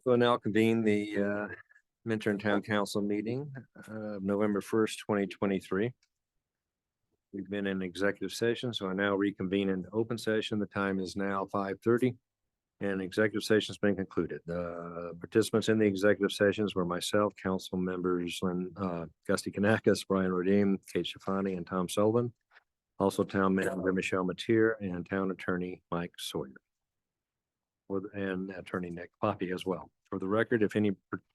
We'll now convene the Minturn Town Council meeting of November 1st, 2023. We've been in executive session, so I now reconvene in open session. The time is now 5:30 and executive session has been concluded. The participants in the executive sessions were myself, council members, Gusty Kanakis, Brian Rodim, Kate Shafani, and Tom Sullivan. Also town manager Michelle Mateer and town attorney Mike Sawyer. And attorney Nick Poppy as well. For the record, if any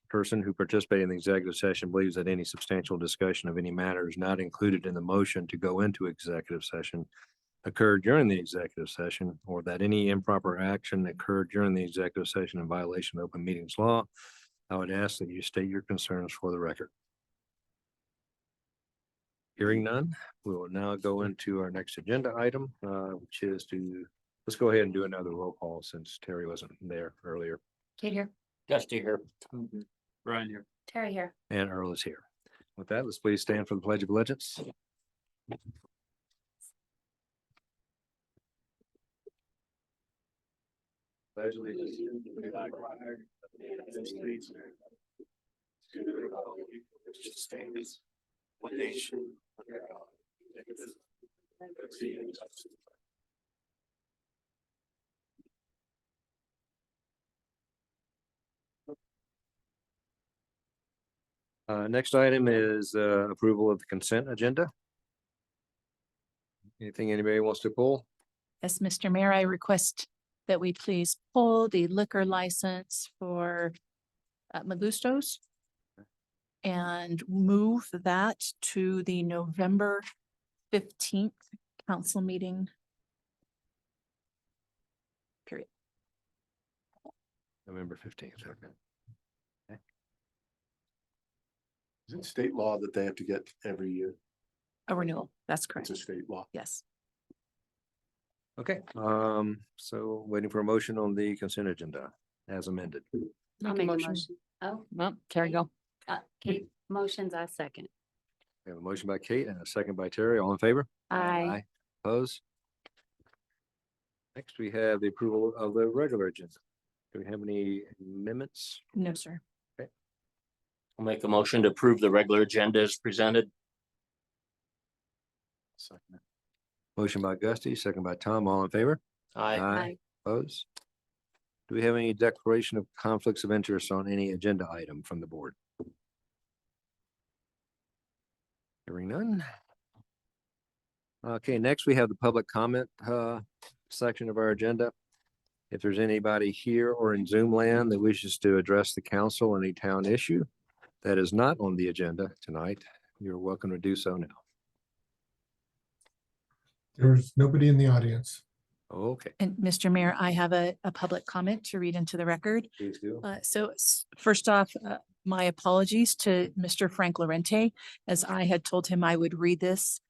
person who participated in the executive session believes that any substantial discussion of any matter is not included in the motion to go into executive session occurred during the executive session, or that any improper action occurred during the executive session in violation of open meetings law, I would ask that you state your concerns for the record. Hearing none, we will now go into our next agenda item, which is let's go ahead and do another roll call since Terry wasn't there earlier. Kate here. Gusty here. Brian here. Terry here. And Earl is here. With that, let's please stand for the Pledge of Allegiance. Pledge allegiance to the flag of the United States, to the republic which stands one nation under God, indivisible, with liberty and justice. Next item is approval of the consent agenda. Anything anybody wants to pull? Yes, Mr. Mayor, I request that we please pull the liquor license for Magustos and move that to the November 15th council meeting. Period. November 15th. Okay. Is it state law that they have to get every year? A renewal. That's correct. It's a state law. Yes. Okay, so waiting for a motion on the consent agenda as amended. I'll make a motion. Oh, Well, Terry, go. Kate, motions, I second. We have a motion by Kate and a second by Terry. All in favor? Aye. Opposed? Next, we have the approval of the regular agenda. Do we have any amendments? No, sir. I'll make a motion to approve the regular agenda as presented. Second. Motion by Gusty, second by Tom. All in favor? Aye. Opposed? Do we have any declaration of conflicts of interest on any agenda item from the board? Hearing none. Okay, next we have the public comment section of our agenda. If there's anybody here or in Zoom land that wishes to address the council on any town issue that is not on the agenda tonight, you're welcome to do so now. There's nobody in the audience. Okay, And Mr. Mayor, I have a public comment to read into the record. please do. First off, my apologies to Mr. Frank Lorente, as I had told him I would read this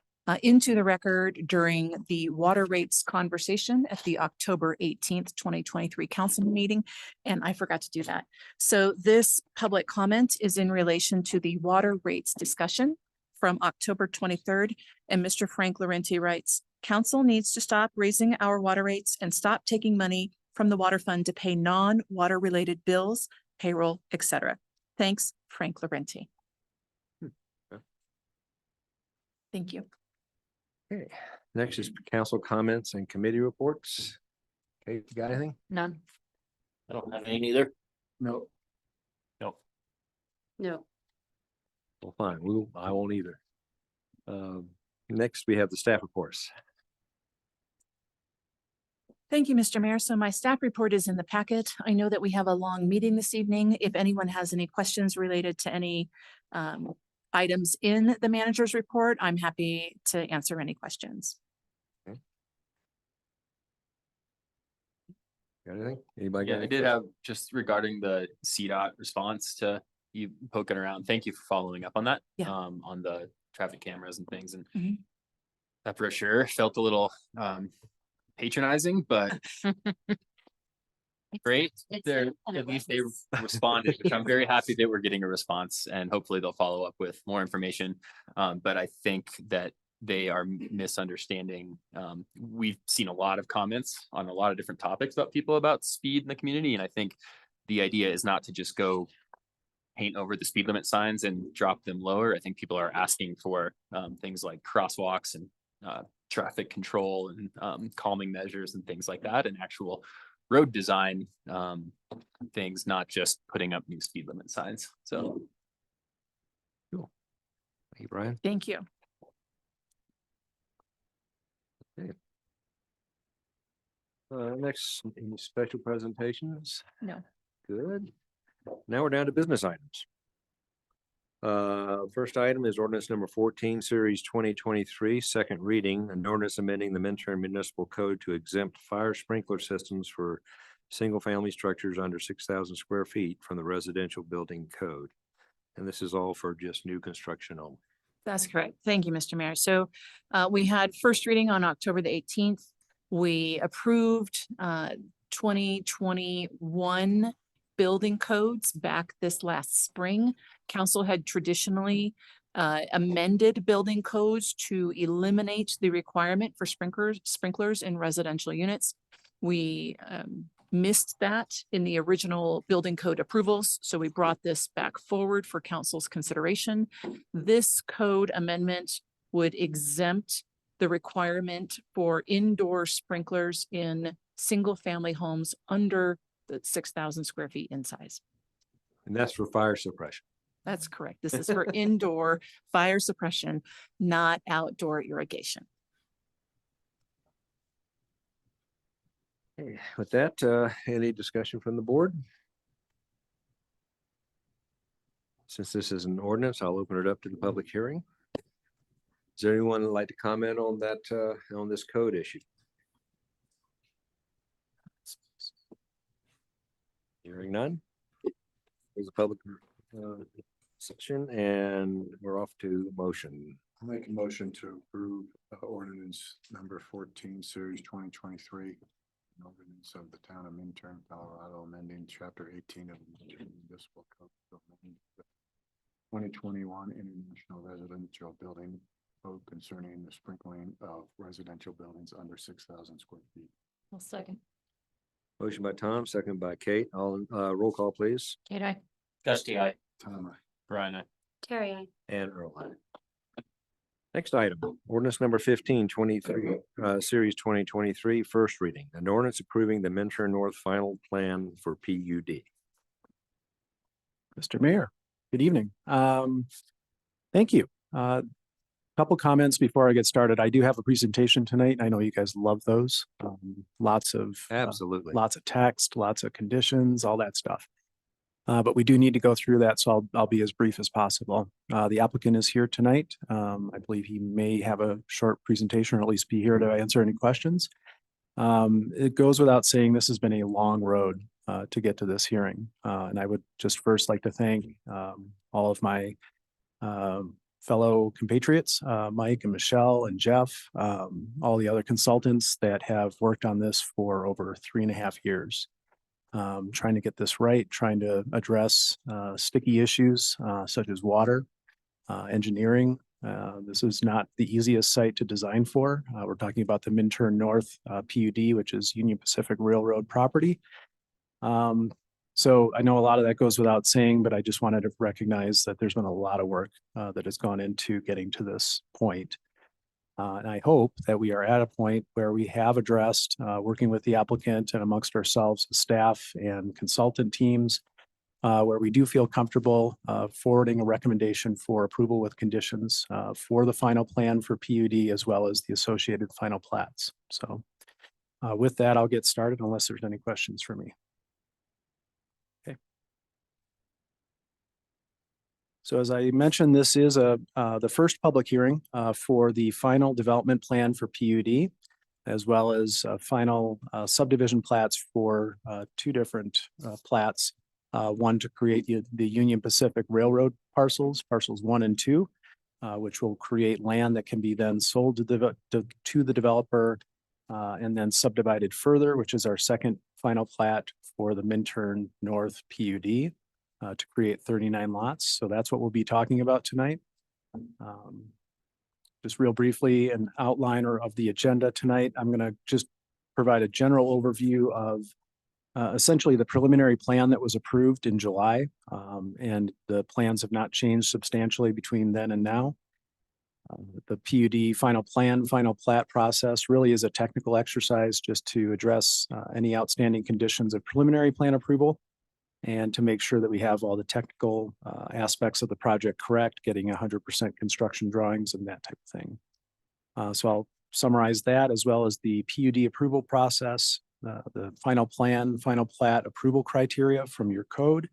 into the record during the water rates conversation at the October 18th, 2023 council meeting, and I forgot to do that. So this public comment is in relation to the water rates discussion from October 23rd, and Mr. Frank Lorente writes, "Council needs to stop raising our water rates and stop taking money from the water fund to pay non-water related bills, payroll, etc. Thanks, Frank Lorente." Okay. Thank you. Okay, next is council comments and committee reports. Okay, you got anything? None. I don't have any either. No. No. No. Well, fine, I won't either. Next, we have the staff reports. Thank you, Mr. Mayor. So my staff report is in the packet. I know that we have a long meeting this evening. If anyone has any questions related to any items in the manager's report, I'm happy to answer any questions. Okay. Got anything? Anybody got Yeah, I any did questions? have just regarding the CDOT response to you poking around. Thank you for following up on that. Yeah. On the traffic cameras and things, and Mhm. that for sure felt a little patronizing, but great. They're at least they responded, which I'm very happy that we're getting a response, and hopefully they'll follow up with more information. But I think that they are misunderstanding. We've seen a lot of comments on a lot of different topics about people about speed in the community, and I think the idea is not to just go paint over the speed limit signs and drop them lower. I think people are asking for things like crosswalks and traffic control and calming measures and things like that, and actual road design things, not just putting up new speed limit signs. So Thank you, Brian. Thank you. Next, any special presentations? No. Good. Now we're down to business items. First item is ordinance number 14, series 2023, second reading, an ordinance amending the Minturn Municipal Code to exempt fire sprinkler systems for single-family structures under 6,000 square feet from the residential building code. And this is all for just new construction only. That's correct. Thank you, Mr. Mayor. So we had first reading on October the 18th. We approved 2021 building codes back this last spring. Council had traditionally amended building codes to eliminate the requirement for sprinklers in residential units. We missed that in the original building code approvals, so we brought this back forward for council's consideration. This code amendment would exempt the requirement for indoor sprinklers in single-family homes under the 6,000 square feet in size. And that's for fire suppression. That's correct. This is for indoor fire suppression, not outdoor irrigation. Okay, with that, any discussion from the board? Since this is an ordinance, I'll open it up to the public hearing. Is there anyone who'd like to comment on that, on this code issue? Hearing none. There's a public section and we're off to motion. I'll make a motion to approve ordinance number 14, series 2023. An ordinance of the town of Minturn, Colorado, amending chapter 18 of the Minturn Municipal Code. to amend the 2021 International Residential Building Code concerning the sprinkling of residential buildings under 6,000 square feet. I'll second. Motion by Tom, second by Kate. All, roll call, please. Kate, I. Dusty, I. Tom, I. Brian, Terry, I. And Earl. Aye. Next item, ordinance number 15, 23, series 2023, first reading. An ordinance approving the Minturn North final plan for PUD. Mr. Mayor, good evening. Thank you. Couple comments before I get started. I do have a presentation tonight. I know you guys love those. Lots of Absolutely. lots of text, lots of conditions, all that stuff. But we do need to go through that, so I'll be as brief as possible. The applicant is here tonight. I believe he may have a short presentation or at least be here to answer any questions. It goes without saying, this has been a long road to get to this hearing. And I would just first like to thank all of my fellow compatriots, Mike and Michelle and Jeff, all the other consultants that have worked on this for over 3.5 years. Trying to get this right, trying to address sticky issues such as water, engineering. This is not the easiest site to design for. We're talking about the Minturn North PUD, which is Union Pacific Railroad property. So I know a lot of that goes without saying, but I just wanted to recognize that there's been a lot of work that has gone into getting to this point. And I hope that we are at a point where we have addressed, working with the applicant and amongst ourselves, the staff and consultant teams, where we do feel comfortable forwarding a recommendation for approval with conditions for the final plan for PUD as well as the associated final plats. So with that, I'll get started unless there's any questions for me. Okay. So as I mentioned, this is the first public hearing for the final development plan for PUD, as well as final subdivision plats for two different plats. One to create the Union Pacific Railroad parcels 1 and 2, which will create land that can be then sold to the developer and then subdivided further, which is our second final plat for the Minturn North PUD. To create 39 lots. So that's what we'll be talking about tonight. Just real briefly, an outliner of the agenda tonight. I'm going to just provide a general overview of essentially the preliminary plan that was approved in July, and the plans have not changed substantially between then and now. The PUD final plan, final plat process really is a technical exercise just to address any outstanding conditions of preliminary plan approval and to make sure that we have all the technical aspects of the project correct, getting 100% construction drawings and that type of thing. So I'll summarize that as well as the PUD approval process, the final plan, final plat approval criteria from your code.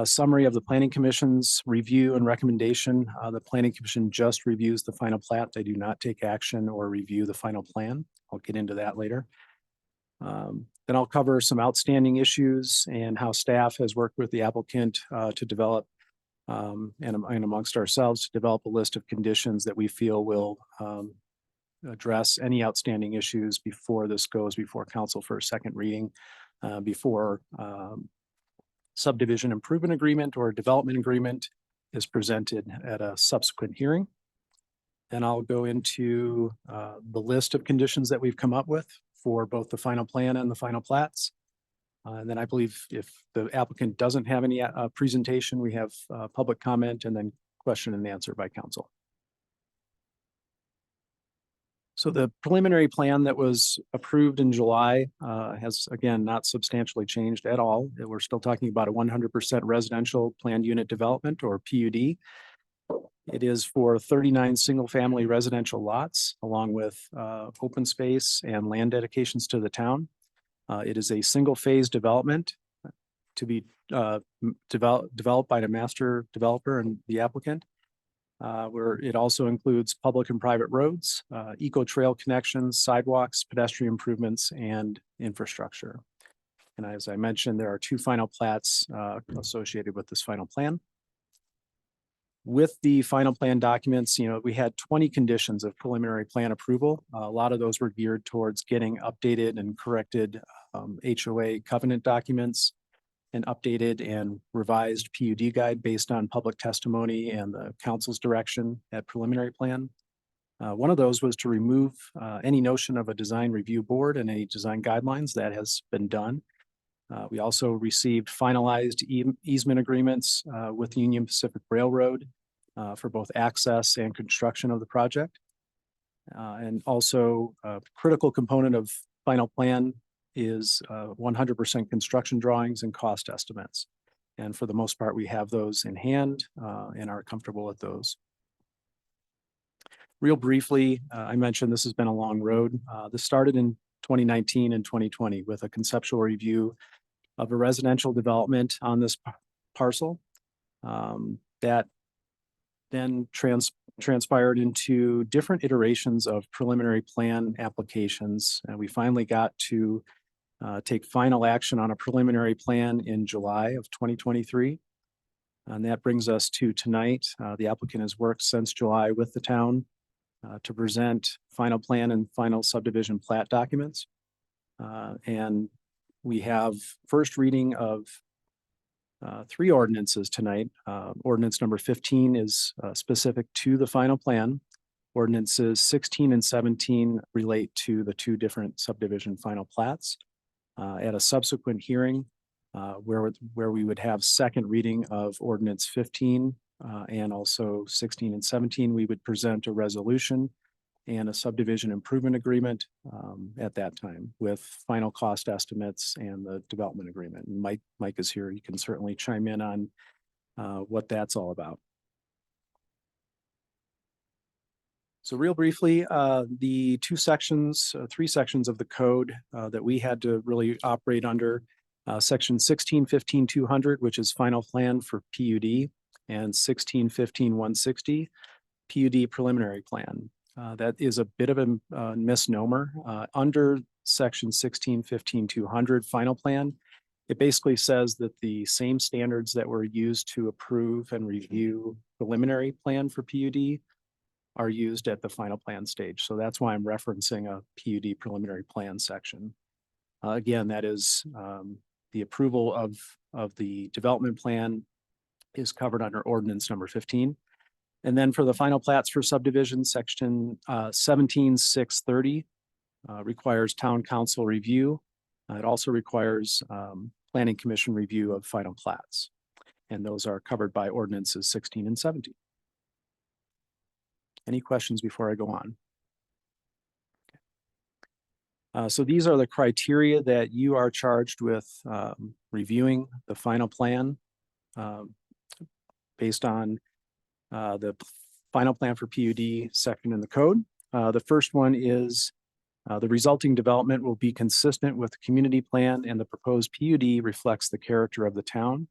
Summary of the Planning Commission's review and recommendation. The Planning Commission just reviews the final plat. They do not take action or review the final plan. I'll get into that later. Then I'll cover some outstanding issues and how staff has worked with the applicant to develop and amongst ourselves to develop a list of conditions that we feel will address any outstanding issues before this goes before council for a second reading, before subdivision improvement agreement or development agreement is presented at a subsequent hearing. Then I'll go into the list of conditions that we've come up with for both the final plan and the final plats. And then I believe if the applicant doesn't have any presentation, we have public comment and then question and answer by council. So the preliminary plan that was approved in July has, again, not substantially changed at all. We're still talking about a 100% residential planned unit development or PUD. It is for 39 single-family residential lots, along with open space and land dedications to the town. It is a single-phase development to be developed by the master developer and the applicant. Where it also includes public and private roads, eco trail connections, sidewalks, pedestrian improvements, and infrastructure. And as I mentioned, there are two final plats associated with this final plan. With the final plan documents, we had 20 conditions of preliminary plan approval. A lot of those were geared towards getting updated and corrected HOA covenant documents, an updated and revised PUD guide based on public testimony and the council's direction at preliminary plan. One of those was to remove any notion of a design review board and any design guidelines. That has been done. We also received finalized easement agreements with Union Pacific Railroad for both access and construction of the project. And also a critical component of final plan is 100% construction drawings and cost estimates. And for the most part, we have those in hand and are comfortable with those. Real briefly, I mentioned this has been a long road. This started in 2019 and 2020 with a conceptual review of a residential development on this parcel. That then transpired into different iterations of preliminary plan applications. And we finally got to take final action on a preliminary plan in July of 2023. And that brings us to tonight. The applicant has worked since July with the town to present final plan and final subdivision plat documents. And we have first reading of three ordinances tonight. Ordinance number 15 is specific to the final plan. Ordinances 16 and 17 relate to the two different subdivision final plats. At a subsequent hearing where we would have second reading of ordinance 15 and also 16 and 17, we would present a resolution and a subdivision improvement agreement at that time with final cost estimates and the development agreement. And Mike is here. He can certainly chime in on what that's all about. So real briefly, the three sections of the code that we had to really operate under, section 1615-200, which is final plan for PUD, and 1615-160, PUD preliminary plan. That is a bit of a misnomer. Under section 1615-200 final plan, it basically says that the same standards that were used to approve and review preliminary plan for PUD are used at the final plan stage. So that's why I'm referencing a PUD preliminary plan section. Again, that is the approval of the development plan is covered under ordinance number 15. And then for the final plats for subdivision, section 17-630 requires town council review. It also requires planning commission review of final plats, and those are covered by ordinances 16 and 17. Any questions before I go on? So these are the criteria that you are charged with reviewing the final plan based on the final plan for PUD section in the code. The first one is the resulting development will be consistent with the community plan, and the proposed PUD reflects the character of the town.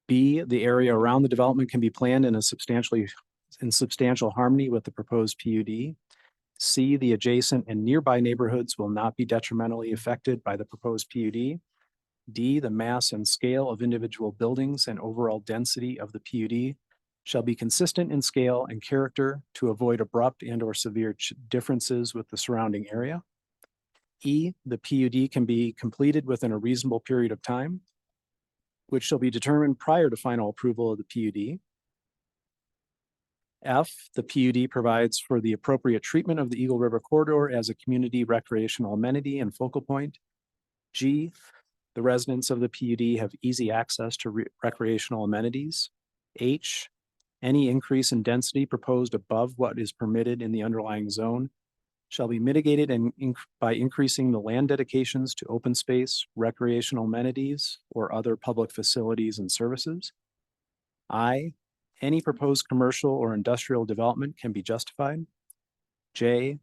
B, the area around the development can be planned in substantial harmony with the proposed PUD. C, the adjacent and nearby neighborhoods will not be detrimentally affected by the proposed PUD. D, the mass and scale of individual buildings and overall density of the PUD shall be consistent in scale and character to avoid abrupt and or severe differences with the surrounding area. E, the PUD can be completed within a reasonable period of time, which shall be determined prior to final approval of the PUD. F, the PUD provides for the appropriate treatment of the Eagle River Corridor as a community recreational amenity and focal point. G, the residents of the PUD have easy access to recreational amenities. H, any increase in density proposed above what is permitted in the underlying zone shall be mitigated by increasing the land dedications to open space, recreational amenities, or other public facilities and services. I, any proposed commercial or industrial development can be justified. J,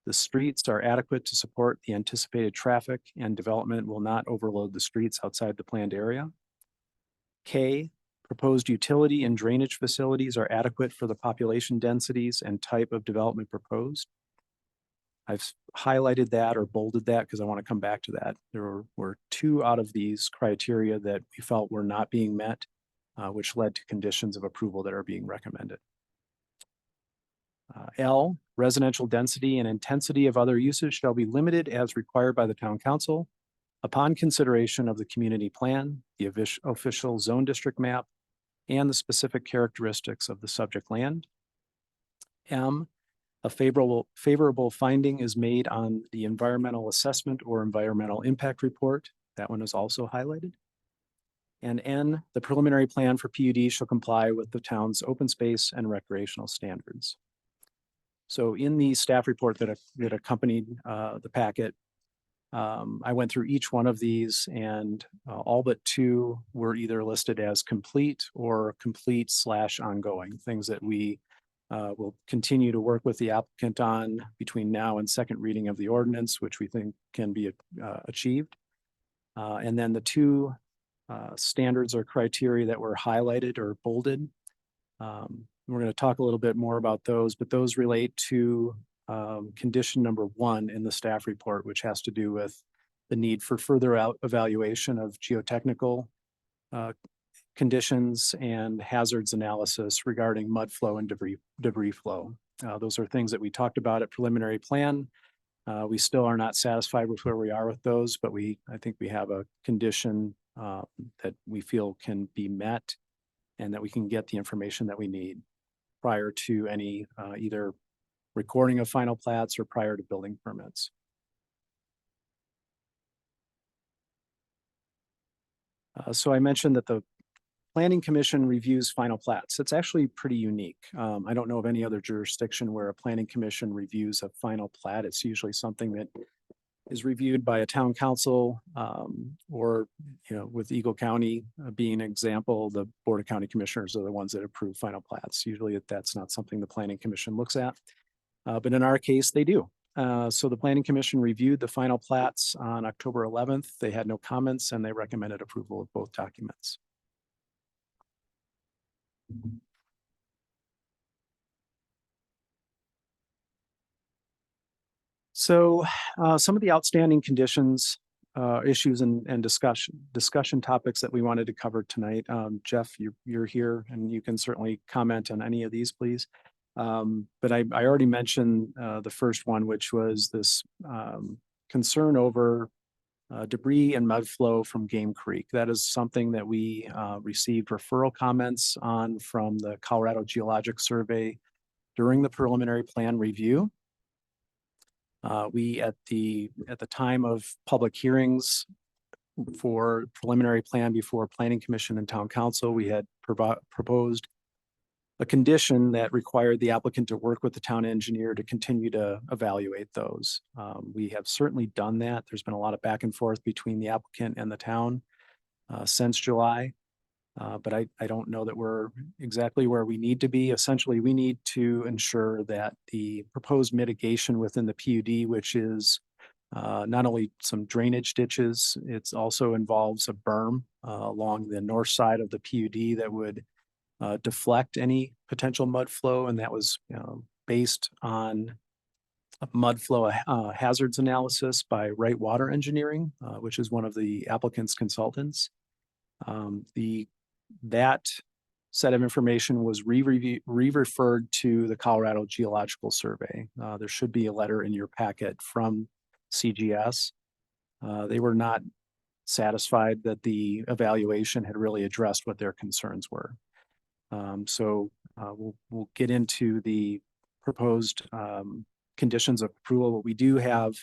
the streets are adequate to support the anticipated traffic and development will not overload the streets outside the planned area. K, proposed utility and drainage facilities are adequate for the population densities and type of development proposed. I've highlighted that or bolded that because I want to come back to that. There were two out of these criteria that we felt were not being met, which led to conditions of approval that are being recommended. L, residential density and intensity of other uses shall be limited as required by the town council upon consideration of the community plan, the official zone district map, and the specific characteristics of the subject land. M, a favorable finding is made on the environmental assessment or environmental impact report. That one is also highlighted. And N, the preliminary plan for PUD shall comply with the town's open space and recreational standards. So in the staff report that accompanied the packet, I went through each one of these, and all but two were either listed as complete or complete/ongoing, things that we will continue to work with the applicant on between now and second reading of the ordinance, which we think can be achieved. And then the two standards or criteria that were highlighted or bolded. We're going to talk a little bit more about those, but those relate to condition number 1 in the staff report, which has to do with the need for further evaluation of geotechnical conditions and hazards analysis regarding mud flow and debris flow. Those are things that we talked about at preliminary plan. We still are not satisfied with where we are with those, but I think we have a condition that we feel can be met and that we can get the information that we need prior to any either recording of final plats or prior to building permits. So I mentioned that the Planning Commission reviews final plats. It's actually pretty unique. I don't know of any other jurisdiction where a Planning Commission reviews a final plat. It's usually something that is reviewed by a town council or, with Eagle County being an example, the Board of County Commissioners are the ones that approve final plats. Usually that's not something the Planning Commission looks at, but in our case, they do. So the Planning Commission reviewed the final plats on October 11th. They had no comments and they recommended approval of both documents. So some of the outstanding conditions, issues and discussion topics that we wanted to cover tonight. Jeff, you're here and you can certainly comment on any of these, please. But I already mentioned the first one, which was this concern over debris and mud flow from Game Creek. That is something that we received referral comments on from the Colorado Geologic Survey during the preliminary plan review. We, at the time of public hearings for preliminary plan before Planning Commission and Town Council, we had proposed a condition that required the applicant to work with the town engineer to continue to evaluate those. We have certainly done that. There's been a lot of back and forth between the applicant and the town since July. But I don't know that we're exactly where we need to be. Essentially, we need to ensure that the proposed mitigation within the PUD, which is not only some drainage ditches, it also involves a berm along the north side of the PUD that would deflect any potential mud flow. And that was based on a mud flow hazards analysis by Wright Water Engineering, which is one of the applicant's consultants. That set of information was re-referred to the Colorado Geological Survey. There should be a letter in your packet from CGS. They were not satisfied that the evaluation had really addressed what their concerns were. So we'll get into the proposed conditions of approval. But we do have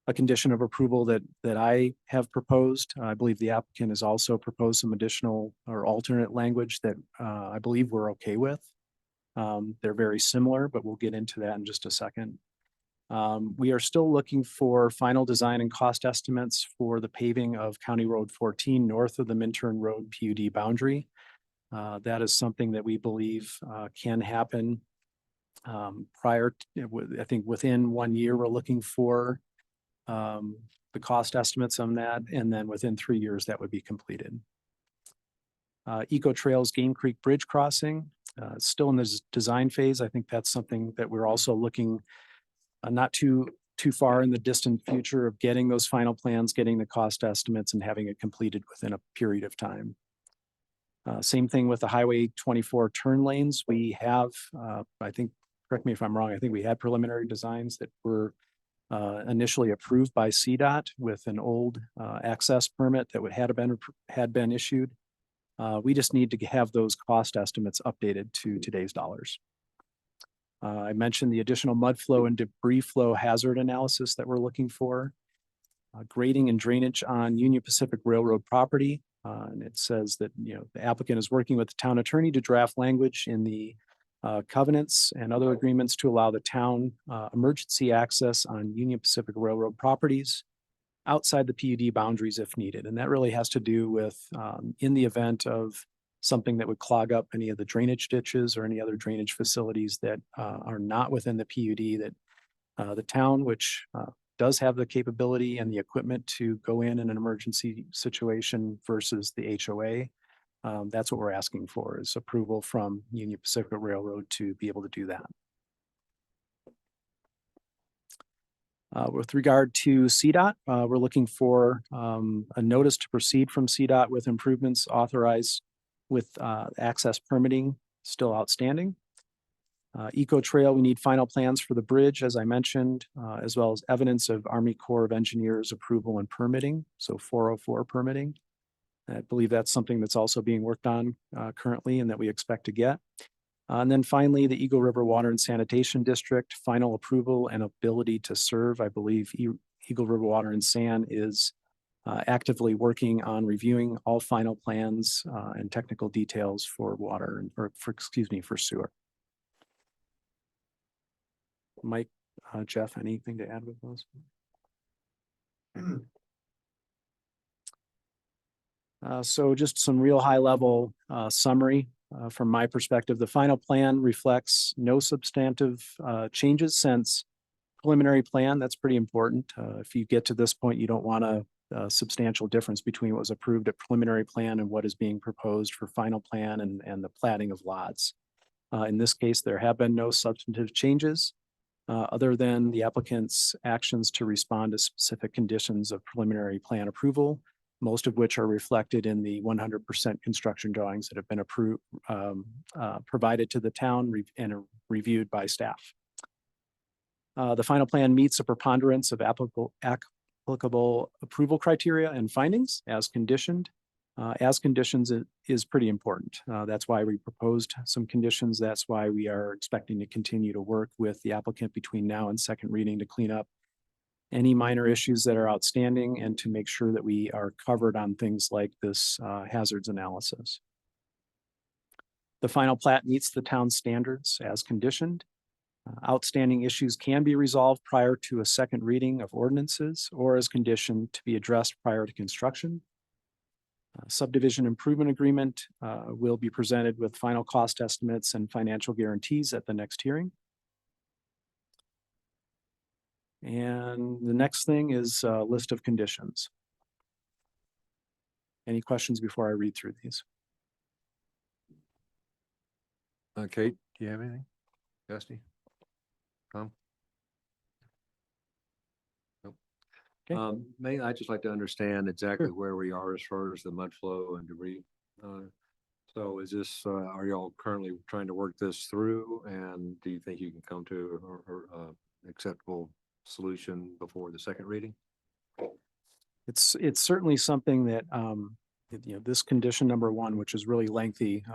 a condition of approval that I have proposed. I believe the applicant has also proposed some additional or alternate language that I believe we're okay with. They're very similar, but we'll get into that in just a second. We are still looking for final design and cost estimates for the paving of County Road 14 north of the Minturn Road PUD boundary. That is something that we believe can happen prior to, I think within 1 year, we're looking for the cost estimates on that, and then within 3 years that would be completed. Eco Trails Game Creek Bridge Crossing, still in the design phase. I think that's something that we're also looking not too far in the distant future of getting those final plans, getting the cost estimates, and having it completed within a period of time. Same thing with the Highway 24 turn lanes. We have, I think, correct me if I'm wrong, I think we had preliminary designs that were initially approved by CDOT with an old access permit that had been issued. We just need to have those cost estimates updated to today's dollars. I mentioned the additional mud flow and debris flow hazard analysis that we're looking for. Grading and drainage on Union Pacific Railroad property. And it says that, the applicant is working with the town attorney to draft language in the covenants and other agreements to allow the town emergency access on Union Pacific Railroad properties outside the PUD boundaries if needed. And that really has to do with in the event of something that would clog up any of the drainage ditches or any other drainage facilities that are not within the PUD, that the town, which does have the capability and the equipment to go in an emergency situation versus the HOA. That's what we're asking for, is approval from Union Pacific Railroad to be able to do that. With regard to CDOT, we're looking for a notice to proceed from CDOT with improvements authorized with access permitting still outstanding. Eco Trail, we need final plans for the bridge, as I mentioned, as well as evidence of Army Corps of Engineers approval and permitting, so 404 permitting. I believe that's something that's also being worked on currently and that we expect to get. And then finally, the Eagle River Water and Sanitation District, final approval and ability to serve. I believe Eagle River Water and San is actively working on reviewing all final plans and technical details for water, or for sewer. Mike, Jeff, anything to add with those? So just some real high level summary from my perspective. The final plan reflects no substantive changes since preliminary plan. That's pretty important. If you get to this point, you don't want a substantial difference between what was approved at preliminary plan and what is being proposed for final plan and the platting of lots. In this case, there have been no substantive changes other than the applicant's actions to respond to specific conditions of preliminary plan approval, most of which are reflected in the 100% construction drawings that have been approved, provided to the town and reviewed by staff. The final plan meets a preponderance of applicable approval criteria and findings as conditioned. As conditions is pretty important. That's why we proposed some conditions. That's why we are expecting to continue to work with the applicant between now and second reading to clean up any minor issues that are outstanding and to make sure that we are covered on things like this hazards analysis. The final plat meets the town standards as conditioned. Outstanding issues can be resolved prior to a second reading of ordinances or as conditioned to be addressed prior to construction. Subdivision improvement agreement will be presented with final cost estimates and financial guarantees at the next hearing. And the next thing is a list of conditions. Any questions before I read through these? Kate, do you have anything? Dusty? Tom? Nope. Okay. May I just like to understand exactly where we are as far as the mud flow and debris. So is this, are y'all currently trying to work this through? And do you think you can come to a acceptable solution before the second reading? It's certainly something that, this condition number one, which is really lengthy,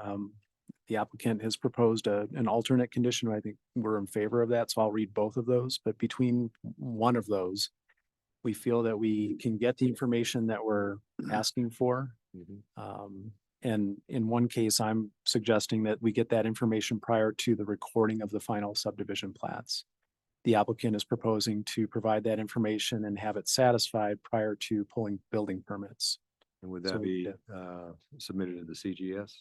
the applicant has proposed an alternate condition. I think we're in favor of that, so I'll read both of those. But between one of those, we feel that we can get the information that we're asking for. And in one case, I'm suggesting that we get that information prior to the recording of the final subdivision plats. The applicant is proposing to provide that information and have it satisfied prior to pulling building permits. And would So that be submitted to the CGS?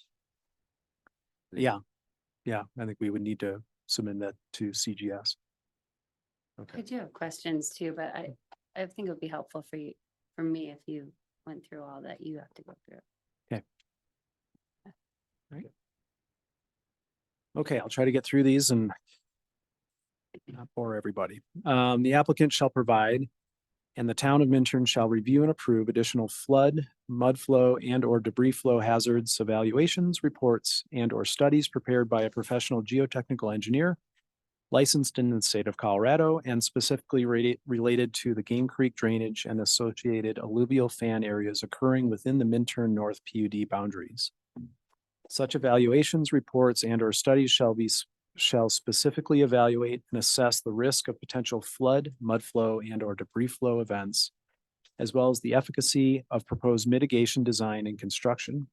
Yeah, I think we would need to submit that to CGS. Okay. I do have questions too, but I think it would be helpful for you, for me, if you went through all that you have to go through. Okay, I'll try to get through these and not bore everybody. The applicant shall provide, and the town of Minturn shall review and approve additional flood, mud flow, and or debris flow hazards evaluations, reports, and or studies prepared by a professional geotechnical engineer licensed in the state of Colorado and specifically related to the Game Creek drainage and associated alluvial fan areas occurring within the Minturn North PUD boundaries. Such evaluations, reports, and or studies shall specifically evaluate and assess the risk of potential flood, mud flow, and or debris flow events, as well as the efficacy of proposed mitigation design and construction.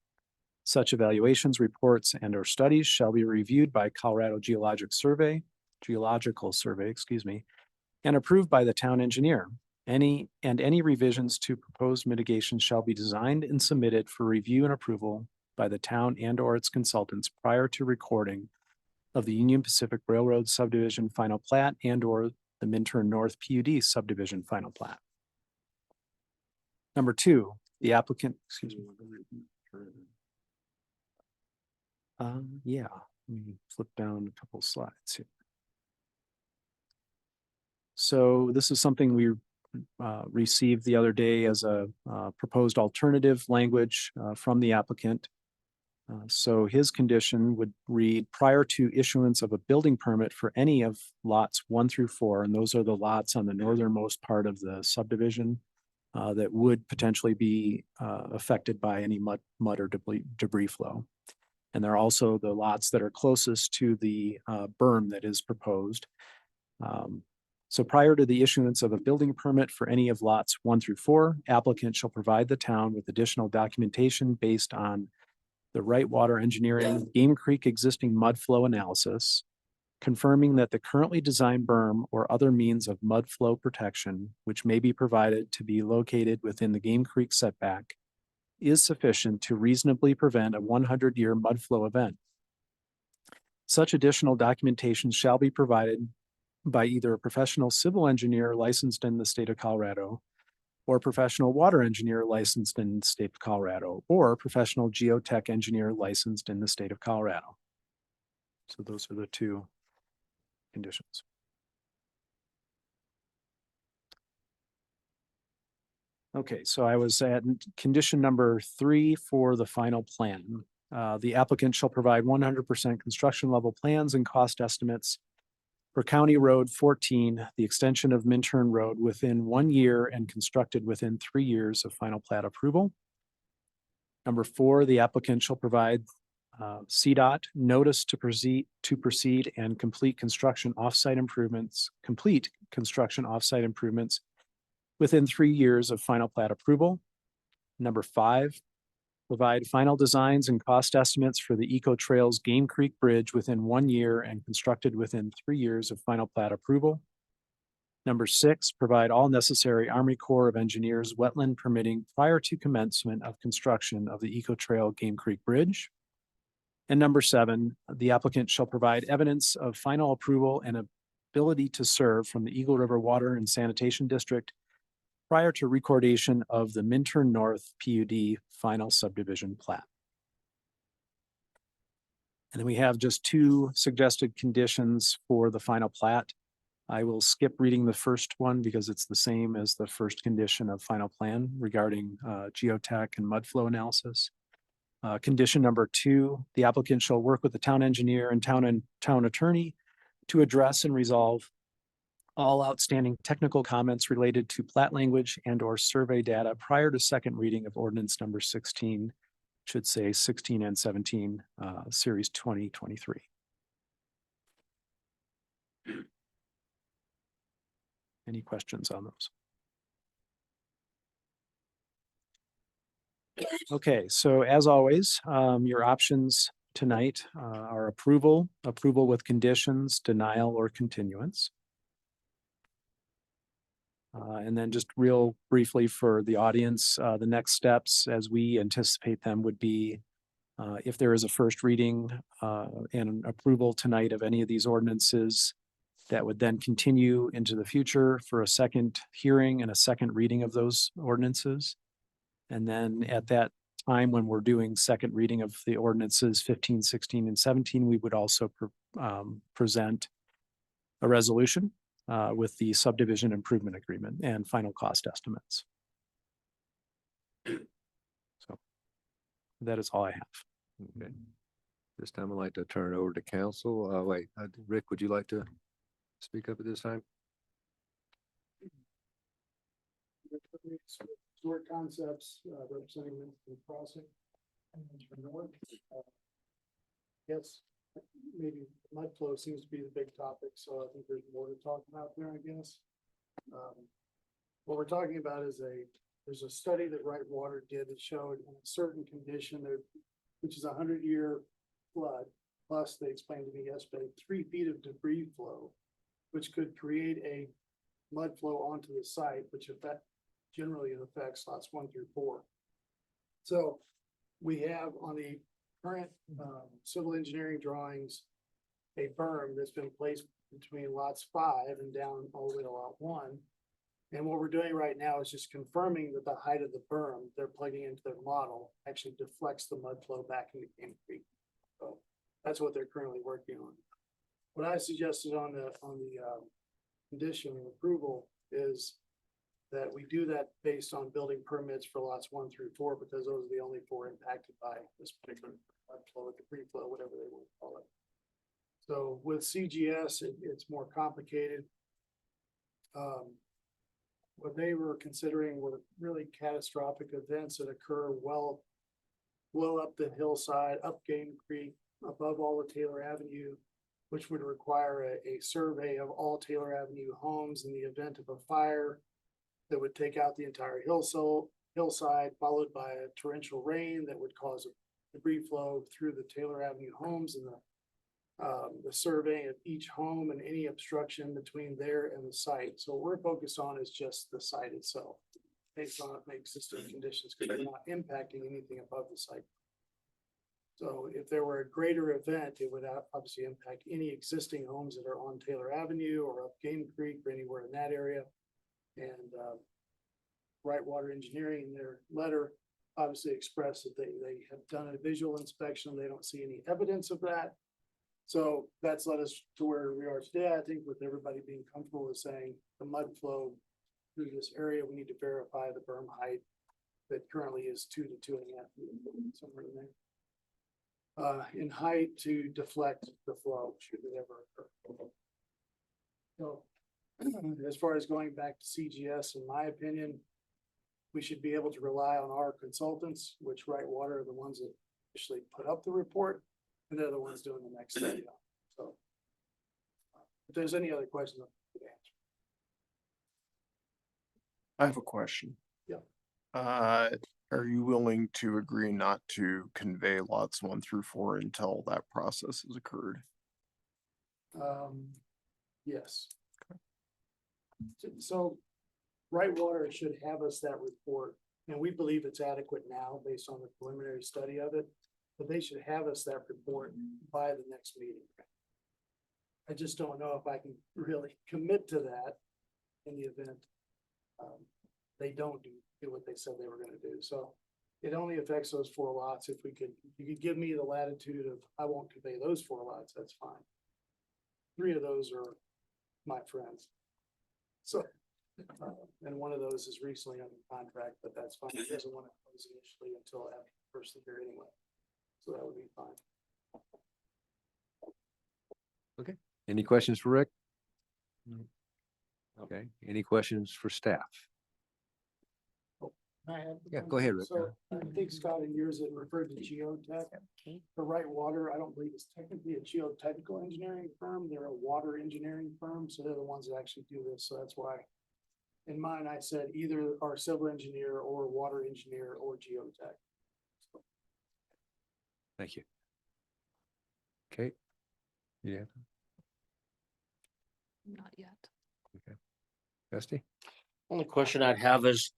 Such evaluations, reports, and or studies shall be reviewed by Colorado Geological Survey, and approved by the town engineer. Any revisions to proposed mitigation shall be designed and submitted for review and approval by the town and or its consultants prior to recording of the Union Pacific Railroad subdivision final plat and or the Minturn North PUD subdivision final plat. Number two, the applicant, yeah, let me flip down a couple slides here. So this is something we received the other day as a proposed alternative language from the applicant. So his condition would read prior to issuance of a building permit for any of lots 1 through 4, and those are the lots on the northernmost part of the subdivision that would potentially be affected by any mud or debris flow. And they're also the lots that are closest to the berm that is proposed. So prior to the issuance of a building permit for any of lots 1 through 4, applicant shall provide the town with additional documentation based on the Wright Water Engineering Game Creek existing mud flow analysis, confirming that the currently designed berm or other means of mud flow protection, which may be provided to be located within the Game Creek setback, is sufficient to reasonably prevent a 100-year mud flow event. Such additional documentation shall be provided by either a professional civil engineer licensed in the state of Colorado, or professional water engineer licensed in the state of Colorado, or professional geotech engineer licensed in the state of Colorado. So those are the two conditions. Okay, so I was at condition number 3 for the final plan. The applicant shall provide 100% construction level plans and cost estimates for County Road 14, the extension of Minturn Road, within 1 year and constructed within 3 years of final plat approval. Number 4, the applicant shall provide CDOT notice to proceed and complete construction offsite improvements within 3 years of final plat approval. Number 5, provide final designs and cost estimates for the Eco Trails Game Creek Bridge within 1 year and constructed within 3 years of final plat approval. Number 6, provide all necessary Army Corps of Engineers wetland permitting prior to commencement of construction of the Eco Trail Game Creek Bridge. And number 7, the applicant shall provide evidence of final approval and ability to serve from the Eagle River Water and Sanitation District prior to recordation of the Minturn North PUD final subdivision plat. And then we have just 2 suggested conditions for the final plat. I will skip reading the first one because it's the same as the first condition of final plan regarding geotech and mud flow analysis. Condition number 2, the applicant shall work with the town engineer and town attorney to address and resolve all outstanding technical comments related to plat language and or survey data prior to second reading of ordinance number 16, should say 16 and 17, series 2023. Any questions on those? Okay, so as always, your options tonight are approval with conditions, denial, or continuance. And then just real briefly for the audience, the next steps as we anticipate them would be if there is a first reading and approval tonight of any of these ordinances, that would then continue into the future for a second hearing and a second reading of those ordinances. And then at that time, when we're doing second reading of the ordinances 15, 16, and 17, we would also present a resolution with the subdivision improvement agreement and final cost estimates. So that is all I have. Okay. This time I'd like to turn it over to council. Wait, Rick, would you like to speak up at this time? Short concepts, representing the crossing. Yes, maybe mud flow seems to be the big topic, so I think there's more to talk about there, I guess. What we're talking about is there's a study that Wright Water did that showed in a certain condition there, which is 100-year flood, plus they explained to me yesterday, 3 feet of debris flow, which could create a mud flow onto the site, which generally it affects lots 1 through 4. So we have on the current civil engineering drawings, a berm that's been placed between lots 5 and down all the way to lot 1. And what we're doing right now is just confirming that the height of the berm they're plugging into their model actually deflects the mud flow back into Game Creek. So that's what they're currently working on. What I suggested on the condition of approval is that we do that based on building permits for lots 1 through 4, because those are the only 4 impacted by this particular mud flow, debris flow, whatever they want to call it. So with CGS, it's more complicated. What they were considering were really catastrophic events that occur well up the hillside, up Game Creek, above all of Taylor Avenue, which would require a survey of all Taylor Avenue homes in the event of a fire that would take out the entire hillside, followed by a torrential rain that would cause a debris flow through the Taylor Avenue homes, and the survey of each home and any obstruction between there and the site. So what we're focused on is just the site itself, based on existing conditions, because we're not impacting anything above the site. So if there were a greater event, it would obviously impact any existing homes that are on Taylor Avenue or up Game Creek or anywhere in that area. And Wright Water Engineering in their letter obviously expressed that they have done a visual inspection. They don't see any evidence of that. So that's led us to where we are today. I think with everybody being comfortable with saying the mud flow through this area, we need to verify the berm height that currently is 2 to 2.5 feet, somewhere in there. In height to deflect the flow should it ever occur. So as far as going back to CGS, in my opinion, we should be able to rely on our consultants, which Wright Water are the ones that actually put up the report, and they're the ones doing the next study. So if there's any other questions, I can answer. I have a question. Yeah. Are you willing to agree not to convey lots 1 through 4 until that process has occurred? Yes. So Brightwater should have us that report, and we believe it's adequate now based on the preliminary study of it. But they should have us that report by the next meeting. I just don't know if I can really commit to that in the event they don't do what they said they were gonna do. So it only affects those 4 lots. If you could give me the latitude of, I won't convey those 4 lots, that's fine. 3 of those are my friends. So, and one of those is recently under contract, but that's fine. He doesn't want to close initially until after the first of the year anyway. So that would be fine. Any questions for Rick? Okay, any questions for staff? Yeah, go ahead, Rick. So I think Scott in yours it referred to geotech. Okay. For Right Water, I don't believe it's technically a geotechnical engineering firm. They're a water engineering firm, so they're the ones that actually do this. So that's why in mine, I said either our civil engineer or water engineer or geotech. Thank you. Okay. Yeah, Not yet. Dusty? Only question I'd have is,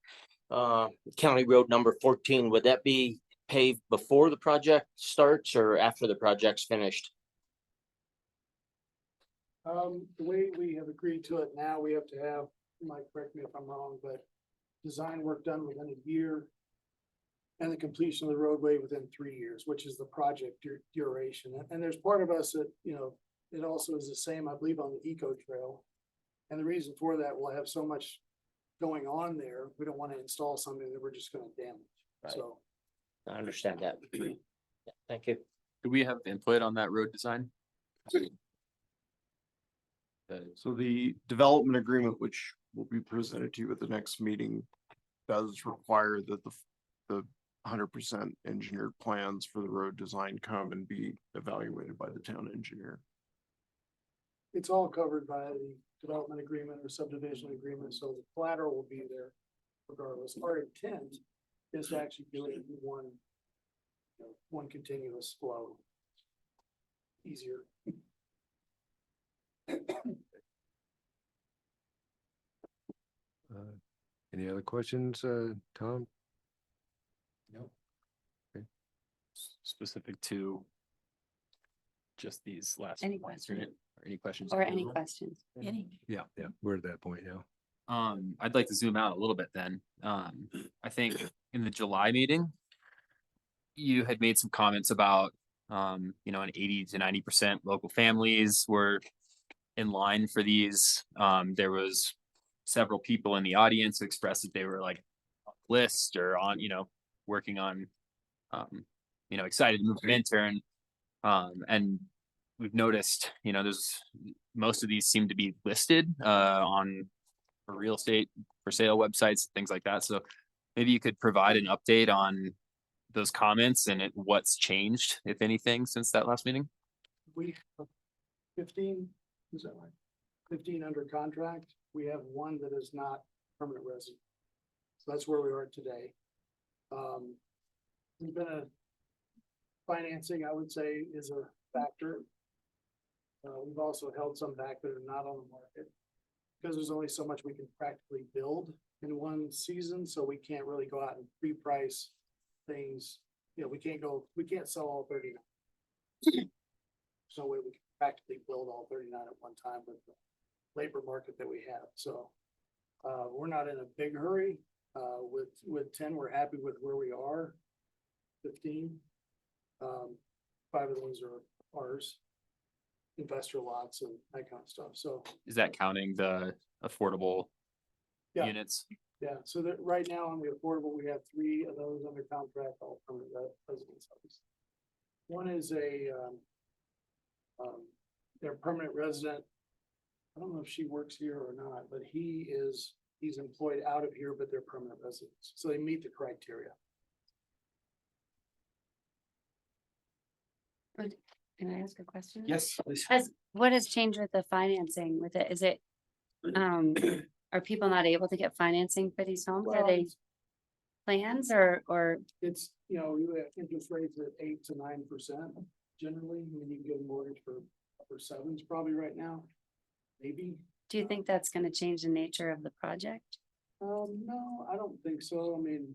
County Road number 14, would that be paved before the project starts or after the project's finished? The way we have agreed to it now, we have to have, Mike, correct me if I'm wrong, but design work done within a year. And the completion of the roadway within 3 years, which is the project duration. And there's part of us that, it also is the same, I believe, on the eco trail. And the reason for that, we'll have so much going on there. We don't want to install something that we're just gonna damage. Right. So I understand that. Yeah, thank you. Do we have input on that road design? So the development agreement, which will be presented to you at the next meeting, does require that the 100% engineered plans for the road design come and be evaluated by the town engineer. it's all covered by the development agreement or subdivision agreement, so the collateral will be there regardless. Our intent is to actually do it in one continuous flow. Easier. Any other questions, Tom? Specific to just these last. Any points, questions? right? Or any questions? Or any questions? Any? Yeah, we're at that point now. I'd like to zoom out a little bit then. I think in the July meeting, you had made some comments about, an 80 to 90% local families were in line for these. There was several people in the audience who expressed that they were like on the list or on, working on, excited to move to Minturn. And we've noticed, there's most of these seem to be listed on real estate for sale websites, things like that. So maybe you could provide an update on those comments and what's changed, if anything, since that last meeting. We have 15, is that right? 15 under contract. We have 1 that is not permanent resident. So that's where we are today. We've been financing, I would say, is a factor. We've also held some back that are not on the market because there's only so much we can practically build in one season. So we can't really go out and pre-price things. We can't sell all 39. There's no way we can practically build all 39 at one time with the labor market that we have. So we're not in a big hurry. With 10, we're happy with where we are. 15, 5 of those are ours, investor lots and that kind of stuff. So Is that counting the affordable Yeah. units? yeah, so that right now on the affordable, we have 3 of those under contract, all permanent residence. One is their permanent resident. I don't know if she works here or not, but he's employed out of here, but they're permanent residents, so they meet the criteria. Can I ask a question? Yes, please. What has changed with the financing with it? Is it, are people not able to get financing for these homes? Are Well, they plans or, it's, you know, you have interest rates at 8 to 9% generally. I mean, you can get a mortgage for upper sevens probably right now, maybe. do you think that's gonna change the nature of the project? No, I don't think so. I mean,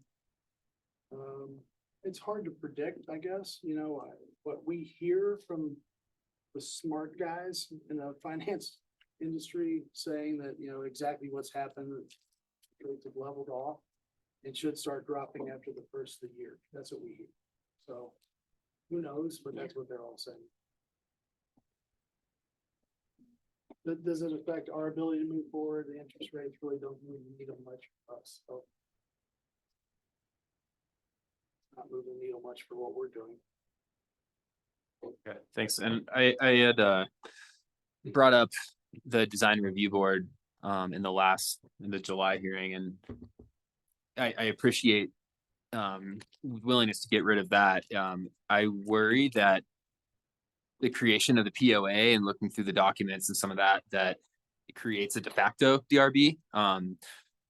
it's hard to predict, I guess, you know, what we hear from the smart guys in the finance industry saying that, you know, exactly what's happened. Rates have leveled off and should start dropping after the first of the year. That's what we hear. So who knows, but that's what they're all saying. Does it affect our ability to move forward? The interest rates really don't really need them much for us, so. Not moving the needle much for what we're doing. Okay, thanks. And I had brought up the design review board in the July hearing, and I appreciate willingness to get rid of that. I worry that the creation of the POA and looking through the documents and some of that it creates a de facto DRB.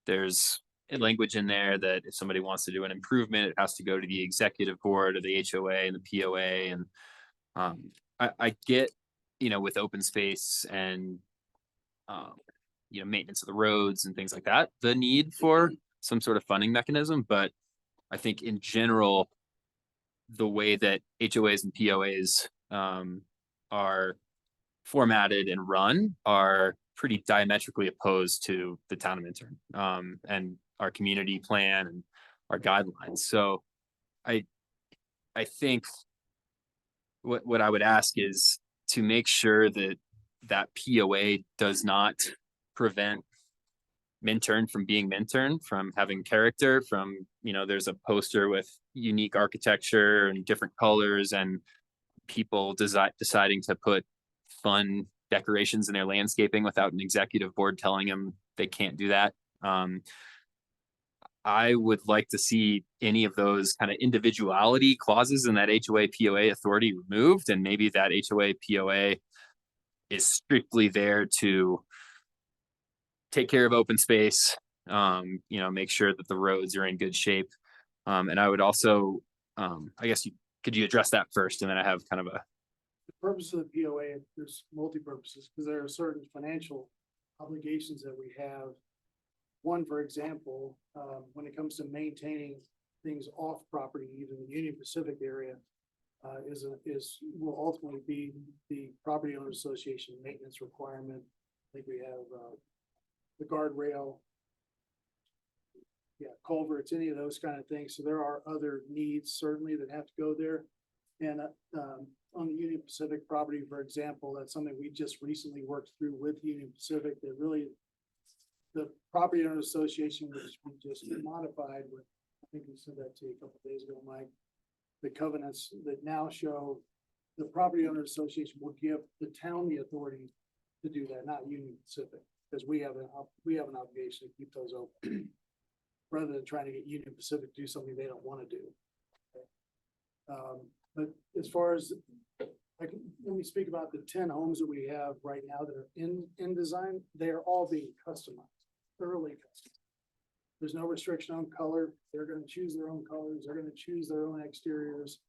There's a language in there that if somebody wants to do an improvement, it has to go to the executive board of the HOA and the POA. And I get, you know, with open space and you know, maintenance of the roads and things like that, the need for some sort of funding mechanism. But I think in general, the way that HOAs and POAs are formatted and run are pretty diametrically opposed to the town of Minturn and our community plan and our guidelines. So I think what I would ask is to make sure that that POA does not prevent Minturn from being Minturn, from having character, from, you know, there's a poster with unique architecture and different colors and people deciding to put fun decorations in their landscaping without an executive board telling them they can't do that. I would like to see any of those kind of individuality clauses in that HOA POA authority removed, and maybe that HOA POA is strictly there to take care of open space, you know, make sure that the roads are in good shape. And I would also, I guess could you address that first? And then I have kind of a. The purpose of the POA, there's multi-purposes, because there are certain financial obligations that we have. One, for example, when it comes to maintaining things off property, even the Union Pacific area, will ultimately be the property owners association maintenance requirement. I think we have the guardrail, culverts, any of those kind of things. So there are other needs certainly that have to go there. And on the Union Pacific property, for example, that's something we just recently worked through with Union Pacific that really the property owner association, which we just modified with, I think we said that to you a couple of days ago, Mike. The covenants that now show the property owner association will give the town the authority to do that, not Union Pacific, because we have an obligation to keep those open rather than trying to get Union Pacific to do something they don't want to do. But as far as let me speak about the 10 homes that we have right now that are in design, they are all being customized, thoroughly customized. There's no restriction on color. They're going to choose their own colors. They're going to choose their own exteriors.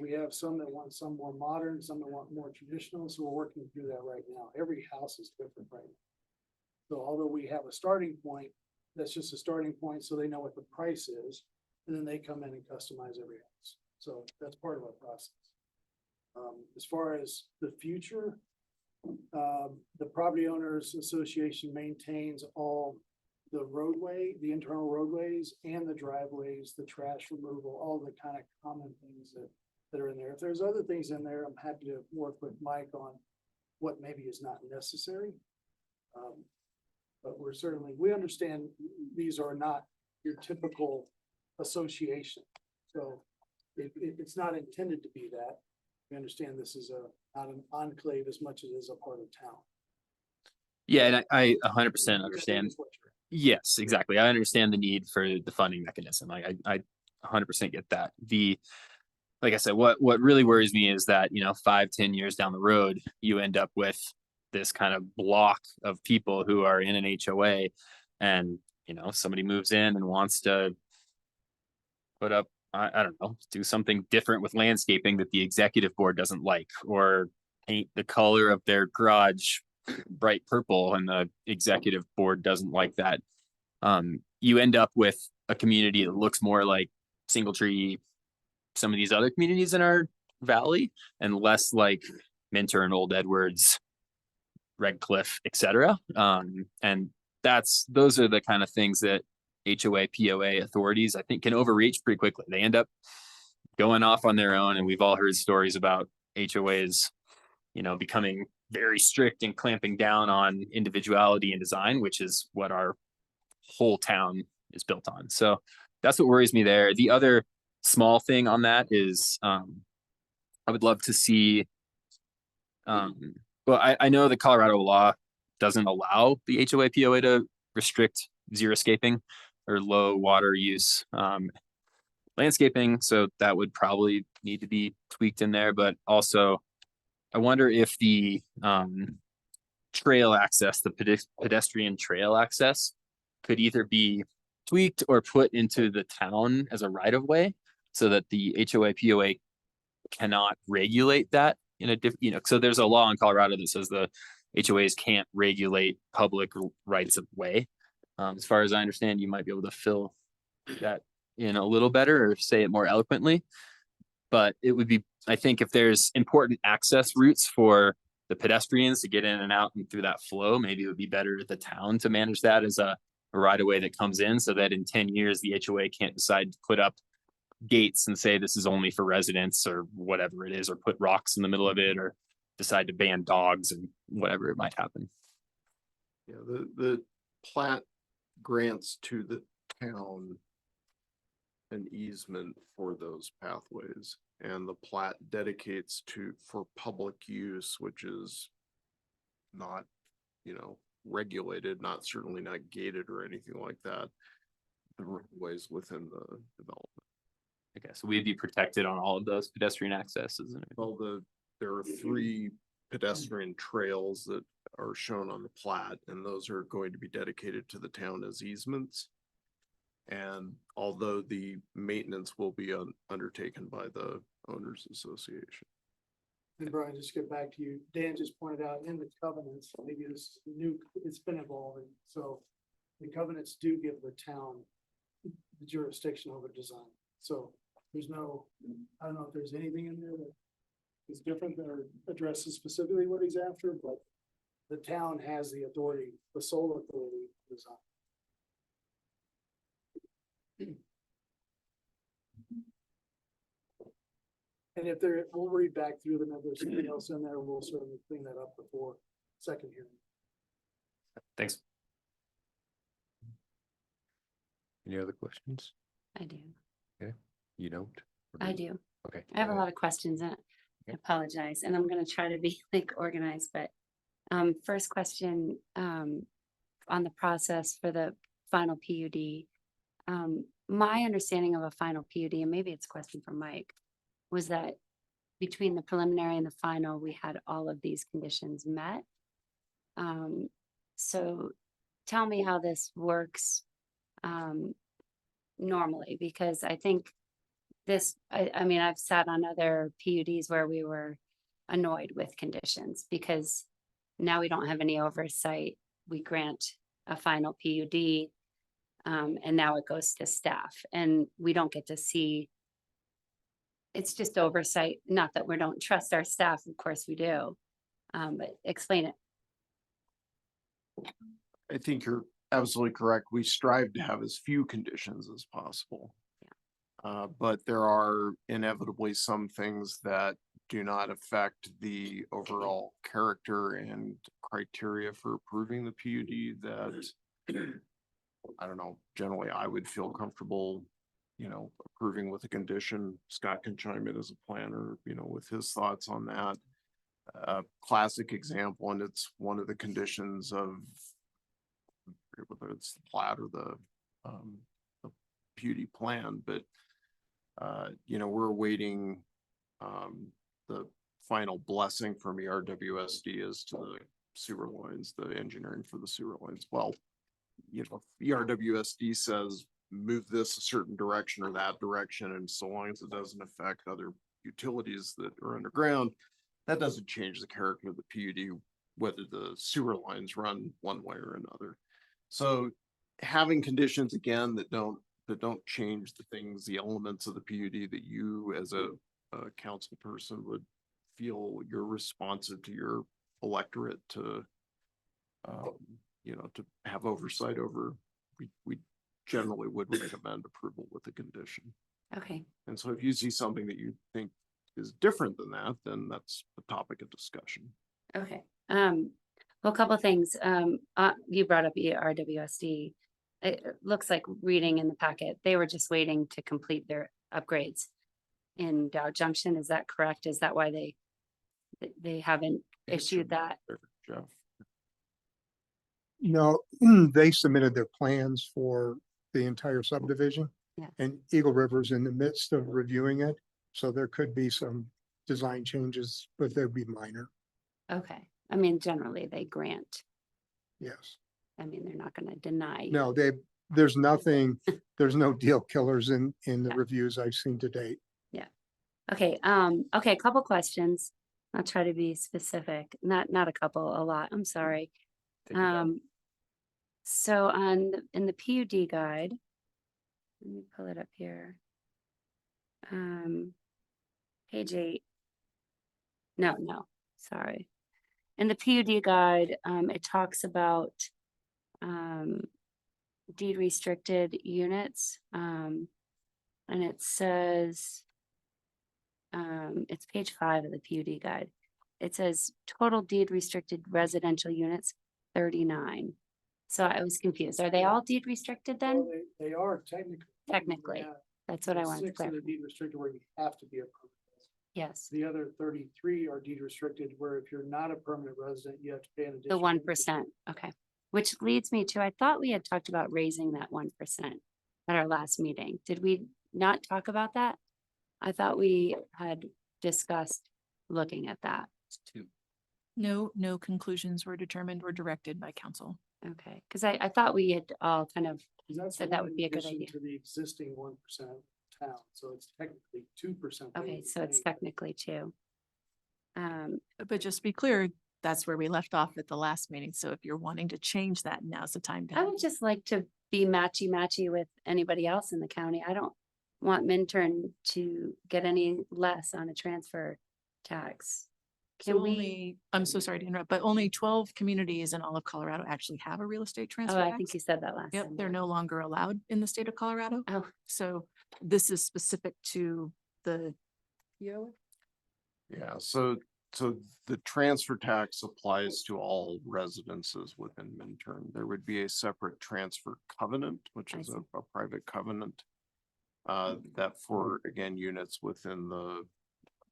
We have some that want some more modern, some that want more traditional. So we're working through that right now. Every house is different right now. So although we have a starting point, that's just a starting point so they know what the price is. And then they come in and customize every house. So that's part of our process. As far as the future, the Property Owners Association maintains all the internal roadways and the driveways, the trash removal, all the kind of common things that are in there. If there's other things in there, I'm happy to work with Mike on what maybe is not necessary. But we understand these are not your typical association. So it's not intended to be that. We understand this is not an enclave as much as it is a part of town. Yeah, and I 100% understand. Yes, exactly. I understand the need for the funding mechanism. I 100% get that. Like I said, what really worries me is that, 5-10 years down the road, you end up with this kind of block of people who are in an HOA, and somebody moves in and wants to put up, I don't know, do something different with landscaping that the executive board doesn't like, or paint the color of their garage bright purple and the executive board doesn't like that. You end up with a community that looks more like Singletree, some of these other communities in our valley, and less like Minturn, Old Edwards, Red Cliff, etc. And those are the kind of things that HOA, POA authorities, I think, can overreach pretty quickly. They end up going off on their own, and we've all heard stories about HOAs, becoming very strict and clamping down on individuality and design, which is what our whole town is built on. So that's what worries me there. The other small thing on that is I would love to see, well, I know the Colorado law doesn't allow the HOA POA to restrict xeriscaping or low water use landscaping. So that would probably need to be tweaked in there. But also, I wonder if the trail access, the pedestrian trail access, could either be tweaked or put into the town as a right of way, so that the HOA POA cannot regulate that in a so there's a law in Colorado that says the HOAs can't regulate public rights of way. As far as I understand, you might be able to fill that in a little better or say it more eloquently. But it would be, I think, if there's important access routes for the pedestrians to get in and out and through that flow, maybe it would be better at the town to manage that as a right of way that comes in, so that in 10 years, the HOA can't decide to put up gates and say this is only for residents or whatever it is, or put rocks in the middle of it, or decide to ban dogs and whatever it might happen. Yeah, the plat grants to the town an easement for those pathways, and the plat dedicates for public use, which is not, regulated, certainly not gated or anything like that. The ways within the development. Okay, so we'd be protected on all of those pedestrian accesses. Well, there are 3 pedestrian trails that are shown on the plat, and those are going to be dedicated to the town as easements. And although the maintenance will be undertaken by the owners association. And Brian, just get back to you. Dan just pointed out in the covenants, maybe this is new, it's been evolving. So the covenants do give the town the jurisdiction over design. So there's no, I don't know if there's anything in there that is different or addresses specifically what he's after, but the town has the authority, the sole authority to design. And if there, we'll read back through them, if there's something else in there, we'll certainly clean that up before second hearing. Thanks. Any other questions? I do. You don't? Or I do you? do. Okay. I have a go lot ahead. of questions and I Okay. apologize, and I'm gonna try to be organized, but first question on the process for the final PUD. My understanding of a final PUD, and maybe it's a question for Mike, was that between the preliminary and the final, we had all of these conditions met. So tell me how this works normally, because I think I mean, I've sat on other PUDs where we were annoyed with conditions because now we don't have any oversight. We grant a final PUD and now it goes to staff and we don't get to see. It's just oversight, not that we don't trust our staff, of course we do, but explain it. I think you're absolutely correct. We strive to have as few conditions as possible. But there are inevitably some things that do not affect the overall character and criteria for approving the PUD that, I don't know, generally I would feel comfortable, approving with a condition. Scott can chime in as a planner, with his thoughts on that. Classic example, and it's one of the conditions of whether it's the plat or the PUD plan, but we're awaiting the final blessing from ERWSD as to the sewer lines, the engineering for the sewer lines. Well, you know, if ERWSD says move this a certain direction or that direction, and so long as it doesn't affect other utilities that are underground, that doesn't change the character of the PUD, whether the sewer lines run one way or another. So having conditions again that don't change the things, the elements of the PUD that you as a council person would feel you're responsive to your electorate to, you know, to have oversight over, we generally would recommend approval with a condition. Okay, And so if you see something that you think is different than that, then that's a topic of discussion. okay. Well, a couple things. You brought up ERWSD. It looks like reading in the packet, they were just waiting to complete their upgrades in Dow Junction. Is that correct? Is that why they haven't issued that? Jeff. No, they submitted their plans for the entire subdivision. Yeah. And Eagle River's in the midst of reviewing it, so there could be some design changes, but they'd be minor, Okay. I mean, generally they grant. yes. I mean, they're not gonna deny. No, there's nothing, there's no deal killers in the Yeah. reviews I've seen to date. Okay, okay, a couple questions. I'll try to be specific, not a couple, a lot, I'm sorry. Take your time. So in the PUD guide, let me pull it up here. Page 8. No, sorry. In the PUD guide, it talks about deed restricted units. And it says, it's page 5 of the PUD guide. It says total deed restricted residential units, 39. So I was confused. Are they all deed restricted then? Well, They are technically. Technically. Yeah, That's what I there's wanted to 6 that are clarify. deed restricted where you have to be a permanent resident. Yes, The other 33 are deed restricted where if you're not a permanent resident, you have to pay an the additional. 1%. Okay. Which leads me to, I thought we had talked about raising that 1% at our last meeting. Did we not talk about that? I thought we had discussed looking at that. No conclusions were determined or directed by council. Okay, because I thought we had all kind of, That's So the that one would in be a good addition idea. To the existing 1% town, so it's technically 2%. okay, so it's technically 2. But just to be clear, that's where we left off at the last meeting. So if you're wanting to change that, now's the time to. I would just like to be matchy with anybody else in the county. I don't want Minturn to get any less on a transfer tax. So Can we? only, I'm so sorry to interrupt, but only 12 communities in all of Colorado actually have a real estate Oh, transfer I tax. think you said that last Yep, time. they're no longer allowed in the state of Colorado. Oh, So this is specific to the. Yeah, so the transfer tax applies to all residences within Minturn. There would be a separate transfer covenant, which I is see. a private covenant. That for, again, units within the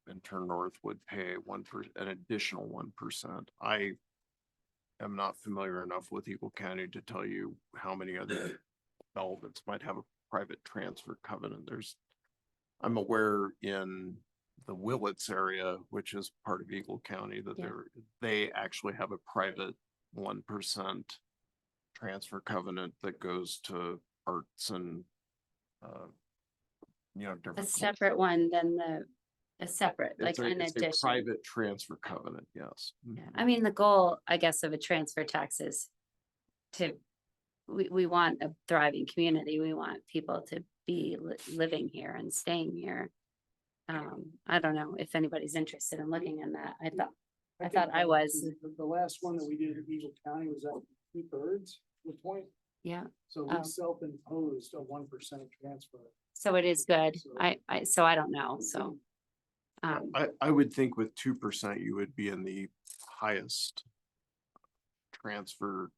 Minturn North would pay an additional 1%. I am not familiar enough with Eagle County to tell you how many other developments might have a private transfer covenant. I'm aware in the Willits area, which is part of Eagle County, that Yeah. they actually have a private 1% transfer covenant that goes to arts and, you know, a different. separate one than a separate, like It's an a addition. private transfer covenant, yes. Yeah, I mean, the goal, I guess, of a transfer tax is to, we want a thriving community. We want people to be living here and staying here. I don't know if anybody's interested in looking in that. I thought I was. The last one that we did in Eagle County was at 2/3 the point. Yeah, So Oh. we self-imposed a 1% transfer. so it is good. So- So I don't know, so. I would think with 2%, you would be in the highest transfer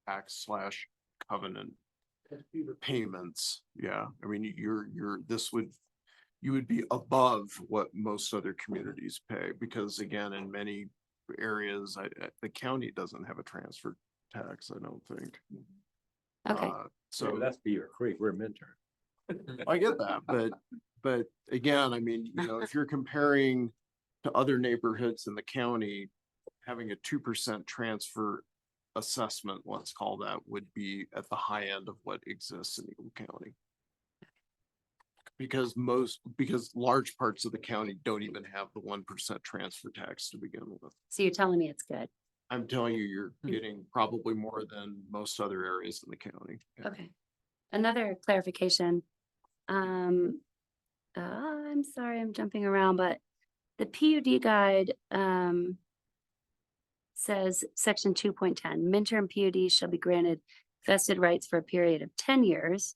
tax / covenant That's Beaver. payments. Yeah, I mean, you would be above what most other communities pay, because again, in many areas, the county doesn't have a transfer tax, I don't think. Okay, So So that's Beaver Creek, we're Minturn. I get that, but again, I mean, you know, if you're comparing to other neighborhoods in the county, having a 2% transfer assessment, let's call that, would be at the high end of what exists in Eagle County. Because large parts of the county don't even have the 1% transfer tax to begin with. So you're telling me it's good? I'm telling you, you're getting probably more than most other areas in the county. Yeah. Okay. Another clarification. I'm sorry, I'm jumping around, but the PUD guide, says section 2.10, Minturn PUD shall be granted vested rights for a period of 10 years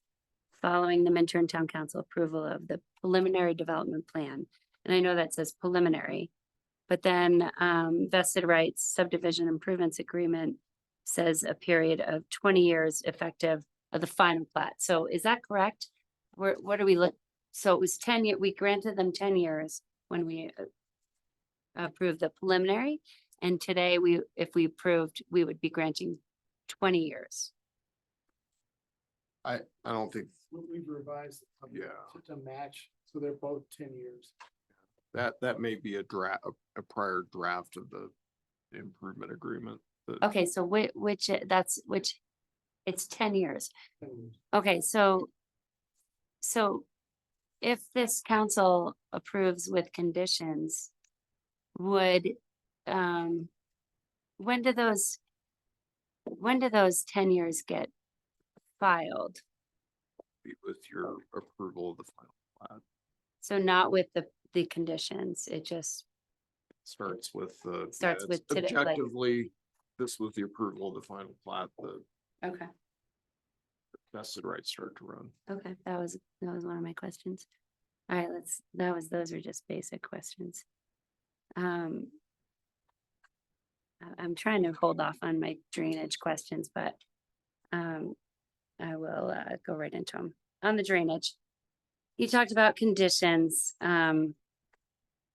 following the Minturn Town Council approval of the preliminary development plan. And I know that says preliminary, but then vested rights subdivision improvements agreement says a period of 20 years effective of the final plat. So is that correct? What do we look? So it was 10 year, we granted them 10 years when we approved the preliminary. And today if we approved, we would be granting 20 years. I don't think We've revised Yeah. to match, so they're both 10 years. that may be a prior draft of the improvement agreement. Okay, so which it's 10 years. 10 years. Okay, so if this council approves with conditions, would, when do those 10 years get filed? With your approval of the final plat. So not with the conditions, it just, Starts with the. Starts yeah, with it's today, like- Objectively, this was the approval of the final plat, the okay, vested rights start to run. okay, that was one of my questions. All right, those are just basic questions. I'm trying to hold off on my drainage questions, but I will go right into them. On the drainage, you talked about conditions.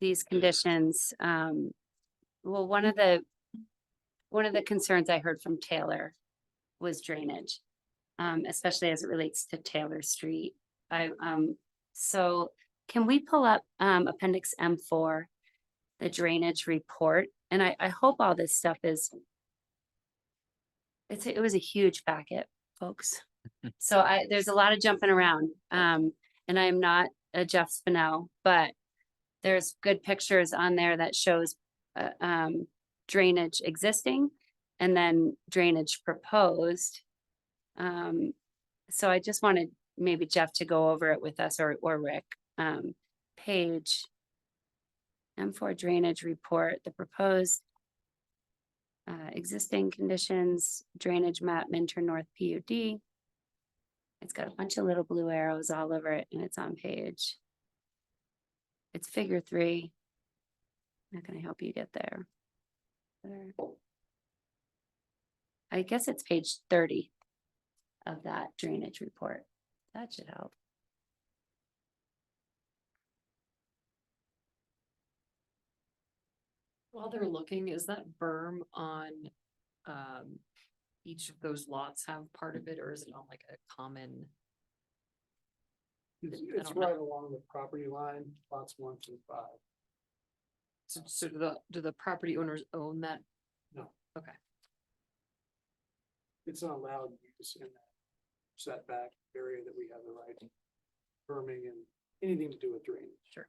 These conditions, well, one of the concerns I heard from Taylor was drainage, especially as it relates to Taylor Street. So can we pull up Appendix M4, the drainage report? And I hope all this stuff is, it was a huge packet, folks. So there's a lot of jumping around. And I am not a Jeff Spinell, but there's good pictures on there that shows drainage existing and then drainage proposed. So I just wanted maybe Jeff to go over it with us or Rick. Page M4 drainage report, the proposed existing conditions, drainage map, Minturn North PUD. It's got a bunch of little blue arrows all over it and it's on page. It's figure 3. Not gonna help you get there. I guess it's page 30 of that drainage report. That should help. While they're looking, is that berm on each of those lots have part of it, or is it on like a common? It's I don't know. right along the property line, lots 1 through 5. So do the property owners own that? No. Okay. It's not allowed use in that setback area that we have the right berming and anything to do with drainage. Sure.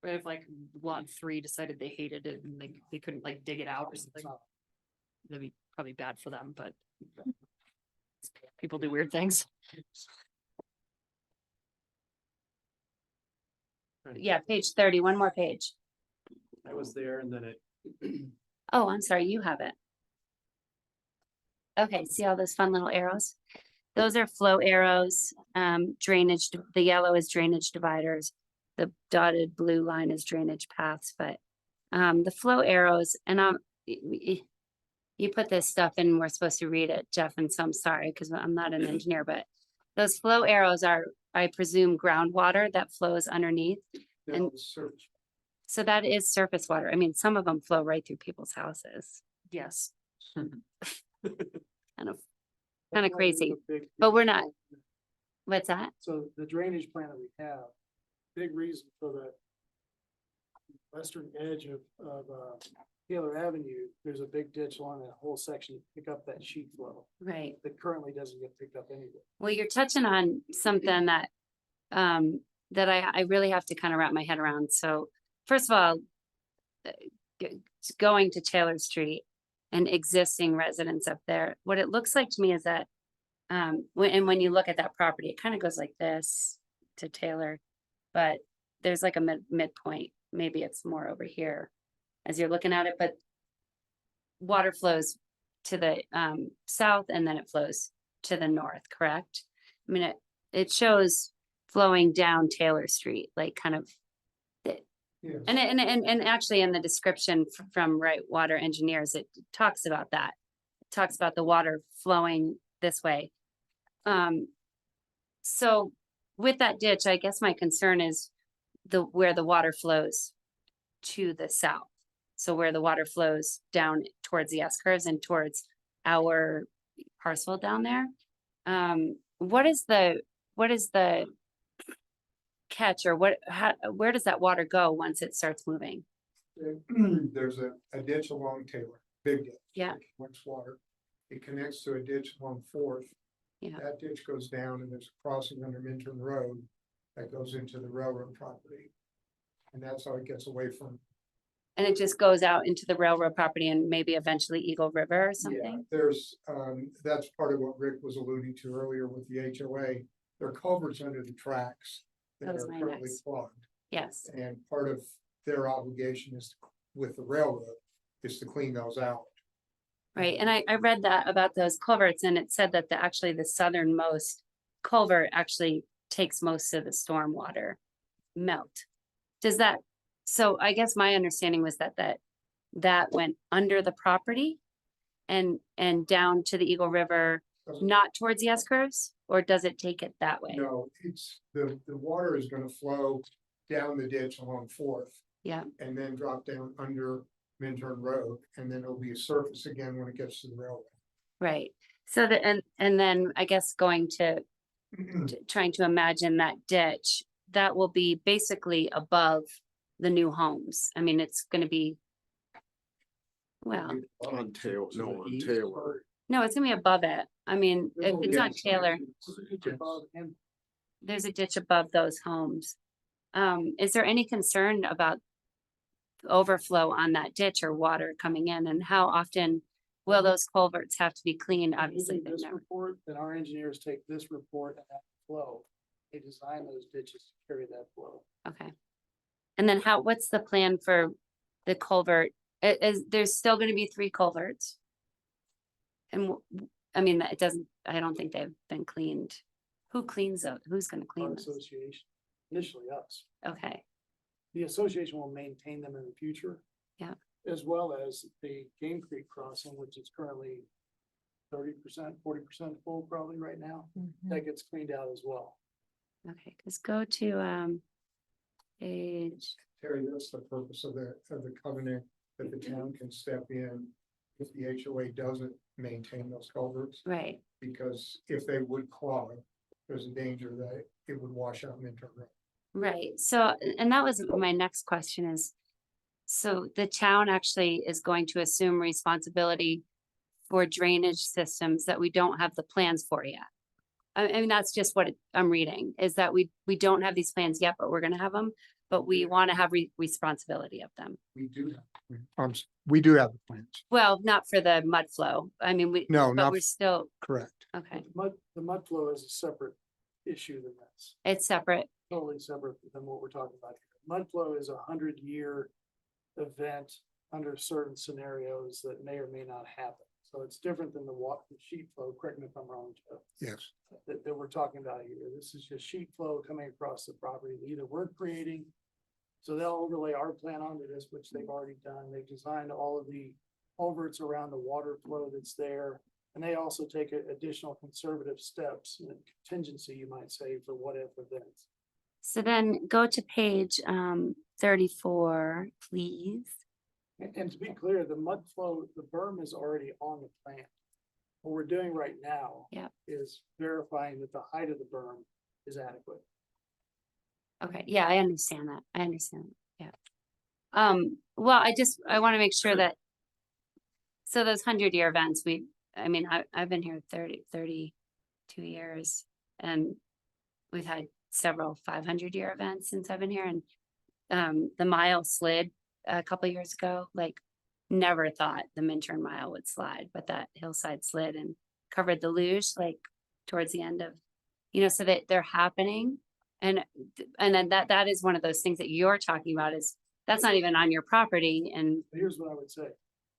But if like lot 3 decided they hated it and they couldn't like dig it out or It's something, not- that'd be probably bad for them, but people do weird things. Yeah, page 30, one more page. I was there and then it. Oh, I'm sorry, you have it. Okay, see all those fun little arrows? Those are flow arrows, drainage, the yellow is drainage dividers. The dotted blue line is drainage paths, but the flow arrows, and you put this stuff in, we're supposed to read it, Jeff, and so I'm sorry, because I'm not an engineer, but those flow arrows are, I presume, groundwater that flows underneath. they're And- on the surface. So that is surface water. I mean, some of them flow right through people's houses. Yes. Kind of That's why there's crazy, a big- but we're not. What's that? So the drainage plan that we have, big reason for the western edge of Taylor Avenue, there's a big ditch along that whole section to pick up that sheet flow Right. that currently doesn't get picked up anywhere. Well, you're touching on something that, that I really have to kind of wrap my head around. So first of all, going to Taylor Street and existing residents up there, what it looks like to me is that, when you look at that property, it kind of goes like this to Taylor, but there's like a midpoint. Maybe it's more over here as you're looking at it, but water flows to the south and then it flows to the north, correct? I mean, it shows flowing down Taylor Street, like kind of, Yes. and actually in the description from Right Water Engineers, it talks about that. It talks about the water flowing this way. So with that ditch, I guess my concern is where the water flows to the south. So where the water flows down towards the S curves and towards our parcel down there. What is the catch, or where does that water go once it starts moving? There's a ditch along Taylor, big ditch. Yeah. Which collects water. It connects to a ditch along Fourth. Yeah. That ditch goes down and there's a crossing under Minturn Road that goes into the railroad property. And that's how it gets away from. And it just goes out into the railroad property and maybe eventually Eagle River or Yeah, something? there's, that's part of what Rick was alluding to earlier with the HOA. There are culverts under the tracks that That was are my currently next. clogged. Yes, And part of their obligation is with the railroad is to clean those out. right. And I read that about those culverts and it said that actually the southernmost culvert actually takes most of the storm water melt. Does that, so I guess my understanding was that went under the property and down to the Eagle River, not towards the S curves, or does it take it that way? No, it's, the water is gonna flow down the ditch along Fourth. Yeah. And then drop down under Minturn Road, and then it'll be a surface again when it gets to the railroad. Right. So and then I guess going to trying to imagine that ditch, that will be basically above the new homes. I mean, it's gonna be, well, On Taylor, no, on Taylor. no, it's gonna be above it. I mean, if it's not Taylor, It's above and there's a ditch above those homes. Is there any concern about overflow on that ditch or water coming in, and how often will those culverts have to be cleaned? Obviously, using they this never. report, then our engineers take this report and that flow. They design those ditches to carry that flow. Okay. And then what's the plan for the culvert? There's still gonna be 3 culverts? And I mean, it doesn't, I don't think they've been cleaned. Who cleans those? Who's gonna Our clean those? association, initially us. Okay, The association will maintain them in the future. Yeah. As well as the Game Creek crossing, which is currently 30%, 40% full probably right now. That gets cleaned out as well. okay, let's go to, page, Terry, that's the purpose of the covenant, that the town can step in if the HOA doesn't maintain those culverts. right, Because if they would clog, there's a danger that it would wash out Minturn Road. right. So, and that was my next question is, so the town actually is going to assume responsibility for drainage systems that we don't have the plans for yet. I mean, that's just what I'm reading, is that we don't have these plans yet, but we're gonna have them, but we want to have responsibility of them. We do we do have the plans. Well, not for the mud flow. I mean, No, but not we're still, correct. okay, The mud flow is a separate issue than this. it's separate. Totally separate than what we're talking about here. Mud flow is 100-year event under certain scenarios that may or may not happen. So it's different than the sheet flow, correct me if I'm wrong, Joe, Yes. that we're talking about here. This is just sheet flow coming across the property that either we're creating. So they'll overlay our plan onto this, which they've already done. They've designed all of the culverts around the water flow that's there. And they also take additional conservative steps, contingency, you might say, for what if events. So then go to page 34, please. And to be clear, the mud flow, the berm is already on the plan. What we're doing right now. Yep. Is verifying that the height of the berm is adequate. Okay, yeah, I understand that. I understand. Yeah. Well, I want to make sure that. So those 100-year events, I've been here 32 years, and we've had several 500-year events since I've been here, and the mile slid a couple years ago, like never thought the Minturn mile would slide, but that hillside slid and covered the luge like towards the end of, so that they're happening. And then that is one of those things that you're talking about is that's not even on your property. And Here's what I would say.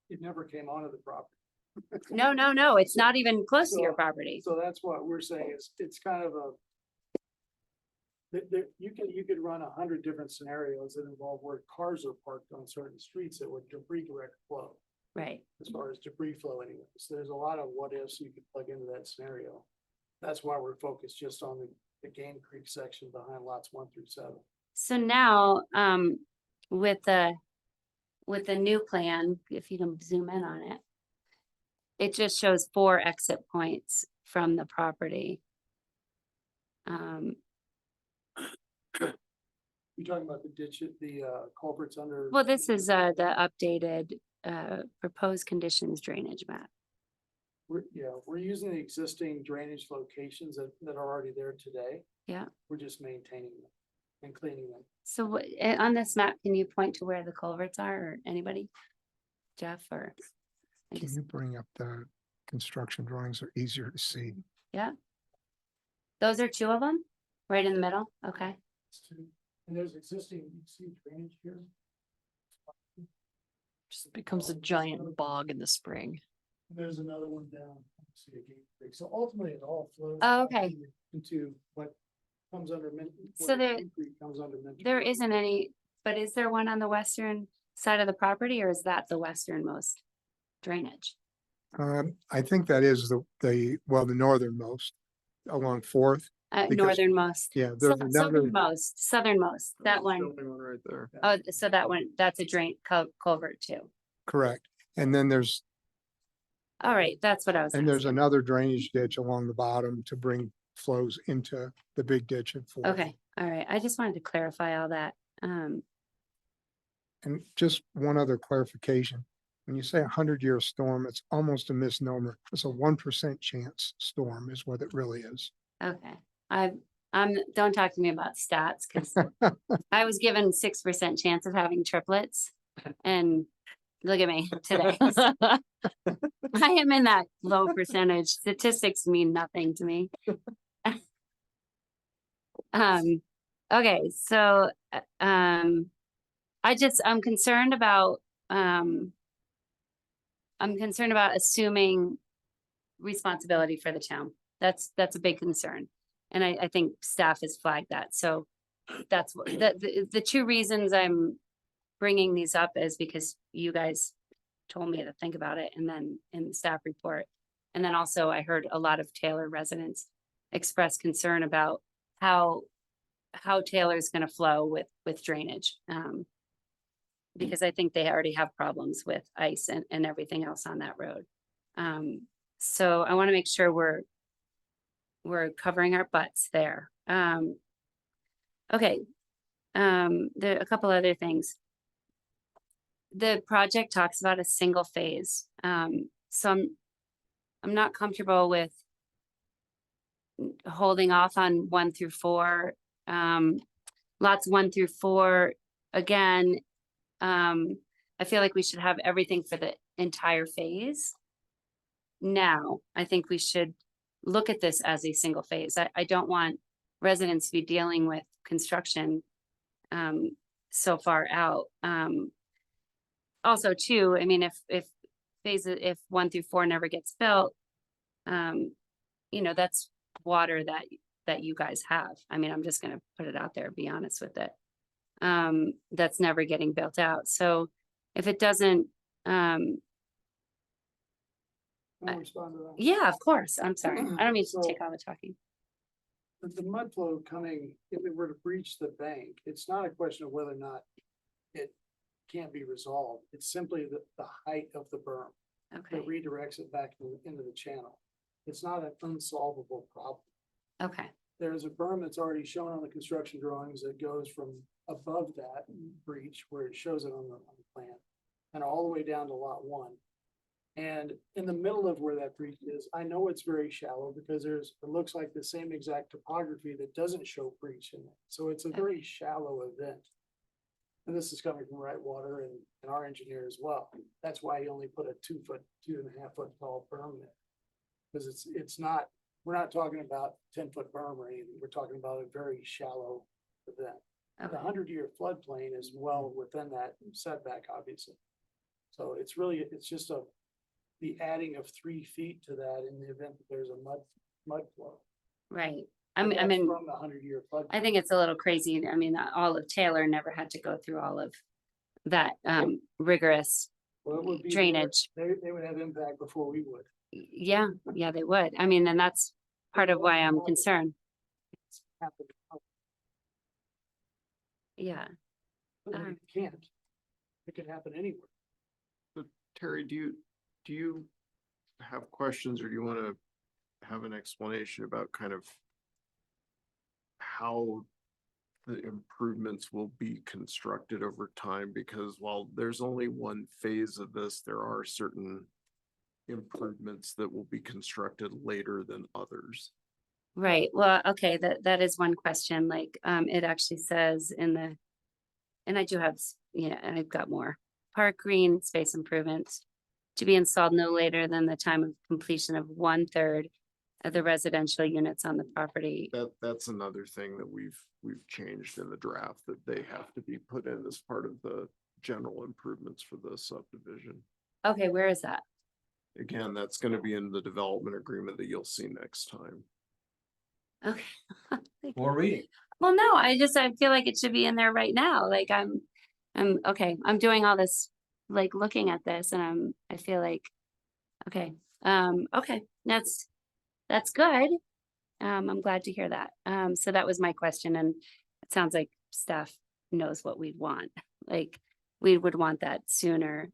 It never came onto the property. no, it's not even close to your So- property. So that's what we're saying is it's kind of you could run 100 different scenarios that involve where cars are parked on certain streets that would debris direct flow. Right. As far as debris flow anyway. So there's a lot of what ifs you could plug into that scenario. That's why we're focused just on the Game Creek section behind lots 1 through 7. So now, with the new plan, if you can zoom in on it, it just shows 4 exit points from the property. You're talking about the ditch, the culverts under. Well, this is the updated proposed conditions drainage map. We're using the existing drainage locations that are already there today. Yeah. We're just maintaining them and cleaning them. So on this map, can you point to where the culverts are, or anybody? Jeff, or? I Can just- you bring up the construction drawings? Are easier to see? Yeah. Those are 2 of them, right in the middle? Okay. And there's existing, you see drainage here. Just becomes a giant bog in the spring. There's another one down. See a Game Creek. So ultimately it all flows. Oh, back okay. Into what comes under. So there- Comes under. There isn't any, but is there one on the western side of the property, or is that the westernmost drainage? I think that is the northernmost along Fourth. Because- Northernmost. Yeah, there's another, Southernmost, that That's the one. only one right there. Oh, so that one, that's a culvert too. correct. And then there's All right, that's what I was. there's asking. another drainage ditch along the bottom to bring flows into the big ditch at Fourth. Okay, all right. I just wanted to clarify all that. And just one other clarification. When you say 100-year storm, it's almost a misnomer. It's a 1% chance storm is what it really is. Okay, don't talk to me about stats, because I was given 6% chance of having triplets, and look at me today. I am in that low percentage. Statistics mean nothing to me. Okay, so, I'm concerned about, assuming responsibility for the town. That's a big concern. And I think staff has flagged that. So that's what, the 2 reasons I'm bringing these up is because you guys told me to think about it, and then in the staff report. And then also I heard a lot of Taylor residents express concern about how Taylor is going to flow with drainage. Because I think they already have problems with ice and everything else on that road. So I want to make sure we're covering our butts there. Okay. There are a couple other things. The project talks about a single phase. So I'm not comfortable with holding off on 1 through 4. Lots 1 through 4, again, I feel like we should have everything for the entire phase. Now, I think we should look at this as a single phase. I don't want residents to be dealing with construction so far out. Also too, I mean, if 1 through 4 never gets built, that's water that you guys have. I mean, I'm just gonna put it out there, be honest with it. That's never getting built out. So if it doesn't, Can I respond to that? yeah, of course, I'm sorry. I don't mean to So- take all the talking. The mud flow coming, if it were to breach the bank, it's not a question of whether or not it can't be resolved. It's simply the height of the berm Okay, that redirects it back into the channel. It's not an unsolvable problem. okay. there's a berm that's already shown on the construction drawings that goes from above that breach where it shows it on the plan and all the way down to lot 1. And in the middle of where that breach is, I know it's very shallow because it looks like the same exact topography that doesn't show breach in it. So it's a very shallow event. And this is coming from Right Water and our engineer as well. That's why he only put a 2.5 foot tall berm there. Because it's not, we're not talking about 10-foot berm or anything. We're talking about a very shallow event. The Okay. 100-year floodplain is well within that setback, obviously. So it's just the adding of 3 feet to that in the event that there's a mud flow. Right. And I that's mean, from the 100-year flood. I think it's a little crazy. I mean, all of Taylor never had to go through all of that rigorous Well, it would be drainage. They would have impact before we would. Yeah, yeah, they would. I mean, and that's part of why I'm concerned. It's happened. Yeah. But it can't. It could happen anywhere. Terry, do you have questions or do you want to have an explanation about kind of how the improvements will be constructed over time? Because while there's only one phase of this, there are certain improvements that will be constructed later than others. Right. Well, okay, that is one question. Like, it actually says in the, and I do have, I've got more. Park green space improvements to be installed no later than the time of completion of 1/3 of the residential units on the property. That's another thing that we've changed in the draft, that they have to be put in as part of the general improvements for the subdivision. Okay, where is that? Again, that's gonna be in the development agreement that you'll see next time. Okay. More reading. Well, no, I feel like it should be in there right now. Like I'm okay. I'm doing all this, like looking at this and I feel like, okay. Okay. That's good. I'm glad to hear that. So that was my question and it sounds like staff knows what we'd want. Like we would want that sooner.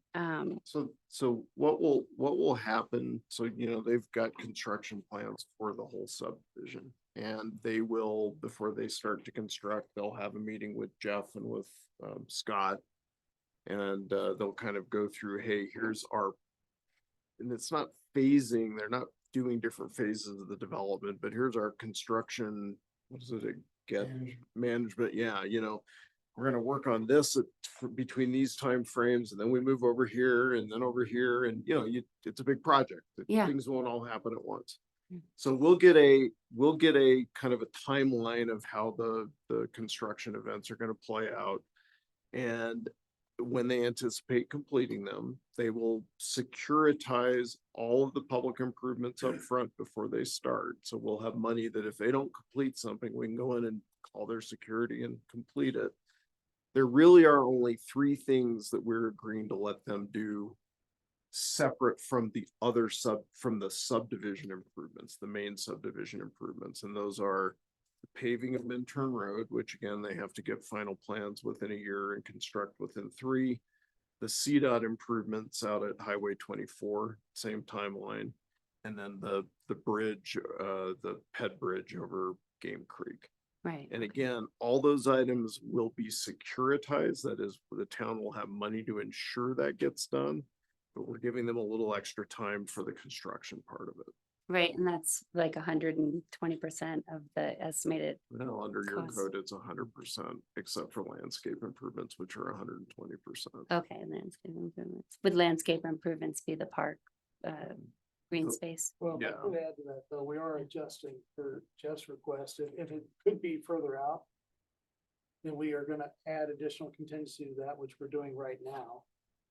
So what will happen? So, they've got construction plans for the whole subdivision. And they will, before they start to construct, they'll have a meeting with Jeff and with Scott. And they'll kind of go through, hey, here's and it's not phasing, they're not doing different phases of the development, but here's our construction, what does it get? Management, yeah, we're gonna work on this between these time frames, and then we move over here and then over here, and it's a big project. Yeah. Things won't all happen at once. Mm. So we'll get a kind of a timeline of how the construction events are gonna play out. And when they anticipate completing them, they will securitize all of the public improvements up front before they start. So we'll have money that if they don't complete something, we can go in and call their security and complete it. There really are only 3 things that we're agreeing to let them do separate from the subdivision improvements, the main subdivision improvements. And those are the paving of Minturn Road, which again, they have to get final plans within a year and construct within 3. The CDOT improvements out at Highway 24, same timeline. And then the bridge, the Ped Bridge over Game Creek. Right. And again, all those items will be securitized. That is, the town will have money to ensure that gets done. But we're giving them a little extra time for the construction part of it. Right. And that's like 120% of the estimated. Now, under your Cost. code, it's 100%, except for landscape improvements, which are 120%. Okay, landscape improvements. Would landscape improvements be the park, green space? Well, I Yeah. could add to that, though, we are adjusting for Jeff's request. If it could be further out, then we are gonna add additional contingency to that, which we're doing right now,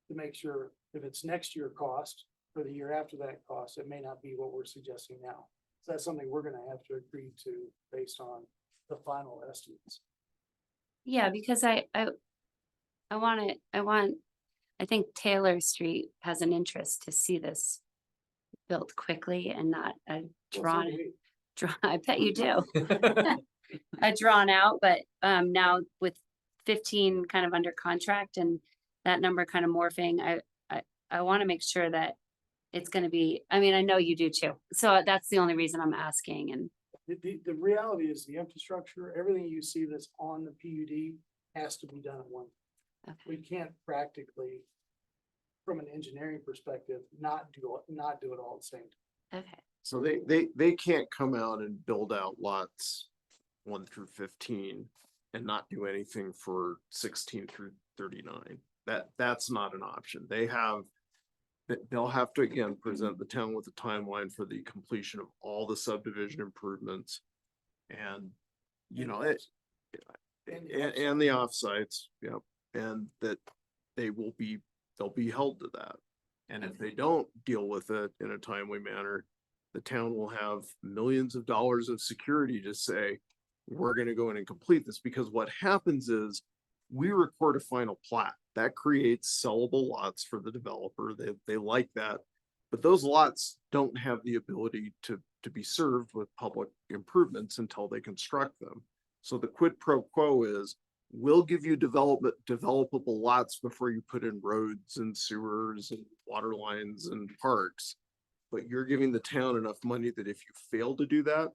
to make sure if it's next year cost or the year after that cost, it may not be what we're suggesting now. So that's something we're gonna have to agree to based on the final estimates. Yeah, because I think Taylor Street has an interest to see this built quickly and not a Well, so do we. I bet you do. A drawn out, but now with 15 kind of under contract and that number kind of morphing, I want to make sure that it's going to be, I mean, I know you do too. So that's the only reason I'm asking. And The reality is the infrastructure, everything you see that's on the PUD has to be done at one. Okay. We can't practically, from an engineering perspective, not do it all at the same time. Okay, So they can't come out and build out lots 1 through 15 and not do anything for 16 through 39. That's not an option. They'll have to again present the town with a timeline for the completion of all the subdivision improvements. And, you know, and the offsites, yep, and that they'll be held to that. And if they don't deal with it in a timely manner, the town will have millions of dollars of security to say, we're gonna go in and complete this, because what happens is we record a final plat. That creates sellable lots for the developer. They like that. But those lots don't have the ability to be served with public improvements until they construct them. So the quid pro quo is, we'll give you developable lots before you put in roads and sewers and water lines and parks. But you're giving the town enough money that if you fail to do that,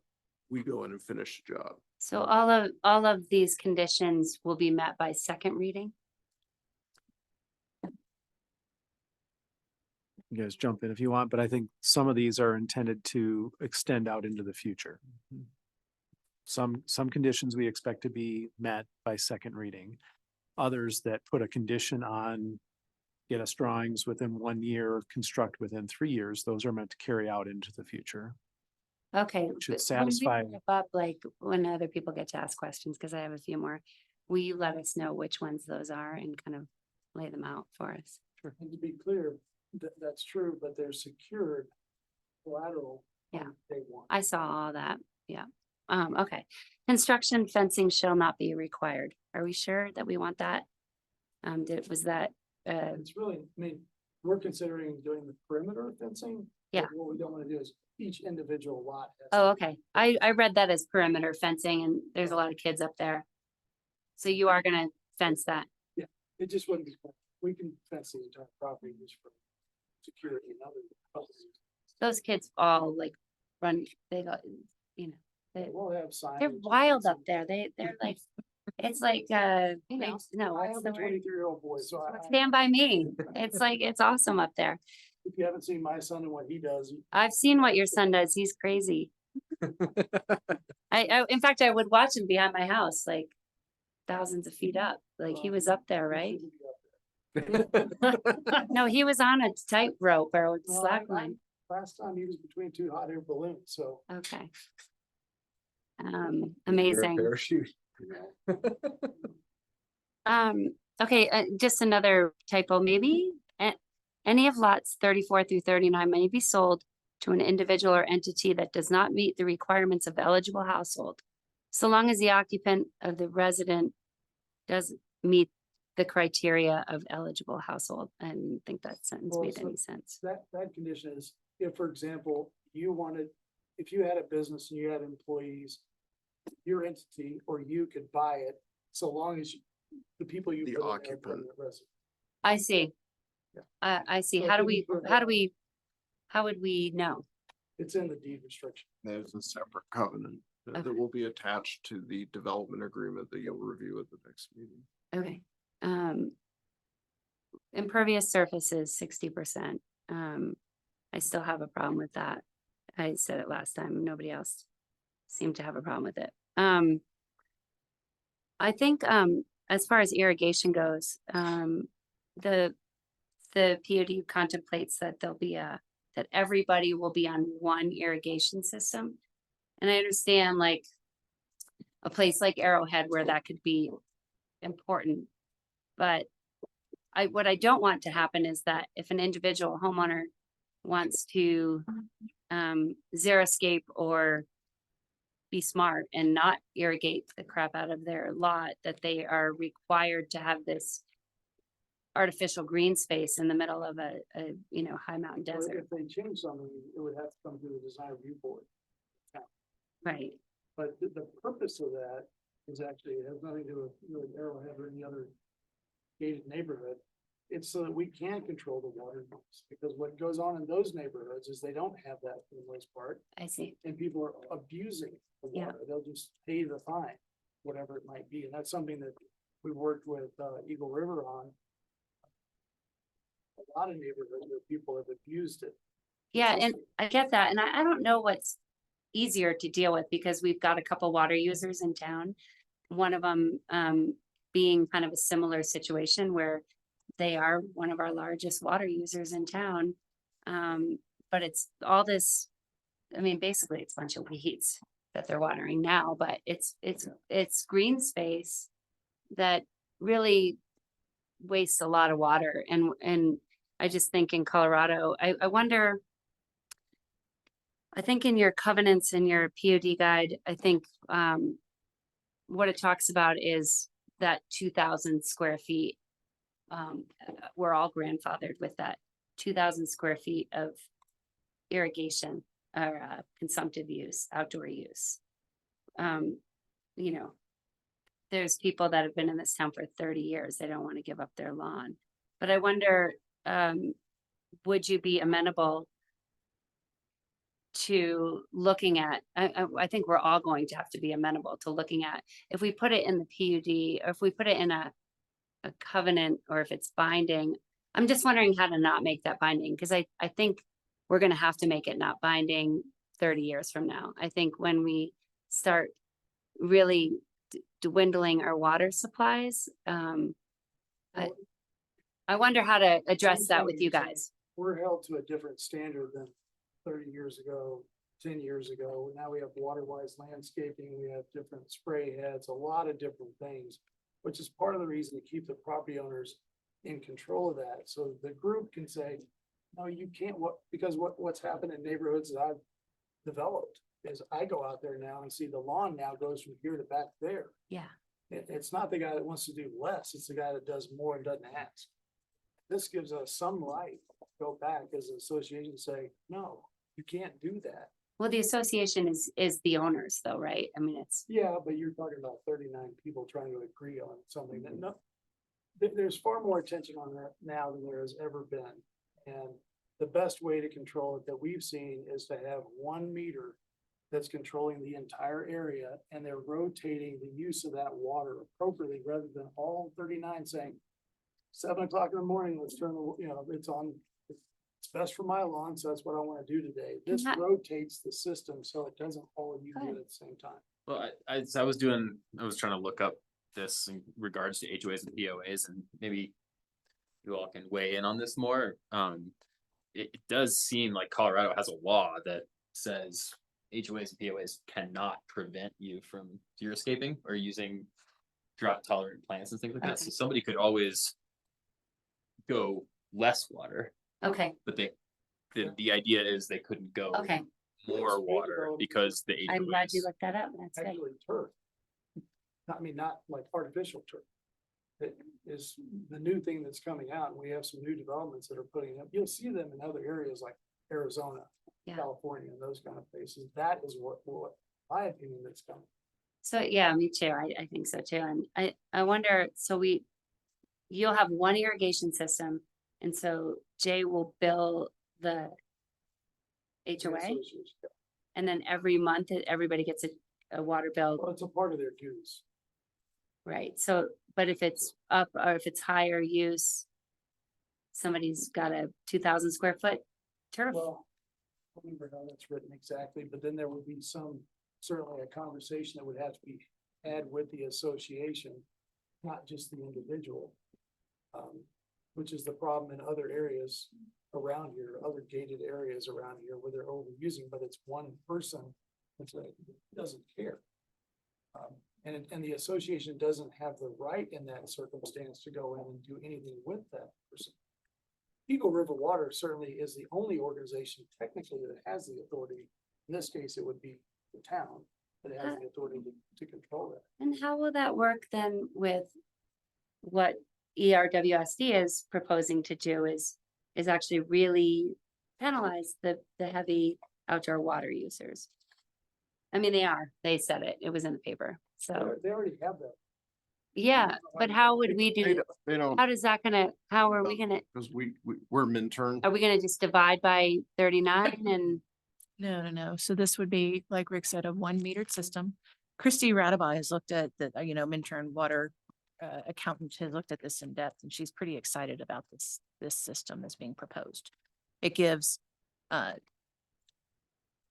we go in and finish the job. so all of these conditions will be met by second reading? You guys jump in if you want, but I think some of these are intended to extend out into the future. Some conditions we expect to be met by second reading. Others that put a condition on, get us drawings within 1 year, construct within 3 years, those are meant to carry out into the future. Okay. Should but when we satisfy- wrap up, like when other people get to ask questions, because I have a few more, will you let us know which ones those are and kind of lay them out for us? And to be clear, that's true, but they're secured collateral. Yeah. on Day one. I saw all that, yeah. Okay. Construction fencing shall not be required. Are we sure that we want that? Was that, It's really, I mean, we're considering doing the perimeter fencing. but Yeah. What we don't want to do is each individual lot. has oh, to- okay. I read that as perimeter fencing and there's a lot of kids up there. So you are gonna fence that? It just wouldn't be, we can fence the entire property just for security and other. purposes. Those kids all like run, they go, you know, We'll have signs. they're wild up there. They're like, it's like, You know, no, I what's have the a word? 23-year-old boy, so Stand by me. It's like, it's awesome up there. if you haven't seen my son and what he does, I've seen what your son does. He's crazy. In fact, I would watch him behind my house, like thousands of feet up. Like he was up there, right? No, he was on a tightrope or Well, slack line. last time he was between two hot air balloons, so. Okay. You're a Amazing. parachute. Okay, just another typo, maybe. Any of lots 34 through 39 may be sold to an individual or entity that does not meet the requirements of the eligible household, so long as the occupant of the resident does meet the criteria of eligible household. I didn't think that sentence Well, made so any sense. that condition is, if, for example, if you had a business and you had employees, your entity or you could buy it, so long as the people you. The put in there are occupant. permanent residents. I see. Yeah. I see. So How if do you we, put how that- do we, how would we know? It's in the deed restriction. There's a separate covenant that Okay. will be attached to the development agreement that you'll review at the next meeting. Okay. Impervious surfaces, 60%. I still have a problem with that. I said it last time, nobody else seemed to have a problem with it. I think, as far as irrigation goes, the POD contemplates that there'll be that everybody will be on one irrigation system. And I understand like a place like Arrowhead where that could be important. But what I don't want to happen is that if an individual homeowner wants to xeriscape or be smart and not irrigate the crap out of their lot, that they are required to have this artificial green space in the middle of a high mountain Or desert. if they change something, it would have to come through the design review board. Right. But the purpose of that is actually, it has nothing to do with Arrowhead or any other gated neighborhood. It's so that we can control the water use, because what goes on in those neighborhoods is they don't have that for the most part, I see. and people are abusing the the Yeah. water. They'll just pay the fine, whatever it might be. And that's something that we worked with Eagle River on. A lot of neighborhoods where people have abused it. Yeah, and I get that, and I don't know what's easier to deal with, because we've got a couple water users in town. One of them, being kind of a similar situation where they are one of our largest water users in town. But it's all this, I mean, basically it's a bunch of weeds that they're watering now, but it's green space that really wastes a lot of water. And I just think in Colorado, I wonder, I think in your covenants in your POD guide, I think what it talks about is that 2,000 square feet. We're all grandfathered with that 2,000 square feet of irrigation or consumptive use, outdoor use. You know, there's people that have been in this town for 30 years. They don't want to give up their lawn. But I wonder, would you be amenable to looking at, I think we're all going to have to be amenable to looking at, if we put it in the PUD, or if we put it in a covenant, or if it's binding. I'm just wondering how to not make that binding, because I think we're gonna have to make it not binding 30 years from now. I think when we start really dwindling our water supplies, I wonder how to address that with you guys. We're held to a different standard than 30 years ago, 10 years ago. Now we have water-wise landscaping, we have different spray heads, a lot of different things, which is part of the reason to keep the property owners in control of that. So the group can say, no, you can't, because what's happened in neighborhoods that I've developed is I go out there now and see the lawn now goes from here to back there. Yeah. It's not the guy that wants to do less, it's the guy that does more and doesn't ask. This gives us some right to go back as an association and say, no, you can't do that. Well, the association is the owners though, right? I mean, it's, Yeah, but you're talking about 39 people trying to agree on something that there's far more attention on that now than there has ever been. And the best way to control it that we've seen is to have one meter that's controlling the entire area, and they're rotating the use of that water appropriately, rather than all 39 saying, 7 o'clock in the morning, let's turn it's on. It's best for my lawn, so that's what I want to do today. This that- rotates the system so it doesn't all of you do it at the same time. Well, I was trying to look up this in regards to HOAs and POAs, and maybe you all can weigh in on this more. It does seem like Colorado has a law that says HOAs and POAs cannot prevent you from xeriscaping or using drought tolerant plants and things like that. So somebody could always go less water, okay, but the idea is they couldn't go okay. more water because the I'm glad you HOAs. looked that up. That's good. Actually turf. Not like artificial turf. It is the new thing that's coming out, and we have some new developments that are putting up. You'll see them in other areas like Arizona, Yeah. California, and those kind of places. That is what my opinion, that's coming. So, yeah, me too. I think so too. And I wonder, so you'll have one irrigation system, and so Jay will bill the HOA, and then every month everybody gets a water bill, Well, it's a part of their dues. right? So, but if it's up or if it's higher use, somebody's got a 2,000 square foot turf. Well, I don't remember how that's written exactly, but then there would be certainly a conversation that would have to be had with the association, not just the individual. Which is the problem in other areas around here, other gated areas around here where they're overusing, but it's one person that doesn't care. And the association doesn't have the right in that circumstance to go in and do anything with that person. Eagle River Water certainly is the only organization technically that has the authority. In this case, it would be the town that has the authority to control that. And how will that work then with what ERWSD is proposing to do is actually really penalize the heavy outdoor water users? I mean, they said it was in the paper, so, They already have that. yeah, but how would we do, They don't, how does that how are we gonna, because we're Minturn. are we gonna just divide by 39 and, No. So this would be, like Rick said, a 1 metered system. Christy Radabai has looked at the, Minturn water accountant has looked at this in depth, and she's pretty excited about this system that's being proposed. It gives the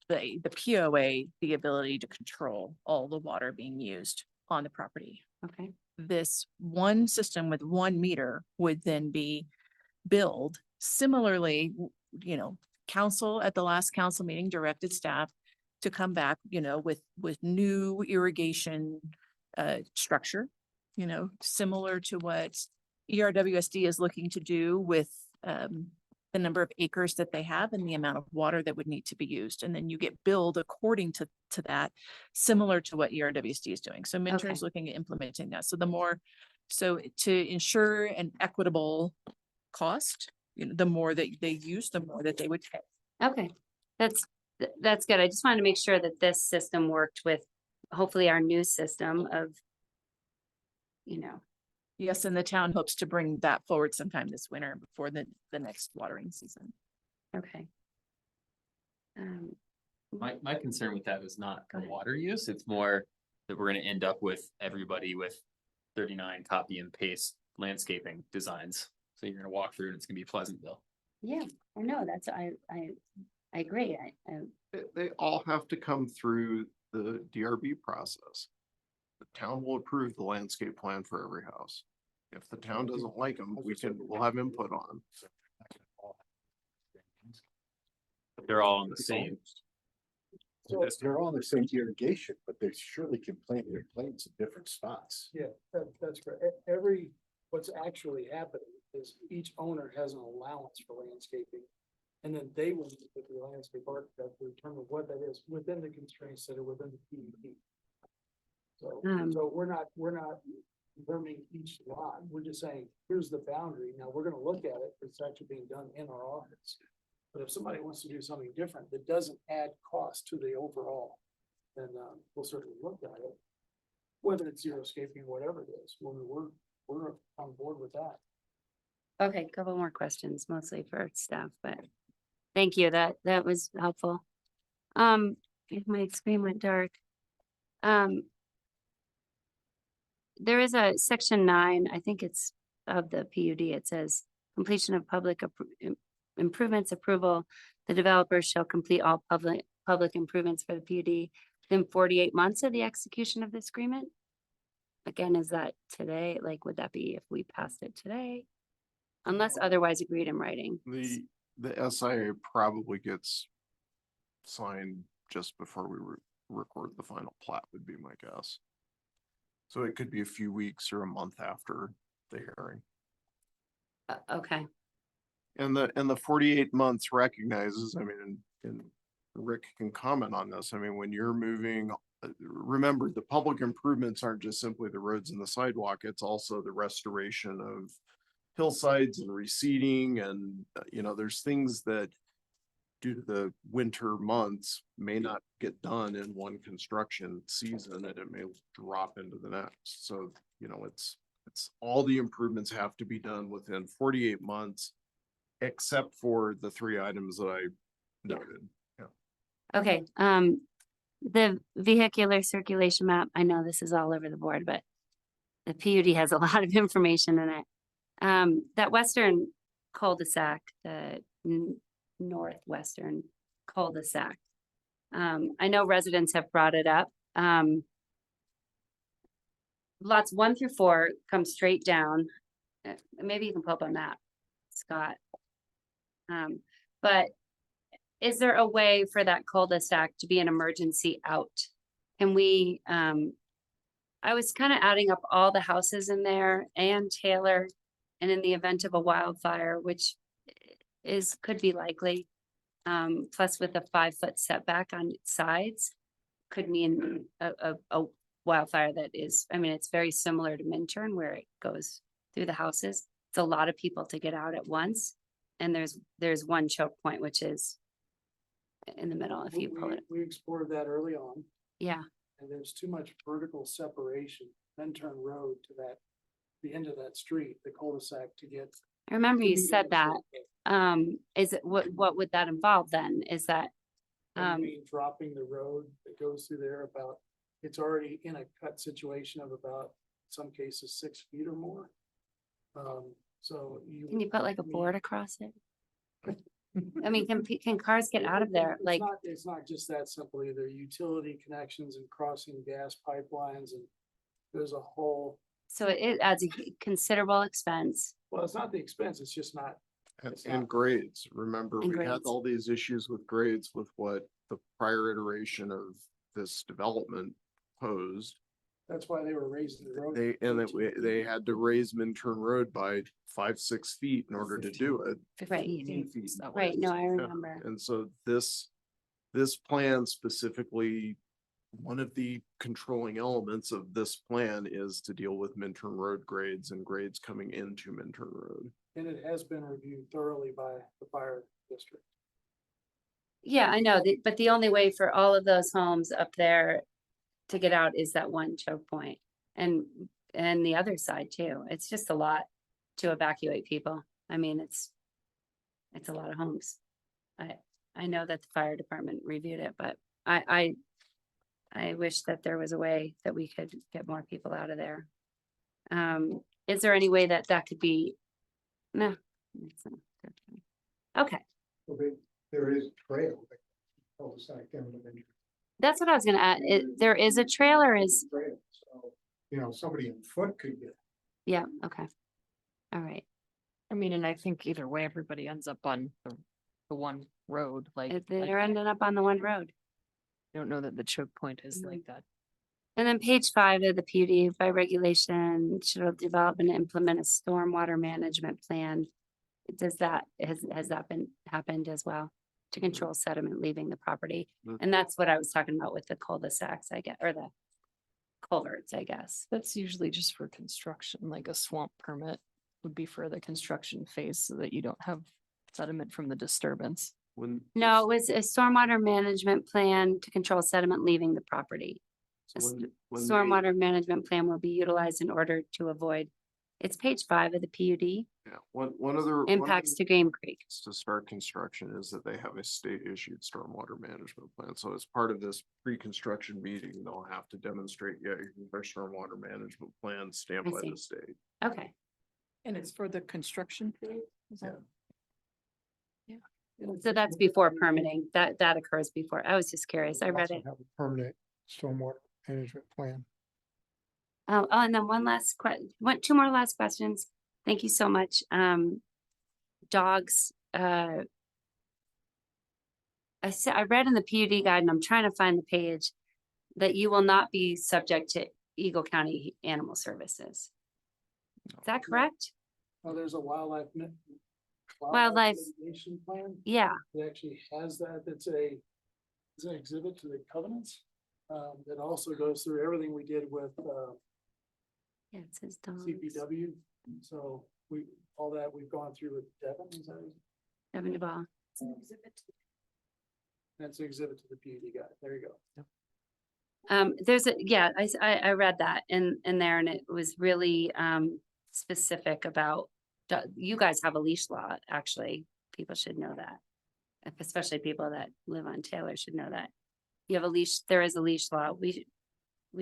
POA the ability to control all the water being used on the property. Okay, This one system with 1 meter would then be billed similarly, council at the last council meeting directed staff to come back, with new irrigation structure, similar to what ERWSD is looking to do with the number of acres that they have and the amount of water that would need to be used. And then you get billed according to that, similar to what ERWSD is doing. So Minturn is looking at implementing that. So to ensure an equitable cost, the more that they use, the more that they would pay. okay, that's good. I just wanted to make sure that this system worked with hopefully our new system of, Yes, and the town hopes to bring that forward sometime this winter before the next watering season. okay. My concern with that is not Go the ahead. water use, it's more that we're gonna end up with everybody with 39 copy and paste landscaping designs. So you're gonna walk through and it's gonna be Pleasantville. Yeah, I know, that's, I agree. They all have to come through the DRB process. The town will approve the landscape plan for every house. If the town doesn't like them, we'll have input on them. But they're all on the same. So they're all the same irrigation, but they surely can plant their plants in different spots. Yeah, that's correct. What's actually happening is each owner has an allowance for landscaping. And then they will meet with the landscape architect to determine what that is within the constraints that are within the PUD. So we're not determining each lot. We're just saying, here's the boundary. Now we're gonna look at it. It's actually being done in our office. But if somebody wants to do something different that doesn't add cost to the overall, then we'll certainly look at it. Whether it's xeriscaping, whatever it is, we're on board with that. Okay, couple more questions, mostly for staff, but thank you, that was helpful. If my screen went dark. There is a section 9, I think it's of the PUD, it says completion of public improvements approval. The developer shall complete all public improvements for the PUD within 48 months of the execution of this agreement. Again, is that today? Like, would that be if we passed it today? Unless otherwise agreed in writing. The SIA probably gets signed just before we record the final plat would be my guess. So it could be a few weeks or a month after the hearing. Okay, And the 48 months recognizes, I mean, and Rick can comment on this. I mean, when you're moving, remember, the public improvements aren't just simply the roads and the sidewalk, it's also the restoration of hillsides and reseeding and, there's things that due to the winter months may not get done in one construction season and it may drop into the next. So, it's all the improvements have to be done within 48 months, except for the 3 items that I noted. okay, the vehicular circulation map, I know this is all over the board, but the PUD has a lot of information in it. That western cul-de-sac, the northwestern cul-de-sac. I know residents have brought it up. Lots 1 through 4 come straight down. Maybe you can pull up a map, Scott. But is there a way for that cul-de-sac to be an emergency out? Can we, I was kind of adding up all the houses in there and Taylor, and in the event of a wildfire, which could be likely, plus with a 5-foot setback on sides, could mean a wildfire that is, I mean, it's very similar to Minturn where it goes through the houses. It's a lot of people to get out at once. And there's one choke point, which is in the middle, if you pull it. We explored that early on, Yeah, and there's too much vertical separation, Minturn Road to the end of that street, the cul-de-sac to get. I remember you to meet said in that. the- Is it, what would that involve then? Is that I mean, dropping the road that goes through there about, it's already in a cut situation of about, some cases, 6 feet or more. So you. Can you put like a I mean, board across it? I mean, can cars get out of there? It's Like, not- It's not just that simple either. Utility connections and crossing gas pipelines, and there's a whole, so it adds a considerable expense. well, it's not the expense, it's just not. It's And not- grades, remember, And we had grades. all these issues with grades with what the prior iteration of this development posed. That's why they were raising the road. They had to raise Minturn Road by 5-6 feet in order to do it. Right. 15 feet, is that what it Right, is? no, I Yeah, remember. And so this plan specifically, one of the controlling elements of this plan is to deal with Minturn Road grades and grades coming into Minturn Road. And it has been reviewed thoroughly by the fire district. Yeah, I know, but the only way for all of those homes up there to get out is that one choke point. And the other side too. It's just a lot to evacuate people. I mean, it's a lot of homes. I know that the fire department reviewed it, but I wish that there was a way that we could get more people out of there. Is there any way that could be? No. it's not. Okay, There is a trail. that cul-de-sac down to Minturn. that's what I was gonna add. There is a trailer is, Trail, so, you know, somebody on foot could get. yeah, okay. All right. I mean, and I think either way, everybody ends up on the one road, like. They're ending up on the one road. I don't know that the choke point is Mhm. like that. And then page 5 of the PUD by regulation should develop and implement a stormwater management plan. Does that, has that been happened as well? To control sediment leaving the property? Mhm. And that's what I was talking about with the cul-de-sacs, I guess, or the culverts, I guess. That's usually just for construction, like a swamp permit would be for the construction phase so that you don't have sediment from the disturbance. No, it was a stormwater management plan to control sediment leaving the property. A stormwater management plan will be utilized in order to avoid, it's page 5 of the PUD, Yeah, one other. impacts to Game Creek. To start construction is that they have a state issued stormwater management plan. So as part of this pre-construction meeting, they'll have to demonstrate, yeah, their stormwater management plan stamped I by see. the state. Okay, And it's for the construction phase? Is that- so that's before permitting, that occurs before, I was just curious, I read Also it. have a permanent stormwater management plan. Oh, and then two more last questions. Thank you so much. Dogs, I read in the PUD guide, and I'm trying to find the page, that you will not be subject to Eagle County Animal Services. Is that correct? Well, there's a wildlife. Wildlife. Mitigation plan. Yeah, It actually has that. It's an exhibit to the covenants. That also goes through everything we did with, yeah, it says dogs. CPW. So all that we've gone through with Devin, is that? Devin Duval. That's an exhibit to the PUD guide. There you go. There's I read that in there, and it was really specific about, you guys have a leash law, actually. People should know that. Especially people that live on Taylor should know that. You have a leash, there is a leash law. We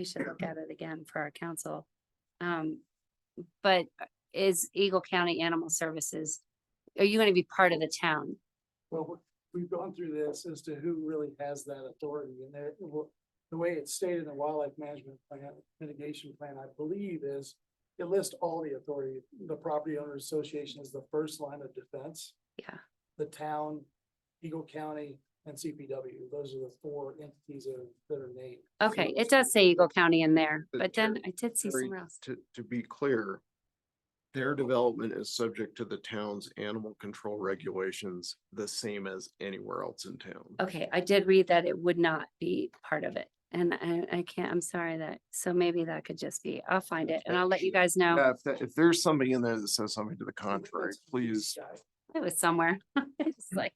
should look at it again for our council. But is Eagle County Animal Services, are you gonna be part of the town? Well, we've gone through this as to who really has that authority, and the way it's stated in the wildlife management plan, mitigation plan, I believe, is it lists all the authority. The property owner association is the first line of defense. Yeah. The town, Eagle County, and CPW. Those are the 4 entities that are named. Okay, it does say Eagle County in there, But but then Terry- I did see Terry, somewhere else. To be clear, their development is subject to the town's animal control regulations, the same as anywhere else in town. Okay, I did read that it would not be part of it. And I can't, I'm sorry so maybe that could just be, I'll find it and I'll let you guys know. Yeah, if there's something in there that says something to the contrary, please. It was somewhere. It's like.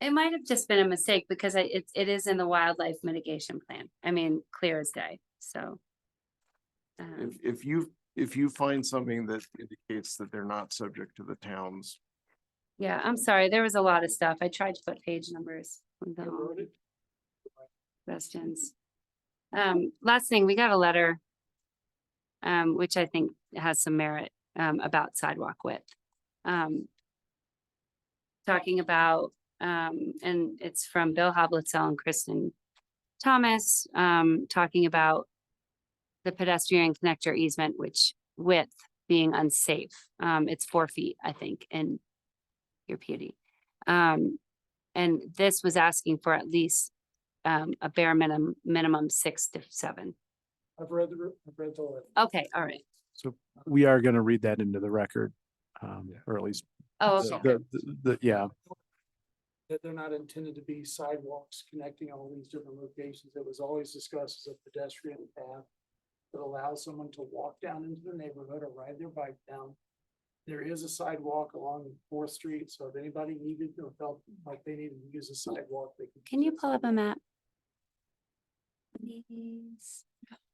It might have just been a mistake because it is in the wildlife mitigation plan. I mean, clear as day, so. If you find something that indicates that they're not subject to the town's Yeah, I'm sorry. There was a lot of stuff. I tried to put page numbers with I the wrote it. questions. Last thing, we got a letter, which I think has some merit, about sidewalk width. Talking about, and it's from Bill Hoblitzel and Kristen Thomas, talking about the pedestrian connector easement, which width being unsafe. It's 4 feet, I think, in your PUD. And this was asking for at least a bare minimum 6 to 7. I've read the letter. Okay, all right. So we are gonna read that into the record, or at least, Oh, the- okay. yeah, That they're not intended to be sidewalks connecting all these different locations. It was always discussed as a pedestrian path that allows someone to walk down into the neighborhood or ride their bike down. There is a sidewalk along 4th Street, so if anybody needed or felt like they needed to use a sidewalk, they could. Can you use that pull up a sidewalk. map? Please.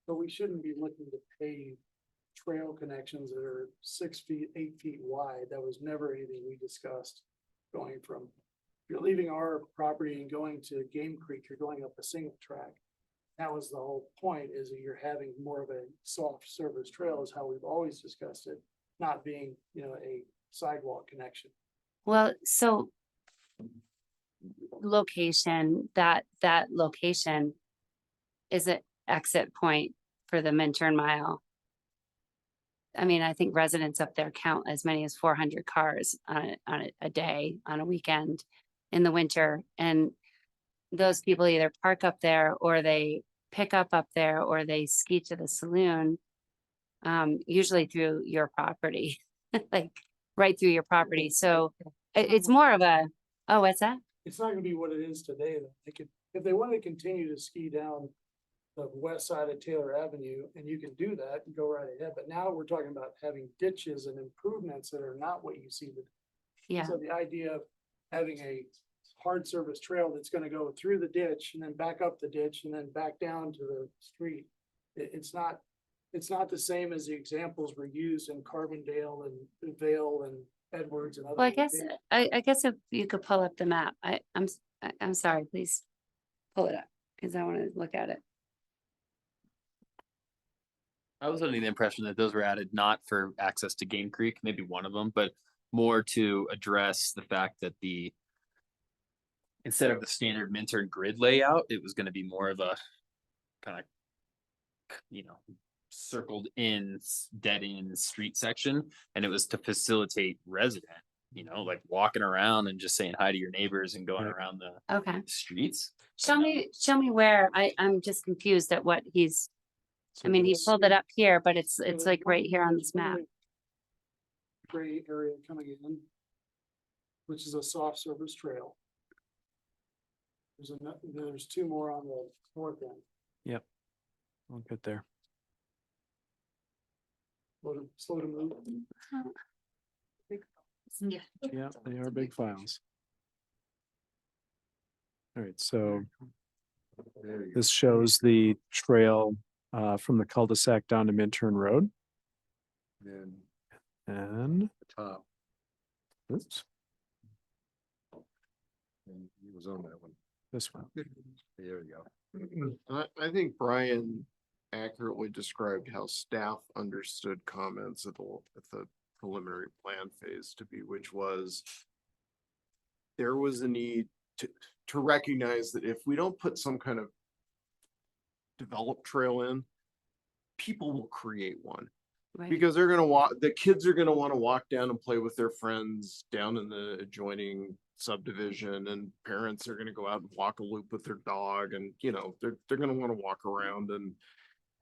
But we shouldn't be looking to pave trail connections that are 6 feet, 8 feet wide. That was never anything we discussed. Going from, if you're leaving our property and going to Game Creek, you're going up a single track. That was the whole point, is that you're having more of a soft service trail is how we've always discussed it, not being, a sidewalk connection. Well, so location, that location is an exit point for the Minturn Mile. I mean, I think residents up there count as many as 400 cars on a day, on a weekend in the winter. And those people either park up there or they pick up there or they ski to the saloon, usually through your property, like right through your property. So it's more of a, oh, what's that? It's not gonna be what it is today, though. They could, if they want to continue to ski down the west side of Taylor Avenue, and you can do that and go right ahead, but now we're talking about having ditches and improvements that are not what you see. Yeah. So the idea of having a hard service trail that's gonna go through the ditch and then back up the ditch and then back down to the street. It's not the same as the examples were used in Carbondale and Vale and Edwards and other. Well, I guess, locations. I guess if you could pull up the map, I'm sorry, please pull it up because I want to look at it. I was under the impression that those were added not for access to Game Creek, maybe one of them, but more to address the fact that instead of the standard Minturn grid layout, it was gonna be more of a kind of, circled in, dead end street section, and it was to facilitate resident, like walking around and just saying hi to your neighbors and going Right. around the Okay. streets. Show me where. I'm just confused at what he's, I mean, he pulled it up here, but it's like right here on this map. Gray area coming in, which is a soft service trail. There's 2 more on the north end. I'll get there. Slow to move. Yeah, they are big files. All right, so There you go. this shows the trail from the cul-de-sac down to Minturn Road. And And, the top, oops, and he was on that one. this one. There you go. I think Brian accurately described how staff understood comments at the preliminary plan phase to be, which was there was a need to recognize that if we don't put some kind of developed trail in, people will create one. Right. Because they're gonna the kids are gonna wanna walk down and play with their friends down in the adjoining subdivision, and parents are gonna go out and walk a loop with their dog, and they're gonna wanna walk around,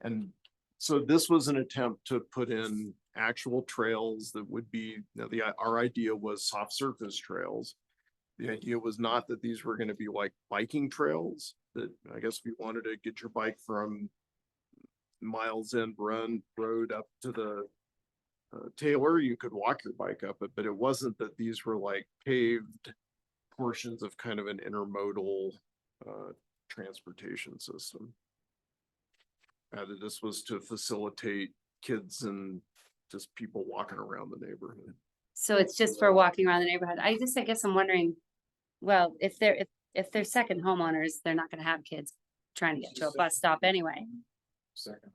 and so this was an attempt to put in actual trails that would be, our idea was soft surface trails. The idea was not that these were gonna be like biking trails, that I guess if you wanted to get your bike from Miles End Run Road up to the Taylor, you could walk your bike up it, but it wasn't that these were like paved portions of kind of an intermodal transportation system. That this was to facilitate kids and just people walking around the neighborhood. So it's just for walking around the neighborhood. I guess I'm wondering, well, if they're second homeowners, they're not gonna have kids trying to get to a bus stop anyway. Second.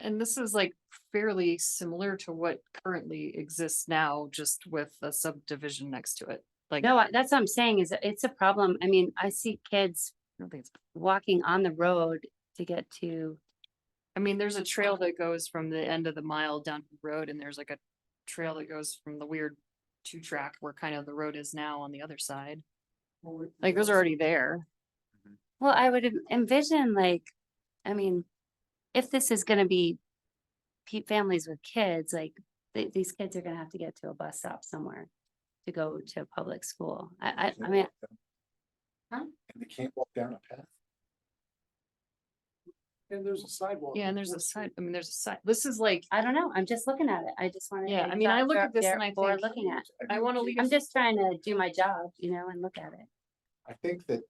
And this is like fairly similar to what currently exists now, just with a subdivision next to it. Like, No, that's what I'm saying is that it's a problem. I mean, I see kids I don't think it's, walking on the road to get to, I mean, there's a trail that goes from the end of the mile down the road, and there's like a trail that goes from the weird 2-track where kind of the road is now on the other side. Like those are already there. well, I would envision like, I mean, if this is gonna be families with kids, like these kids are gonna have to get to a bus stop somewhere to go to public school. I mean, And they can't walk down a path. And there's a sidewalk. Yeah, and there's a side, I mean, there's a side, this is like, I don't know. I'm just looking at it. I just wanna. yeah, make I mean, I thoughts look are at up this there and I for think, looking at. I wanna leave. I'm just trying to do my job, and look at it. I think that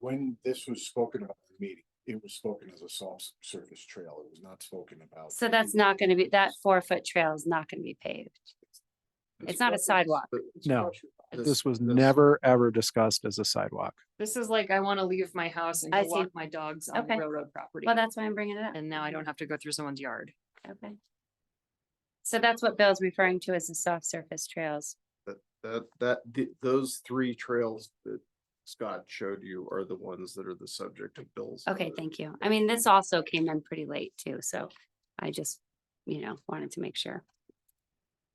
when this was spoken about in the meeting, it was spoken as a soft surface trail. It was not spoken about. So that's not gonna be, that 4-foot trail is not gonna be paved. It's not a sidewalk. No, This- this was never, ever discussed as a sidewalk. This is like, I wanna leave my house and I go see. walk my dogs on the Okay. railroad property. Well, that's why I'm bringing it up. And now I don't have to go through someone's yard. Okay. So that's what Bill's referring to as the soft surface trails. Those 3 trails that Scott showed you are the ones that are the subject of Bill's. Okay, letter. thank you. I mean, this also came in pretty late too, so I just, wanted to make sure.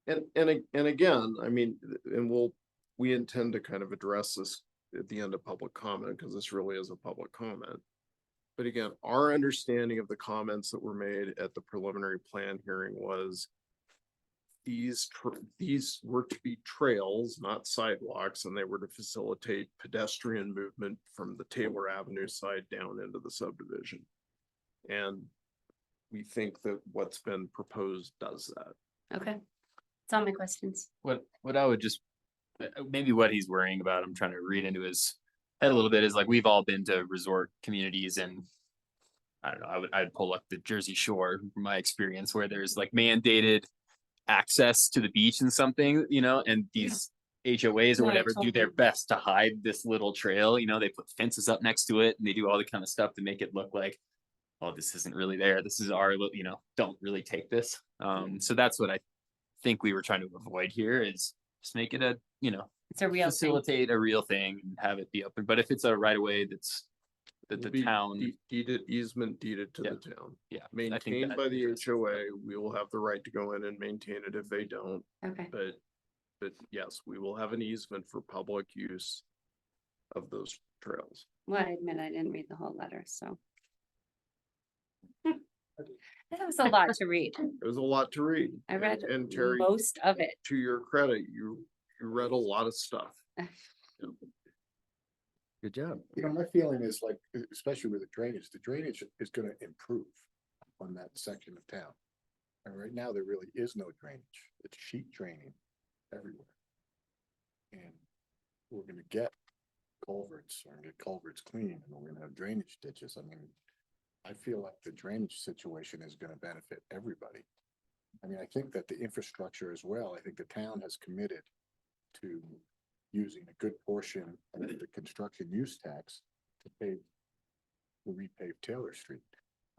And again, I mean, and we intend to kind of address this at the end of public comment, because this really is a public comment. But again, our understanding of the comments that were made at the preliminary plan hearing was these were to be trails, not sidewalks, and they were to facilitate pedestrian movement from the Taylor Avenue side down into the subdivision. And we think that what's been proposed does that. Okay. That's all my questions. What I would just, maybe what he's worrying about, I'm trying to read into his head a little bit, is like, we've all been to resort communities, and I don't know, I'd pull up the Jersey Shore from my experience, where there's like mandated access to the beach and something, and these HOAs or No, I whatever do their totally- best to hide this little trail, they put fences up next to it, and they do all the kind of stuff to make it look like, oh, this isn't really there. This is our, don't really take this. So that's what I think we were trying to avoid here, is just make it a, It's a real thing. facilitate a real thing and have it be open. But if it's a right of way that Will the be town, easement deeded to Yeah. the town, yeah, I think maintained that- by the HOA. We will have the right to go in and maintain it if they don't, Okay. but yes, we will have an easement for public use of those trails. Well, I admit I didn't read the whole letter, so. That was a lot to read. There's a lot to read. I read And Terry, most of it. to your credit, you read a lot of stuff. Good job. My feeling is like, especially with the drainage is gonna improve on that section of town. And right now, there really is no drainage. It's sheet draining everywhere. And we're gonna get culverts, we're gonna get culverts clean, and we're gonna have drainage ditches. I mean, I feel like the drainage situation is gonna benefit everybody. I mean, I think that the infrastructure as well, I think the town has committed to using a good portion of the construction use tax to repave Taylor Street.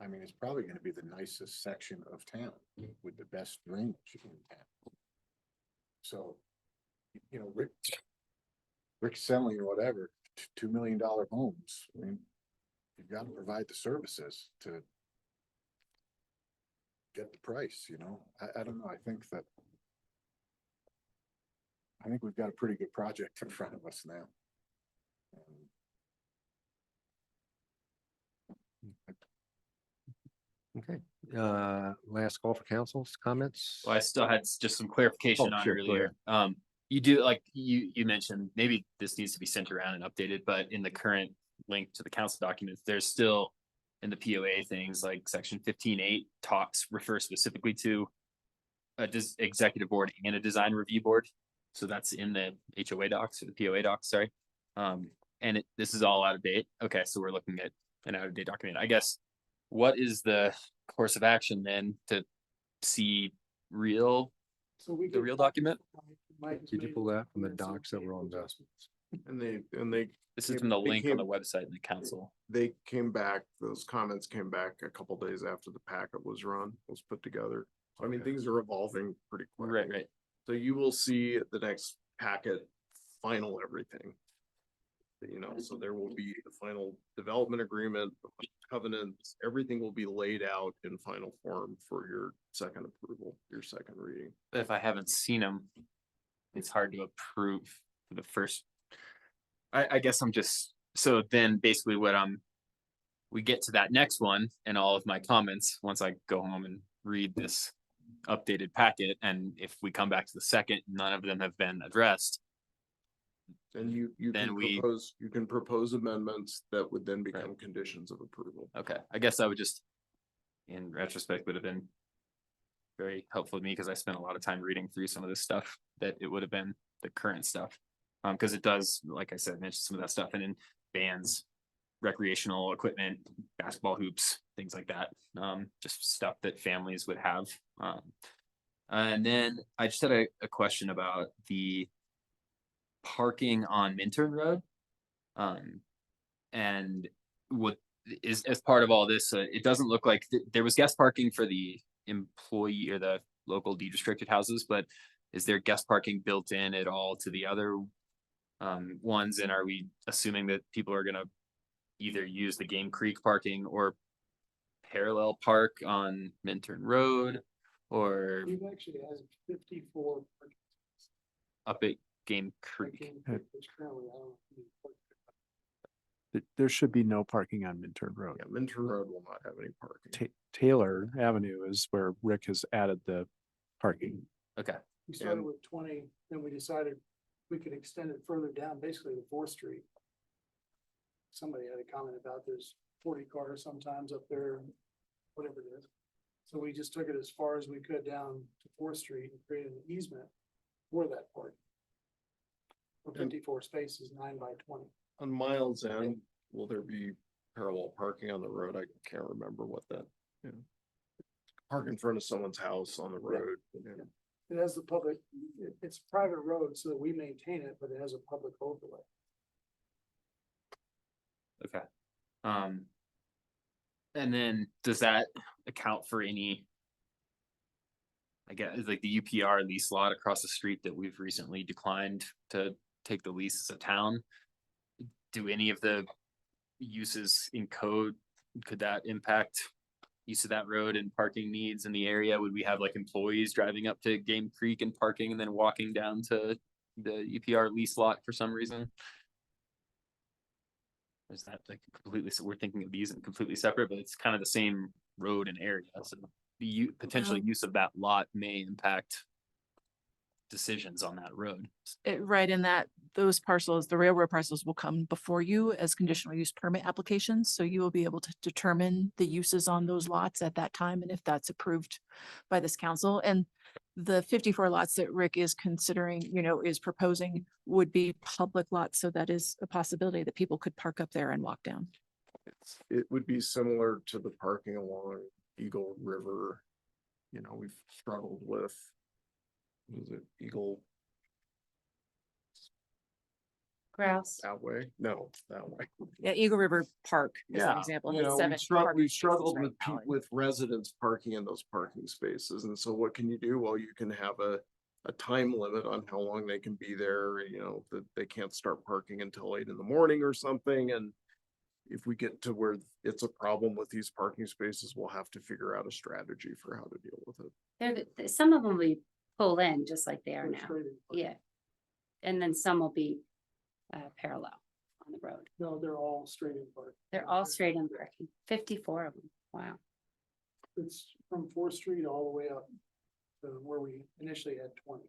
I mean, it's probably gonna be the nicest section of town with the best drainage in town. So, Rick selling or whatever, $2 million homes, I mean, you've got to provide the services to get the price, I don't know, I think we've got a pretty good project in front of us now. Okay, last call for council's comments. Well, I still had just some clarification Oh, on sure, go earlier. You do, like, you mentioned, maybe this needs to be sent around and updated, but in the current link to the council documents, there's still in the POA things like section 15.8 refer specifically to a executive board and a design review board. So that's in the HOA docs or the POA docs, sorry. And this is all out of date. Okay, so we're looking at an out of date document. I guess, what is the course of action then to see real So we the could- real document? Mike has Did you made pull that from the some docs that were on the? adjustments. And they, This is They- from the they link on the came- website in the council. they came back, those comments came back a couple days after the packet was run, was put together. I mean, things are evolving pretty quick. Right. So you will see at the next packet, final everything. You know, so there will be the final development agreement, covenants, everything will be laid out in final form for your second approval, your second reading. If I haven't seen them, it's hard to approve for the first. I guess I'm just, so then basically we get to that next one and all of my comments, once I go home and read this updated packet, and if we come back to the second, none of them have been addressed. And you Then you can propose amendments that would then become conditions of approval. Okay, I guess I would just, in retrospect, would have been very helpful to me because I spent a lot of time reading through some of this stuff, that it would have been the current stuff. Because it does, like I said, mention some of that stuff, and in bands, recreational equipment, basketball hoops, things like that. Just stuff that families would have. And then I just had a question about the parking on Minturn Road. And what is, as part of all this, it doesn't look like there was guest parking for the employee or the local deed-restricted houses, but is there guest parking built in at all to the other ones? And are we assuming that people are gonna either use the Game Creek parking or parallel park on Minturn Road, or We've actually had 54. up at Game Creek? parking is currently, I don't know if you- There should be no parking on Minturn Road. Yeah, Minturn Road will not have any parking. Taylor Avenue is where Rick has added the parking. Okay, We started And- with 20, then we decided we could extend it further down, basically to Fourth Street. Somebody had a comment about there's 40 cars sometimes up there, whatever it is. So we just took it as far as we could down to Fourth Street and created an easement for that park. For 54 spaces, 9 by 20. On Miles End, will there be parallel parking on the road? I can't remember what that. Park in front of someone's house on the road. Yeah. It has the public, it's a private road, so we maintain it, but it has a public overlay. okay. And then does that account for any? I guess like the UPR lease lot across the street that we've recently declined to take the lease as a town. Do any of the uses in code, could that impact use of that road and parking needs in the area? Would we have like employees driving up to Game Creek and parking and then walking down to the UPR lease lot for some reason? Or is that like completely, so we're thinking of these and completely separate, but it's kind of the same road and area, so the potential use of that lot may impact decisions on that road. Right, in that those parcels, the railroad parcels will come before you as conditional use permit applications. So you will be able to determine the uses on those lots at that time, and if that's approved by this council. And the 54 lots that Rick is considering, is proposing would be public lots. So that is a possibility that people could park up there and walk down. It would be similar to the parking along Eagle River. We've struggled with. Was it Eagle Grouse. that way? No, that way. Yeah, Eagle River Park is an Yeah, example. you has know, 7 parking we've spaces struggled right with now, and- with residents parking in those parking spaces. And so what can you do? Well, you can have a time limit on how long they can be there, that they can't start parking until 8 in the morning or something. And if we get to where it's a problem with these parking spaces, we'll have to figure out a strategy for how to deal with it. Some of them we pull in just like they are They're now. straight in. Yeah. And then some will be parallel on the road. No, they're all straight in park. They're all straight in parking, 54 of them. Wow. It's from Fourth Street all the way up to where we initially had 20.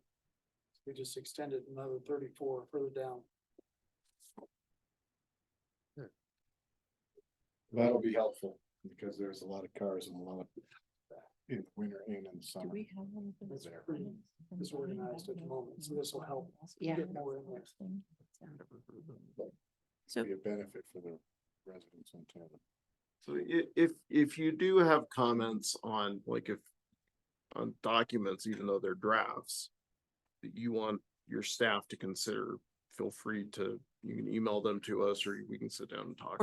We just extended another 34 further down. That'll be helpful because there's a lot of cars and a lot of in the winter and in the Do summer. we have one of those? It's pretty disorganized at the moment, so this will help Yeah. get more in there. So- Be a benefit for the residents in town. So if you do have comments on, like, if on documents, even though they're drafts, that you want your staff to consider, feel free to, you can email them to us or we can sit down and talk.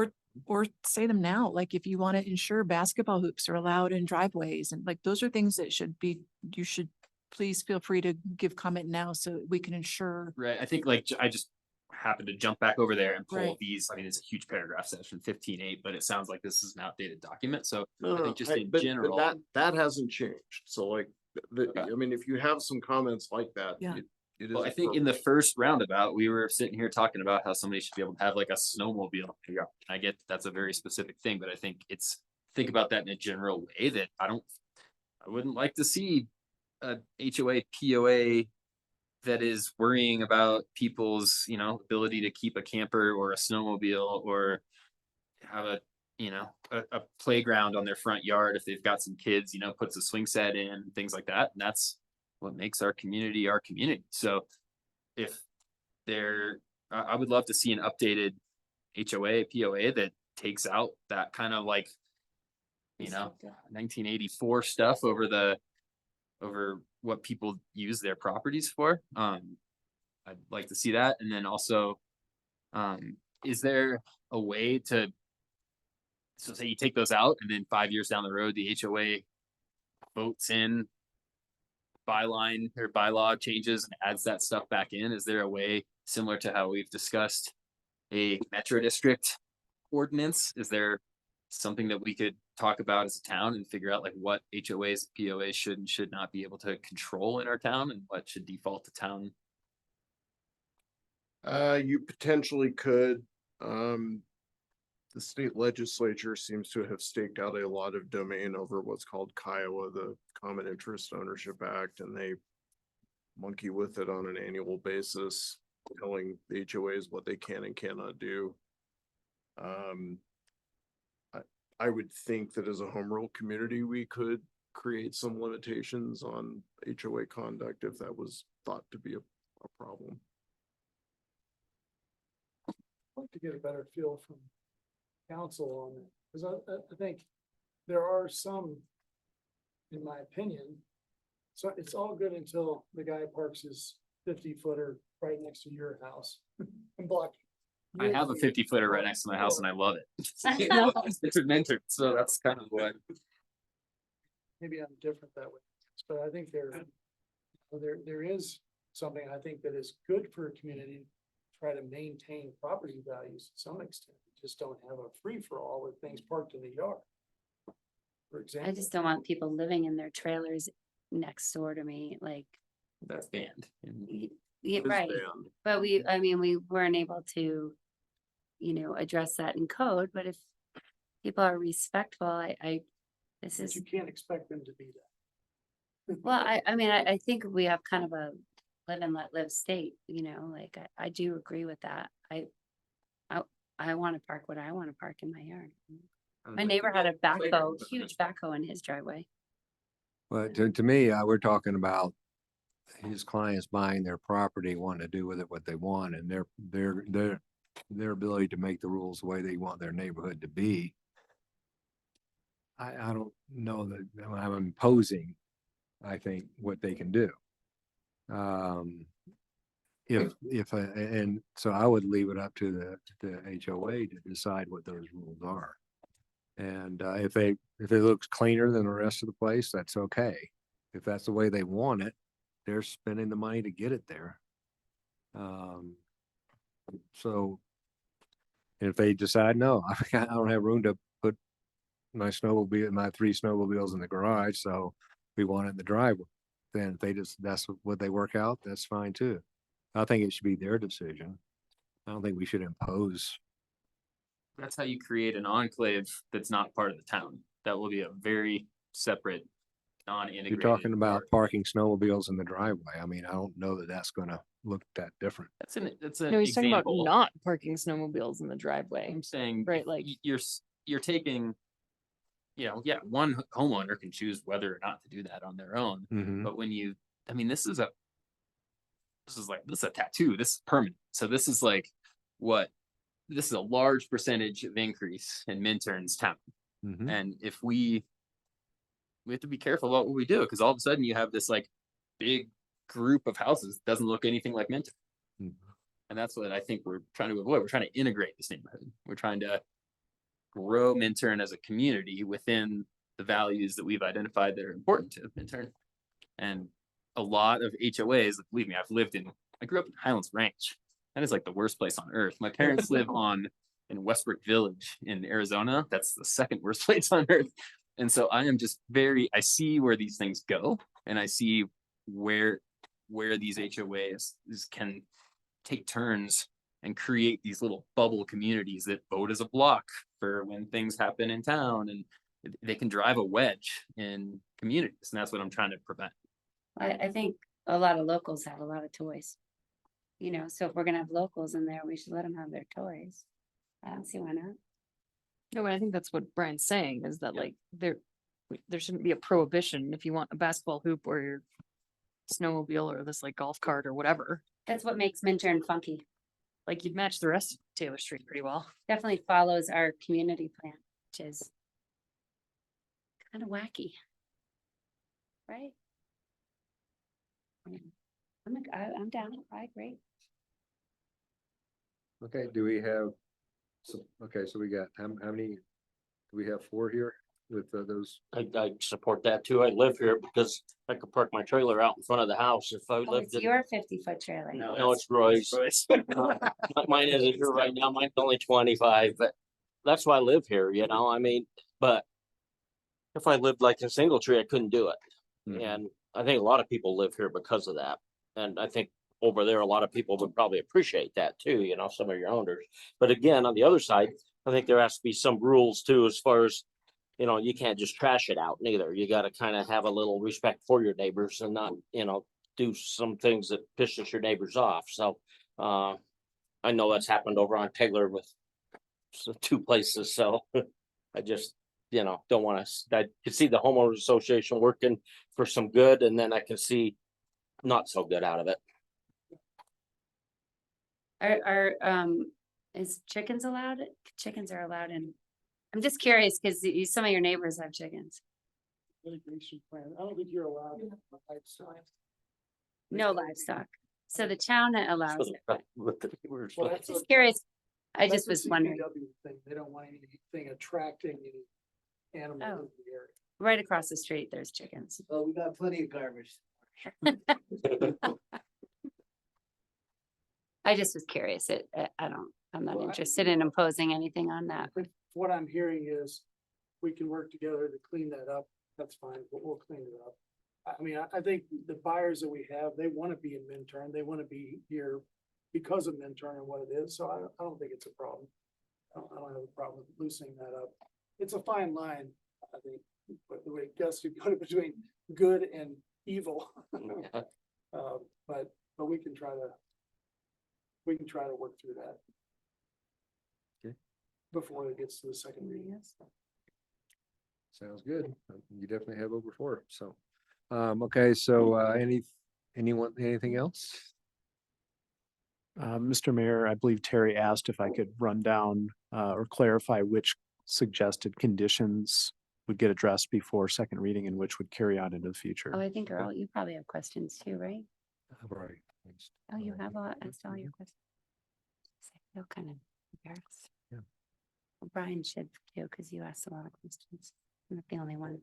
Or say them now, like if you want to ensure basketball hoops are allowed in driveways and like those are things that should be, you should please feel free to give comment now so we can ensure. Right, I think like, I just happened to jump back over there and pull Right. these, I mean, it's a huge paragraph section, 15.8, but it sounds like this is an outdated document, so No, I no, think just in but general. that hasn't changed. So like, Okay. I mean, if you have some comments like that. Yeah. It is. Well, I think in the appropriate. first roundabout, we were sitting here talking about how somebody should be able to have like a snowmobile. Yeah, I get that's a very specific thing, but I think think about that in a general way that I wouldn't like to see a HOA, POA that is worrying about people's, ability to keep a camper or a snowmobile or have a playground on their front yard if they've got some kids, puts a swing set in, things like that. And that's what makes our community. So if I would love to see an updated HOA, POA that takes out that kind of like, 1984 stuff over what people use their properties for. I'd like to see that. And then also, is there a way to, so say you take those out and then 5 years down the road, the HOA votes in byline or bylaw changes and adds that stuff back in? Is there a way similar to how we've discussed a metro district ordinance? Is there something that we could talk about as a town and figure out like what HOAs, POAs should and should not be able to control in our town and what should default to town? You potentially could, the state legislature seems to have staked out a lot of domain over what's called Kiowa, the Common Interest Ownership Act, and they monkey with it on an annual basis, telling the HOAs what they can and cannot do. I would think that as a home rule community, we could create some limitations on HOA conduct if that was thought to be a problem. I'd like to get a better feel from council on it, because I think there are some, in my opinion, so it's all good until the guy parks his 50-footer right next to your house and block. I have a 50-footer right next to my house and I love it. It's a mentor, so that's kind of what. Maybe I'm different that way, but I think there is something I think that is good for a community, try to maintain property values to some extent. Just don't have a free-for-all with things parked in the yard. For example. I just don't want people living in their trailers next door to me, like. That's banned. Yeah, It is right. banned. But we weren't able to, address that in code, but if people are respectful, this But is, you can't expect them to be that. well, I think we have kind of a live and let live state, like I do agree with that. I want to park what I want to park in my yard. My neighbor had a backhoe, huge backhoe in his driveway. But to me, we're talking about his clients buying their property, wanting to do with it what they want, and their ability to make the rules the way they want their neighborhood to be. I don't know that I'm imposing, I think, what they can do. And so I would leave it up to the HOA to decide what those rules are. And if it looks cleaner than the rest of the place, that's okay. If that's the way they want it, they're spending the money to get it there. So if they decide, no, I don't have room to put my 3 snowmobiles in the garage, so we want it in the driveway, then if that's what they work out, that's fine too. I think it should be their decision. I don't think we should impose. That's how you create an enclave that's not part of the town. That will be a very separate, non-integrated. You're talking about part. parking snowmobiles in the driveway. I mean, I don't know that that's gonna look that different. That's an No, he's talking about example. not parking snowmobiles in the driveway. I'm saying, Right, like- you're taking, one homeowner can choose whether or not to do that on their own. Mhm. But this is a tattoo. This is permanent. So this is this is a large percentage of increase in Minturn's town. Mhm. And if we we have to be careful about what we do, because all of a sudden you have this like big group of houses that doesn't look anything like Minturn. Mhm. And that's what I think we're trying to avoid. We're trying to integrate this neighborhood. We're trying to grow Minturn as a community within the values that we've identified that are important to Minturn. And a lot of HOAs, believe me, I grew up in Highlands Ranch. That is like the worst place on earth. My parents live in Westbrook Village in Arizona. That's the second worst place on earth. And so I am just I see where these things go, and I see where these HOAs can take turns and create these little bubble communities that vote as a block for when things happen in town, and they can drive a wedge in communities. And that's what I'm trying to prevent. I think a lot of locals have a lot of toys. You know, so if we're gonna have locals in there, we should let them have their toys. I don't see why not. No, but I think that's what Brian's saying is that like there shouldn't be a prohibition if you want a basketball hoop or your snowmobile or this like golf cart or whatever. That's what makes Minturn funky. Like you'd match the rest of Taylor Street pretty well. Definitely follows our community plan, which is kind of wacky. Right? Yeah. I'm down. I agree. Okay, do we have, okay, so we got, how many, do we have 4 here with those? I support that too. I live here because I could park my trailer out in front of the house if I Oh, lived it's in. your 50-foot trailer. No, it's Roy's. Mine isn't here right now. Mine's only 25, but that's why I live here, you know, I mean, but if I lived like in Single Tree, I couldn't do it. Mhm. And I think a lot of people live here because of that. And I think over there, a lot of people would probably appreciate that too, you know, some of your owners. But again, on the other side, I think there has to be some rules too, as far as, you know, you can't just trash it out neither. You got to kind of have a little respect for your neighbors and not, you know, do some things that pisses your neighbors off. So I know that's happened over on Taylor with 2 places. So I just, you know, don't want to, I can see the homeowners association working for some good, and then I can see not so good out of it. Is chickens allowed? Chickens are allowed in. I'm just curious because some of your neighbors have chickens. Litigation plan. I don't think you're allowed. No livestock. So the town allows it. Well, that's Just curious. I just that's a was wondering, CPW thing. They don't want anything attracting any animals Oh. in the area. right across the street, there's chickens. Oh, we got plenty of garbage. I just was curious. I'm not Well, interested in imposing anything on that. But what I'm hearing is we can work together to clean that up. That's fine, but we'll clean it up. I mean, I think the buyers that we have, they want to be in Minturn. They want to be here because of Minturn and what it is. So I don't think it's a problem. I don't have a problem loosening that up. It's a fine line, I think, but the way Gus, you put it between good and evil. But we can try to work through that. Okay. Before it gets to the second reading. Sounds good. You definitely have over 4, so. Okay, so anything else? Mr. Mayor, I believe Terry asked if I could run down or clarify which suggested conditions would get addressed before second reading and which would carry on into the future. Oh, I think Earl, you probably have questions too, right? Right. Oh, you have asked all your questions. I feel kind of embarrassed. Yeah. Well, Brian should too, because you asked a lot of questions. I'm not the only one.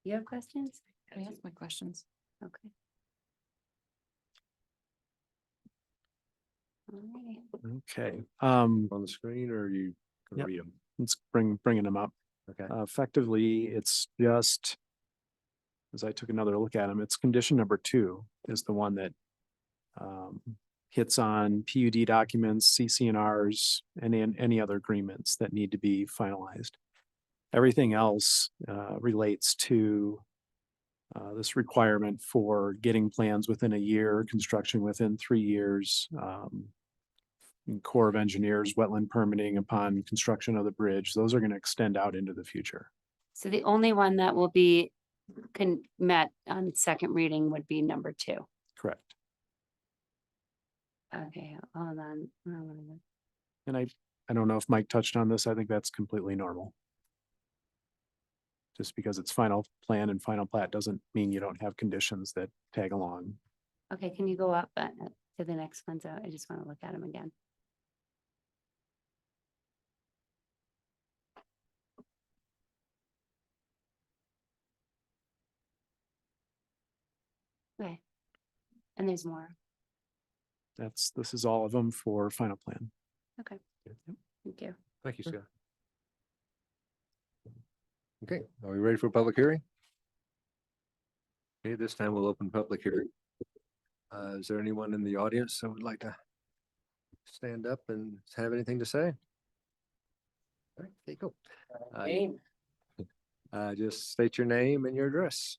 You have questions? I asked my questions. Okay. Alrighty. Okay, On the screen, or are you gonna Yep. read them? let's bringing them up. Okay. Effectively, it's just, as I took another look at them, it's condition number 2 is the one that hits on PUD documents, CCNRs, and any other agreements that need to be finalized. Everything else relates to this requirement for getting plans within a year, construction within 3 years, Corps of Engineers, wetland permitting upon construction of the bridge. Those are going to extend out into the future. So the only one that will be met on second reading would be number 2. Correct. Okay, hold on. And I don't know if Mike touched on this. I think that's completely normal. Just because it's final plan and final plat doesn't mean you don't have conditions that tag along. Okay, can you go up to the next one? So I just want to look at them again. Okay. And there's more. This is all of them for final plan. Okay, thank you. Thank you, Scott. Okay, are we ready for public hearing? Okay, this time we'll open public hearing. Is there anyone in the audience that would like to stand up and have anything to say? All right, there you go. Name, Just state your name and your address.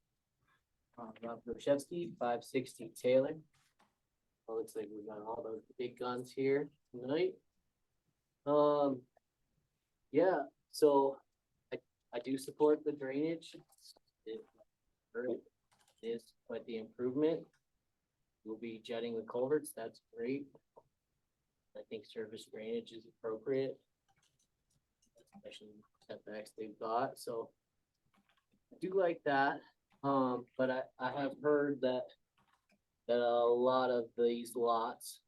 Rob Goshevsky, 560 Taylor. Well, looks like we got all those big guns here tonight. Yeah, so I do support the drainage. It is quite the improvement. We'll be jetting the culverts, that's great. I think surface drainage is appropriate. Especially setbacks they've got, so I do like that. But I have heard that a lot of these lots,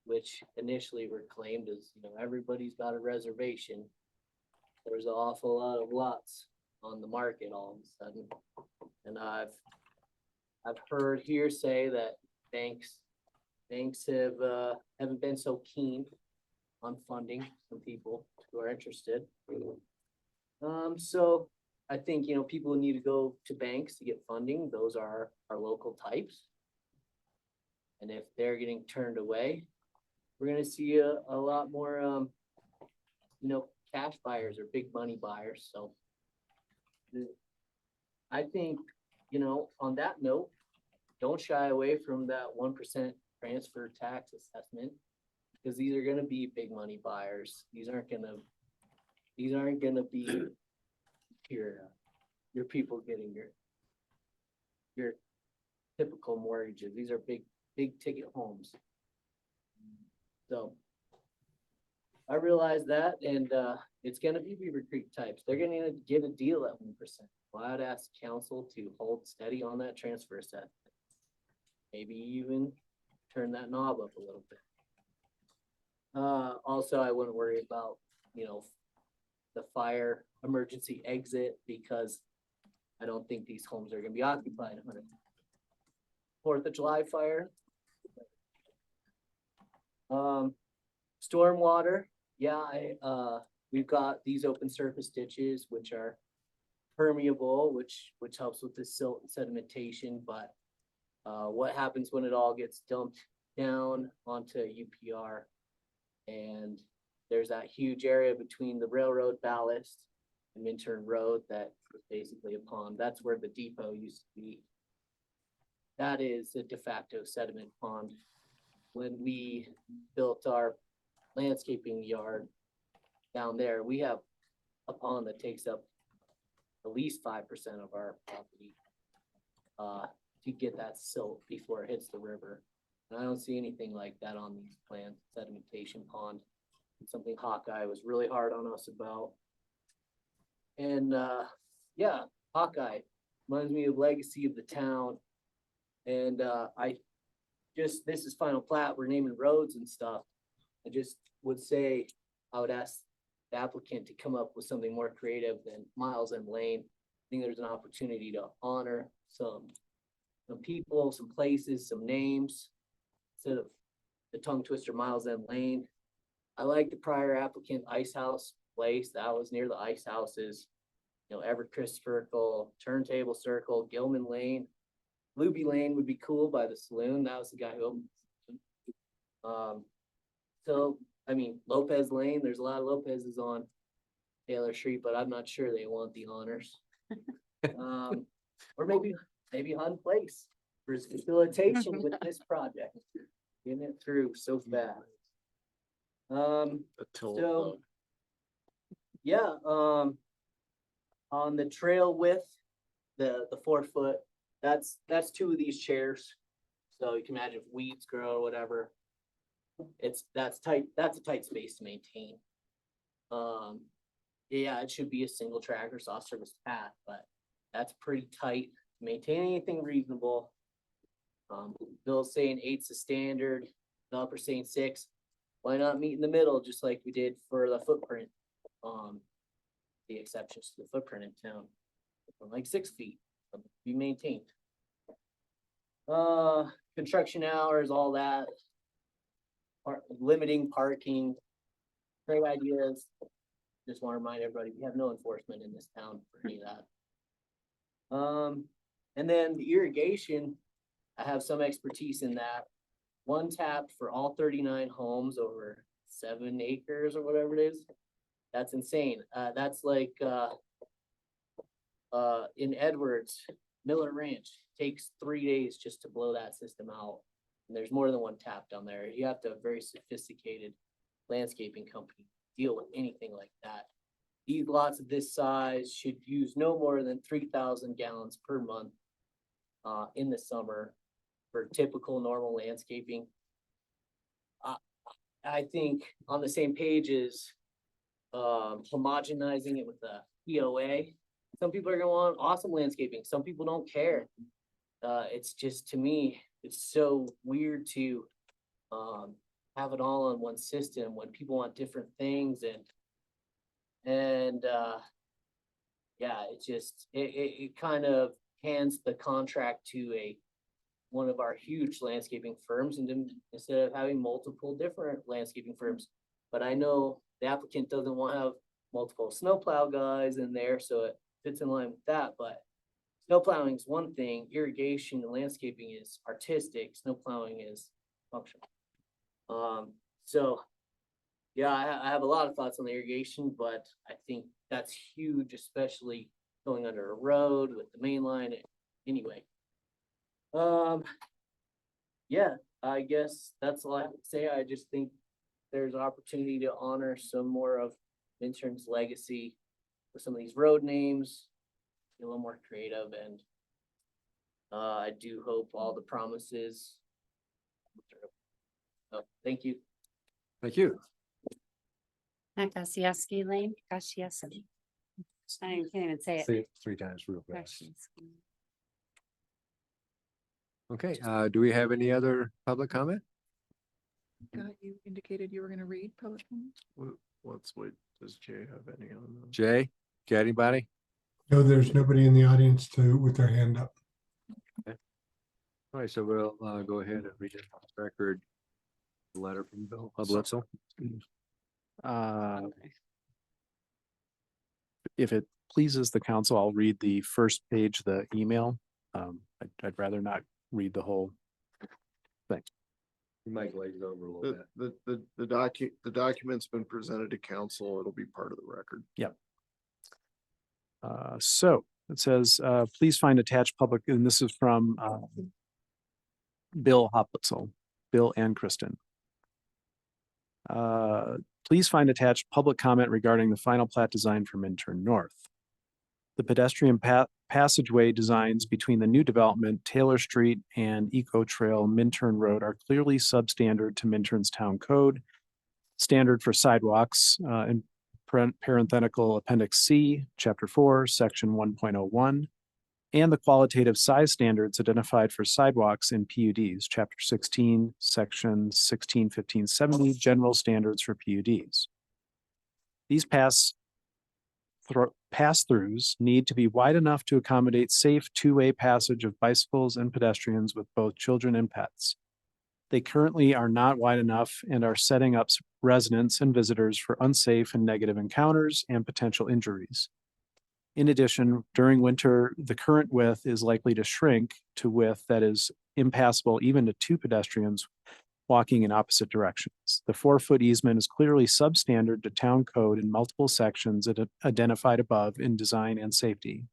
which initially were claimed as, everybody's got a reservation. There's an awful lot of lots on the market all of a sudden. And I've heard hearsay that banks haven't been so keen on funding some people who are interested. So I think, people need to go to banks to get funding. Those are our local types. And if they're getting turned away, we're gonna see a lot more, cash buyers or big money buyers. So I think, on that note, don't shy away from that 1% transfer tax assessment, because these are gonna be big money buyers. These aren't gonna be your people getting your typical mortgages. These are big ticket homes. So I realize that, and it's gonna be Beaver Creek types. They're gonna get a deal at 1%. Well, I'd ask council to hold steady on that transfer assessment. Maybe even turn that knob up a little bit. Also, I wouldn't worry about, the fire emergency exit, because I don't think these homes are gonna be occupied 100%. 4th of July fire. Stormwater, yeah, we've got these open surface ditches, which are permeable, which helps with the silt and sedimentation, but what happens when it all gets dumped down onto UPR? And there's that huge area between the railroad ballast and Minturn Road that is basically a pond. That's where the depot used to be. That is a de facto sediment pond. When we built our landscaping yard down there, we have a pond that takes up at least 5% of our property to get that silt before it hits the river. And I don't see anything like that on these plans. Sedimentation pond, it's something Hawkeye was really hard on us about. And yeah, Hawkeye reminds me of legacy of the town. And this is final plat, we're naming roads and stuff. I just would say, I would ask the applicant to come up with something more creative than Miles and Lane. I think there's an opportunity to honor some people, some places, some names, instead of the tongue twister Miles and Lane. I like the prior applicant Ice House place, that was near the ice houses. Evercrest Circle, Turntable Circle, Gilman Lane. Luby Lane would be cool by the saloon. That was the guy who opened the saloon. So, I mean, Lopez Lane, there's a lot of Lopez's on Taylor Street, but I'm not sure they want the honors. Or maybe Hunt Place for his facilitation with this project. Getting it through so fast. So, yeah, on the trail width, the 4 foot, that's 2 of these chairs. So you can imagine if weeds grow or whatever, that's tight. That's a tight space to maintain. Yeah, it should be a single track or soft service path, but that's pretty tight. To maintain anything reasonable. Bill's saying 8's the standard, developer's saying 6. Why not meet in the middle, just like we did for the footprint? The exceptions to the footprint in town, like 6 feet, be maintained. Construction hours, all that. Limiting parking, great ideas. Just want to remind everybody, we have no enforcement in this town for any of that. And then the irrigation, I have some expertise in that. 1 tap for all 39 homes over 7 acres or whatever it is. That's insane. That's like, in Edwards, Miller Ranch, takes 3 days just to blow that system out. And there's more than 1 tap down there. You have to have a very sophisticated landscaping company to deal with anything like that. These lots of this size should use no more than 3,000 gallons per month in the summer for typical normal landscaping. I think on the same page is homogenizing it with the POA. Some people are gonna want awesome landscaping. Some people don't care. It's just, to me, it's so weird to have it all on one system when people want different things and yeah, it kind of hands the contract to one of our huge landscaping firms, and then instead of having multiple different landscaping firms. But I know the applicant doesn't want to have multiple snowplow guys in there, so it fits in line with that. But snow plowing is one thing, irrigation and landscaping is artistic, snow plowing is functional. So yeah, I have a lot of thoughts on the irrigation, but I think that's huge, especially going under a road with the main line. Anyway. Yeah, I guess that's all I have to say. I just think there's opportunity to honor some more of Minturn's legacy with some of these road names, be a little more creative, and I do hope all the promises. Thank you. Thank you. Gasiewski Lane, Gasiewski. I can't even say it. Say it 3 times real fast. Gasiewski. Okay, do we have any other public comment? You indicated you were gonna read public comment? Let's wait. Does Jay have any on those? Jay, got anybody? No, there's nobody in the audience with their hand up. All right, so we'll go ahead and read it on the record. The letter from Bill Blitzel. If it pleases the council, I'll read the first page, of the email. I'd rather not read the whole thing. You might glaze over a little bit. The document's been presented to council. It'll be part of the record. Yep. So it says, please find attached public, and this is from Bill Hoplitzel, Bill and Kristen. Please find attached public comment regarding the final plat design for Minturn North. The pedestrian passageway designs between the new development, Taylor Street, and Eco Trail Minturn Road are clearly substandard to Minturn's town code. Standard for sidewalks, in parenthetical Appendix C, Chapter 4, Section 1.01, and the qualitative size standards identified for sidewalks in PUDs, Chapter 16, Section 161570, General Standards for PUDs. These pass-throughs need to be wide enough to accommodate safe two-way passage of bicycles and pedestrians with both children and pets. They currently are not wide enough and are setting up residents and visitors for unsafe and negative encounters and potential injuries. In addition, during winter, the current width is likely to shrink to width that is impassable even to 2 pedestrians walking in opposite directions. The 4-foot easement is clearly substandard to town code in multiple sections identified above in design and safety.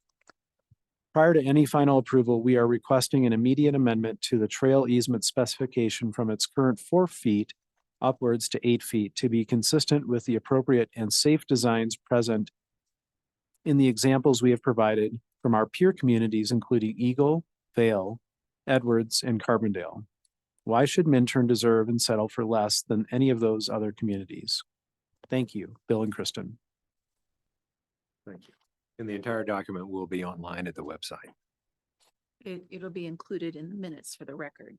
Prior to any final approval, we are requesting an immediate amendment to the trail easement specification from its current 4 feet upwards to 8 feet to be consistent with the appropriate and safe designs present in the examples we have provided from our peer communities, including Eagle, Vale, Edwards, and Carbondale. Why should Minturn deserve and settle for less than any of those other communities? Thank you, Bill and Kristen. Thank you. And the entire document will be online at the website. It'll be included in the minutes for the record.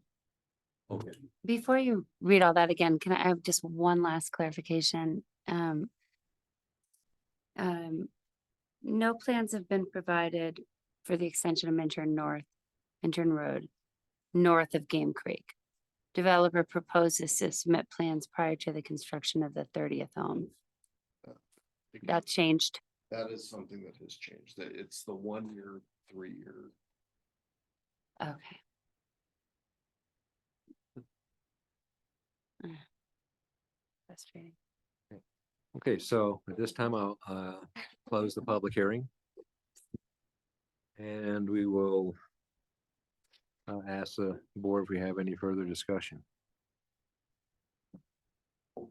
Okay. Before you read all that again, can I have just one last clarification? No plans have been provided for the extension of Minturn Road, north of Game Creek. Developer proposes to submit plans prior to the construction of the 30th home. That changed. That is something that has changed, that it's the 1 year, 3 year. Okay. Frustrating. Okay, so at this time I'll close the public hearing. And we will ask the board if we have any further discussion. Of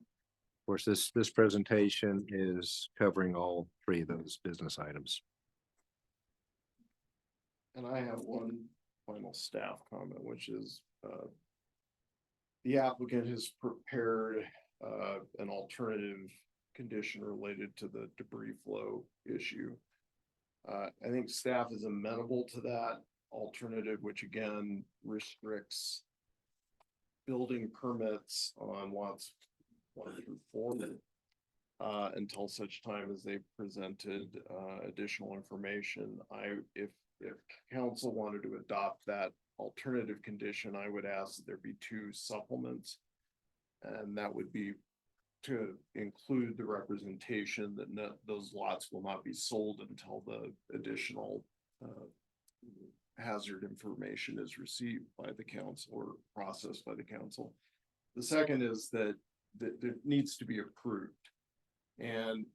course, this presentation is covering all three of those business items. And I have one final staff comment, which is, the applicant has prepared, an alternative condition related to the debris flow issue. I think staff is amenable to that alternative, which again restricts building permits on lots 1 through 4, until such time as they presented, additional information. If council wanted to adopt that alternative condition, I would ask that there be 2 supplements. And that would be to include the representation that those lots will not be sold until the additional hazard information is received by the council or processed by the council. The second is that it needs to be approved. And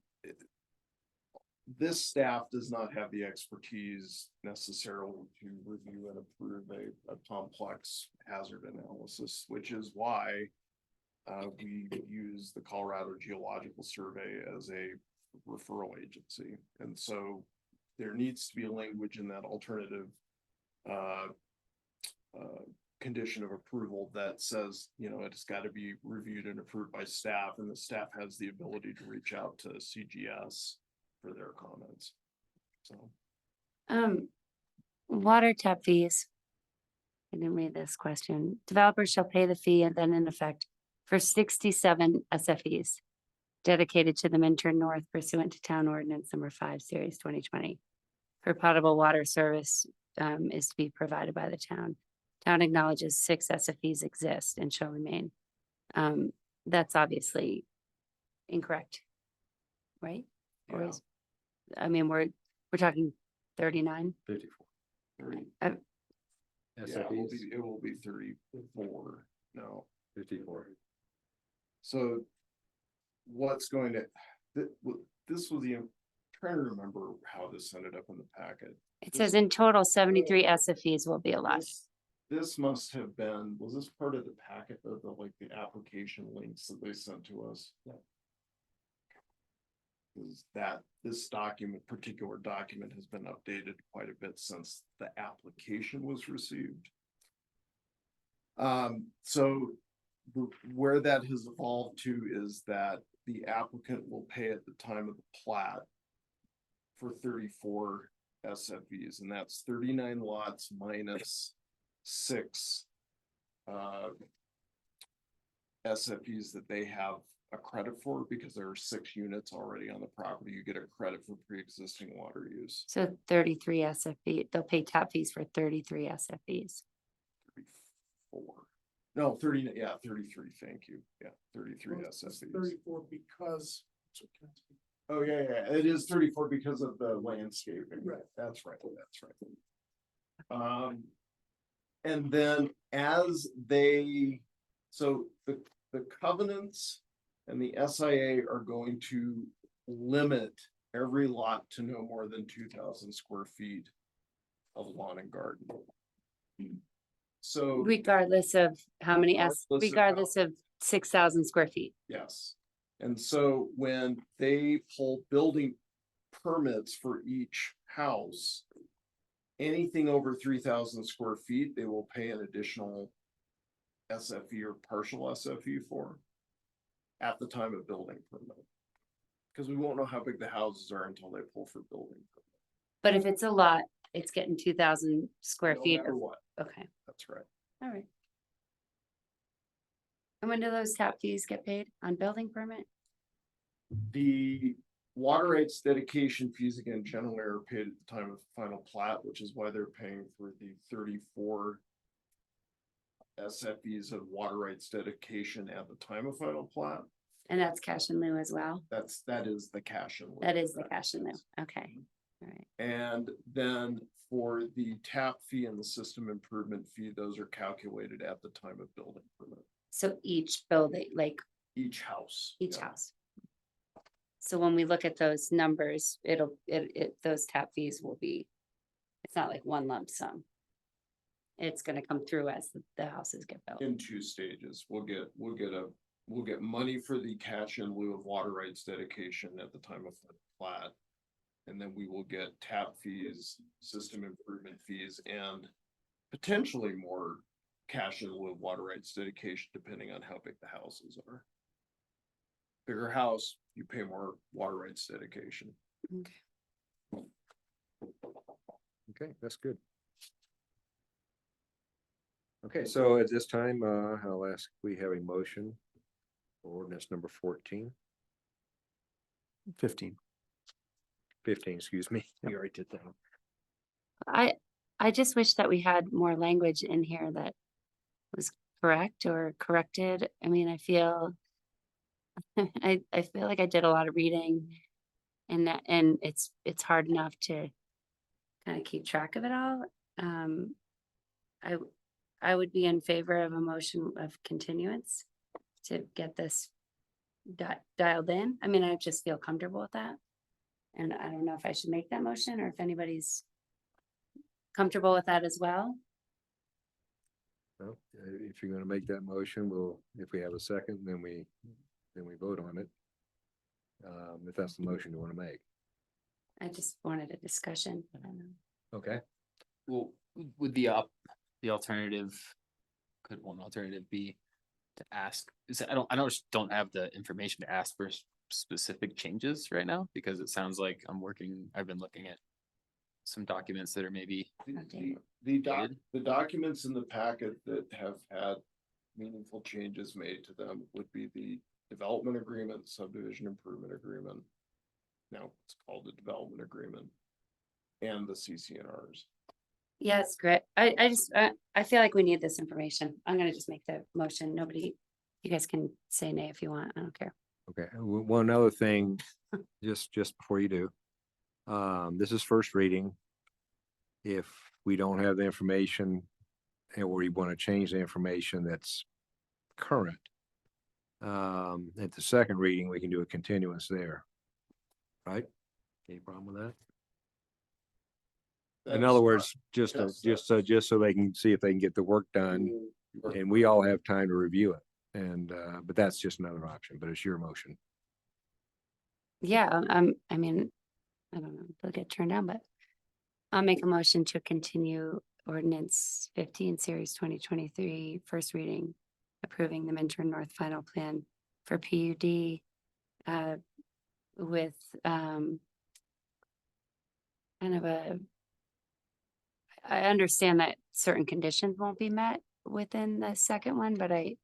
this staff does not have the expertise necessarily to review and approve a complex hazard analysis, which is why we use the Colorado Geological Survey as a referral agency. And so there needs to be language in that alternative condition of approval that says, it's got to be reviewed and approved by staff, and the staff has the ability to reach out to CGS for their comments. So. Water tap fees. I didn't read this question. Developers shall pay the fee and then in effect for 67 SFEs dedicated to the Minturn North pursuant to Town Ordinance number 5, Series 2020. For potable water service is to be provided by the town. Town acknowledges 6 SFEs exist and shall remain. That's obviously incorrect, right? Or Yeah. I mean, we're talking 39. 54. 30. Uh, Yeah, it will be 34 now. 54. So what's going to, this was the, I'm trying to remember how this ended up in the packet. It says in total 73 SFEs will be allowed. This must have been, was this part of the packet of the application links that they sent to us? Yeah. Is that this particular document has been updated quite a bit since the application was received. So where that has evolved to is that the applicant will pay at the time of the plat for 34 SFEs, and that's 39 lots minus 6 SFEs that they have a credit for, because there are 6 units already on the property. You get a credit for pre-existing water use. So 33 SFE, they'll pay tap fees for 33 SFEs. 34. No, 30, yeah, 33, thank you. Yeah, 33 SFEs. 34 because. Oh, yeah, it is 34 because of the landscaping. Right. That's right, and then as so the covenants and the SIA are going to limit every lot to no more than 2,000 square feet of lawn and garden. So Regardless of how many regardless of 6,000 square feet. yes. And so when they pull building permits for each house, anything over 3,000 square feet, they will pay an additional SFE or partial SFE for at the time of building permit. Cause we won't know how big the houses are until they pull for building. But if it's a lot, it's getting 2,000 square No feet. matter what, Okay, that's right. all right. And when do those tap fees get paid? On building permit? The water rights dedication fees again generally are paid at the time of final plat, which is why they're paying for the 34 SFEs of water rights dedication at the time of final plat. And that's cash in lieu as well? That is the cash in lieu. That is the cash in lieu. Okay, all right. And then for the tap fee and the system improvement fee, those are calculated at the time of building permit, So each building, like each house. each yeah. house. So when we look at those numbers, those tap fees will be, it's not like one lump sum. It's gonna come through as the houses get built. In two stages, we'll get money for the cash in lieu of water rights dedication at the time of plat. And then we will get tap fees, system improvement fees, and potentially more cash in lieu of water rights dedication, depending on how big the houses are. Bigger house, you pay more water rights dedication. Okay. Okay, that's good. Okay, so at this time, I'll ask, we have a motion for ordinance number 15. 15, excuse me. You already did that. I just wish that we had more language in here that was correct or corrected. I mean, I feel I feel like I did a lot of reading and it's hard enough to kind of keep track of it all. I would be in favor of a motion of continuance to get this dialed in. I mean, I just feel comfortable with that. And I don't know if I should make that motion or if anybody's comfortable with that as well. Well, if you're gonna make that motion, if we have a second, then we vote on it. If that's the motion you wanna make. I just wanted a discussion. I don't know. Okay. Well, would the alternative, could one alternative be to ask, I just don't have the information to ask for specific changes right now, because it sounds like I've been looking at some documents that are maybe. The documents in the packet that have had meaningful changes made to them would be the development agreement, subdivision improvement agreement. Now it's called the development agreement, and the CCNRs. Yeah, it's great. I feel like we need this information. I'm gonna just make the motion. You guys can say nay if you want. I don't care. Okay, one other thing, just before you do. This is first reading. If we don't have the information or we want to change the information that's current, at the second reading, we can do a continuance there. Right? Any problem with that? In other words, just so they can see if they can get the work done, and we all have time to review it. And, but that's just another option, but it's your motion. Yeah, I mean, I don't know, if they'll get turned down, but I'll make a motion to continue ordinance 15 series 2023 first reading, approving the Minturn North final plan for PUD with kind of I understand that certain conditions won't be met within the second one, but I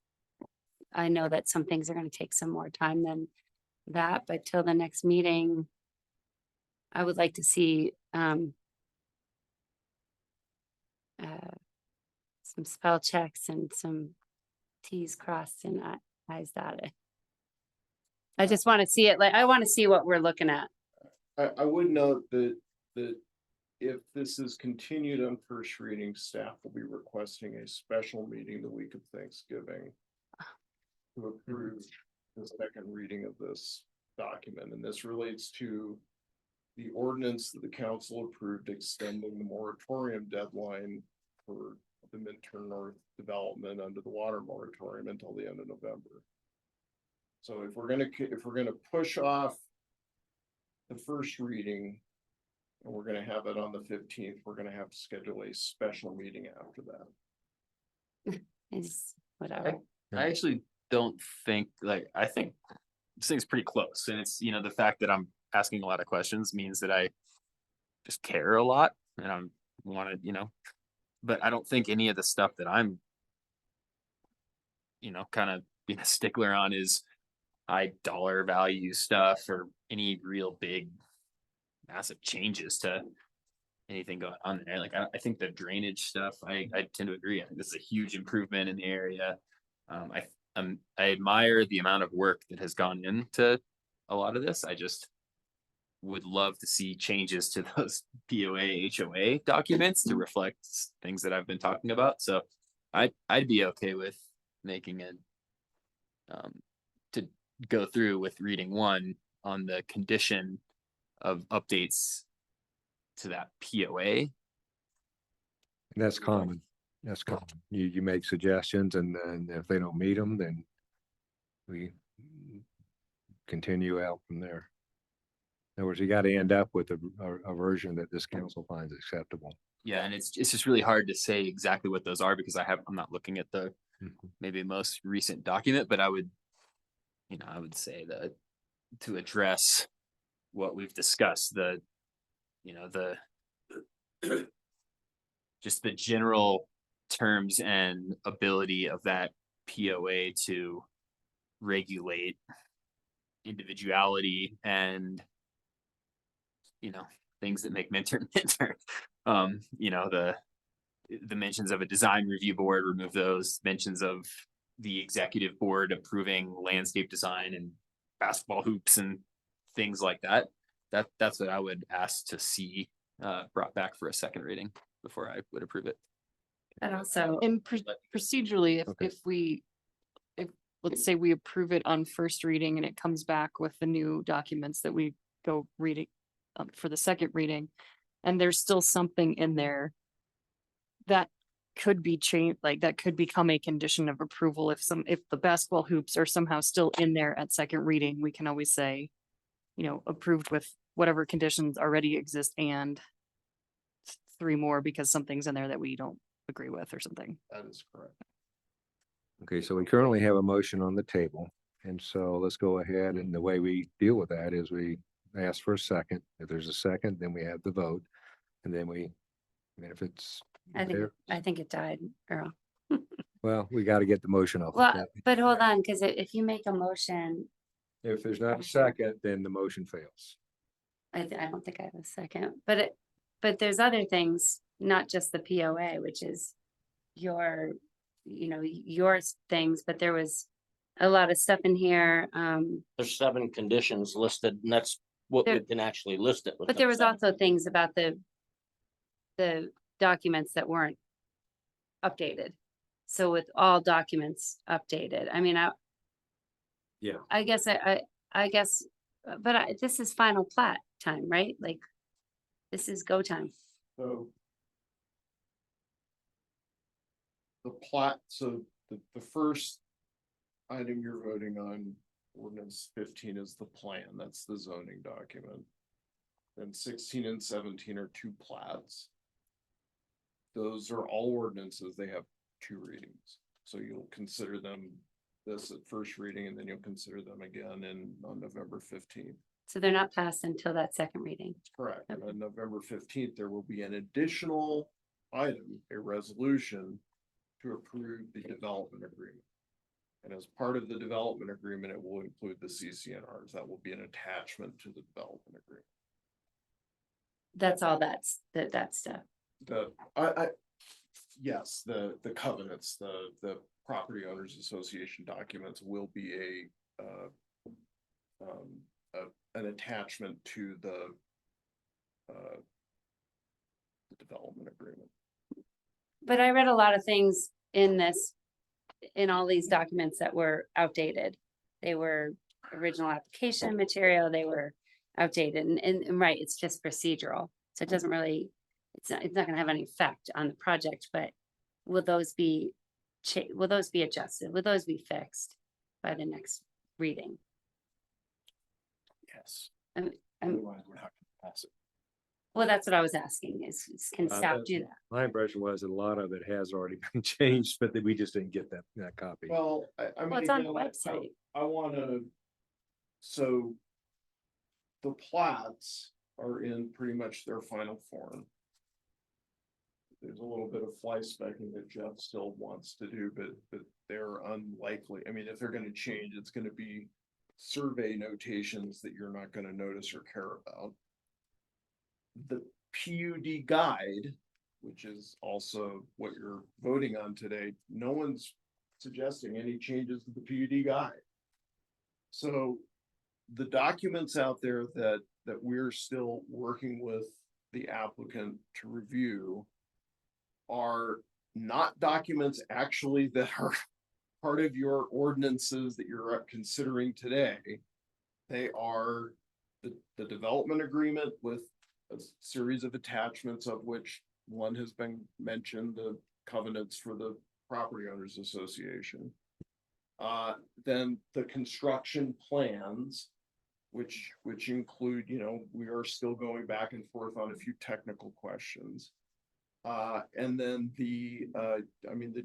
know that some things are going to take some more time than that, but till the next meeting, I would like to see some spell checks and some T's crossed and I's dotted. I just want to see it, I want to see what we're looking at. I would note that if this is continued on first reading, staff will be requesting a special meeting the week of Thanksgiving to approve the second reading of this document, and this relates to the ordinance that the council approved extending the moratorium deadline for the Minturn North development under the water moratorium until the end of November. So if we're gonna push off the first reading, and we're gonna have it on the 15th, we're gonna have to schedule a special meeting after that. It's whatever. I actually don't think, I think this thing's pretty close, and it's, you know, the fact that I'm asking a lot of questions means that I just care a lot, and I'm want to, you know, but I don't think any of the stuff that I'm, you know, kind of being a stickler on is high dollar value stuff or any real big massive changes to anything going on there. Like, I think the drainage stuff, I tend to agree. I think this is a huge improvement in the area. I admire the amount of work that has gone into a lot of this. I just would love to see changes to those POA, HOA documents to reflect things that I've been talking about. So I'd be okay with making it to go through with reading one on the condition of updates to that POA. That's common. That's common. You make suggestions and then if they don't meet them, then we continue out from there. In other words, you got to end up with a version that this council finds acceptable. Yeah, and it's just really hard to say exactly what those are because I'm not looking at the maybe most recent document, but I would say that to address what we've discussed, just the general terms and ability of that POA to regulate individuality and, you know, things that make Minturn Minturn. You know, the mentions of a design review board, remove those mentions of the executive board approving landscape design and basketball hoops and things like that. That's what I would ask to see brought back for a second reading before I would approve it. And also, And procedurally, Okay. if let's say we approve it on first reading and it comes back with the new documents that we go reading for the second reading, and there's still something in there that could be changed, like that could become a condition of approval. If the basketball hoops are somehow still in there at second reading, we can always say, you know, approved with whatever conditions already exist and 3 more because something's in there that we don't agree with or something. That is correct. Okay, so we currently have a motion on the table. And so let's go ahead and the way we deal with that is we ask for a second. If there's a second, then we have the vote. And then if it's there, I think it died, Earl. well, we got to get the motion off. Well, but hold on, because if you make a motion, If there's not a second, then the motion fails. I don't think I have a second, but there's other things, not just the POA, which is your things, but there was a lot of stuff in here. There's 7 conditions listed, and that's what we There- can actually list it with. But there was them 7. also things about the documents that weren't updated. So with all documents updated, I mean, Yeah. I guess, but this is final plat time, right? Like, this is go time. So the plat, so the first item you're voting on, ordinance 15 is the plan, that's the zoning document. Then 16 and 17 are 2 plats. Those are all ordinances, they have 2 readings. So you'll consider them this at first reading and then you'll consider them again on November 15th. So they're not passed until that second reading. Correct. And on November 15th, there will be an additional item, a resolution to approve the development agreement. And as part of the development agreement, it will include the CCNRs. That will be an attachment to the development agreement. That's all that stuff. Yes, the covenants, the property owners association documents will be an attachment to the development agreement. But I read a lot of things in all these documents that were outdated. They were original application material, they were outdated and right, it's just procedural. So it doesn't really, it's not gonna have any effect on the project, but will those be adjusted? Will those be fixed by the next reading? Yes. I'm- Otherwise, we're not gonna pass it. Well, that's what I was asking is can staff do that? My impression was that a lot of it has already been changed, but that we just didn't get that copy. Well, I mean, Well, it's on the again, website. I wanna, So the plats are in pretty much their final form. There's a little bit of fly specking that Jeff still wants to do, but they're unlikely. I mean, if they're gonna change, it's gonna be survey notations that you're not gonna notice or care about. The PUD guide, which is also what you're voting on today, no one's suggesting any changes to the PUD guide. So the documents out there that we're still working with the applicant to review are not documents actually that are part of your ordinances that you're considering today. They are the development agreement with a series of attachments, of which one has been mentioned, the covenants for the Property Owners Association. Then the construction plans, which include, you know, we are still going back and forth on a few technical questions. And then the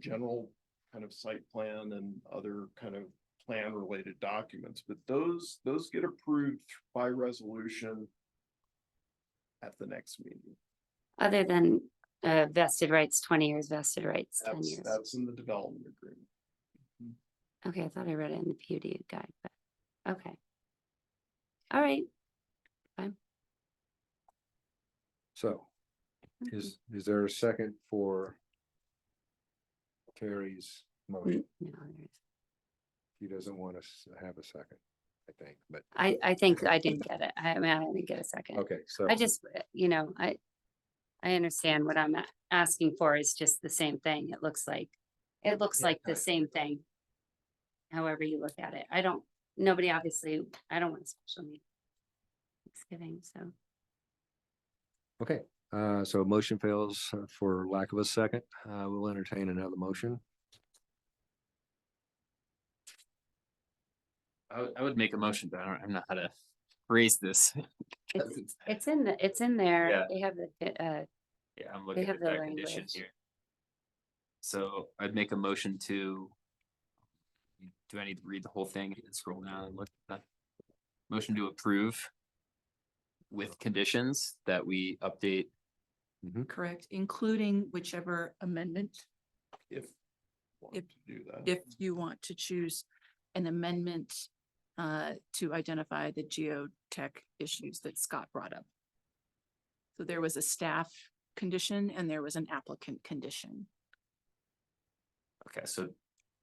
general kind of site plan and other kind of plan related documents, but those get approved by resolution at the next meeting. Other than vested rights, 20 years, vested rights, 10 years. That's in the development agreement. Okay, I thought I read it in the PUD guide, but okay. All right. So is there a second for Terry's motion? No, there's- He doesn't want us to have a second, I think, but, I think I didn't get it. I mean, I didn't get a second. okay, so. I just, you know, I understand what I'm asking for is just the same thing. It looks like the same thing. However you look at it. Nobody obviously, I don't want a special meeting. Thanksgiving, so. Okay, so motion fails for lack of a second. We'll entertain another motion. I would make a motion, but I don't know how to phrase this. It's in there. Yeah. They have the, Yeah, I'm looking have at the that condition language. here. So I'd make a motion to. Do I need to read the whole thing and scroll down and look at that? Motion to approve. With conditions that we update. Correct, including whichever amendment, If. want If- to do that. if you want to choose an amendment to identify the geotech issues that Scott brought up. So there was a staff condition and there was an applicant condition. Okay, so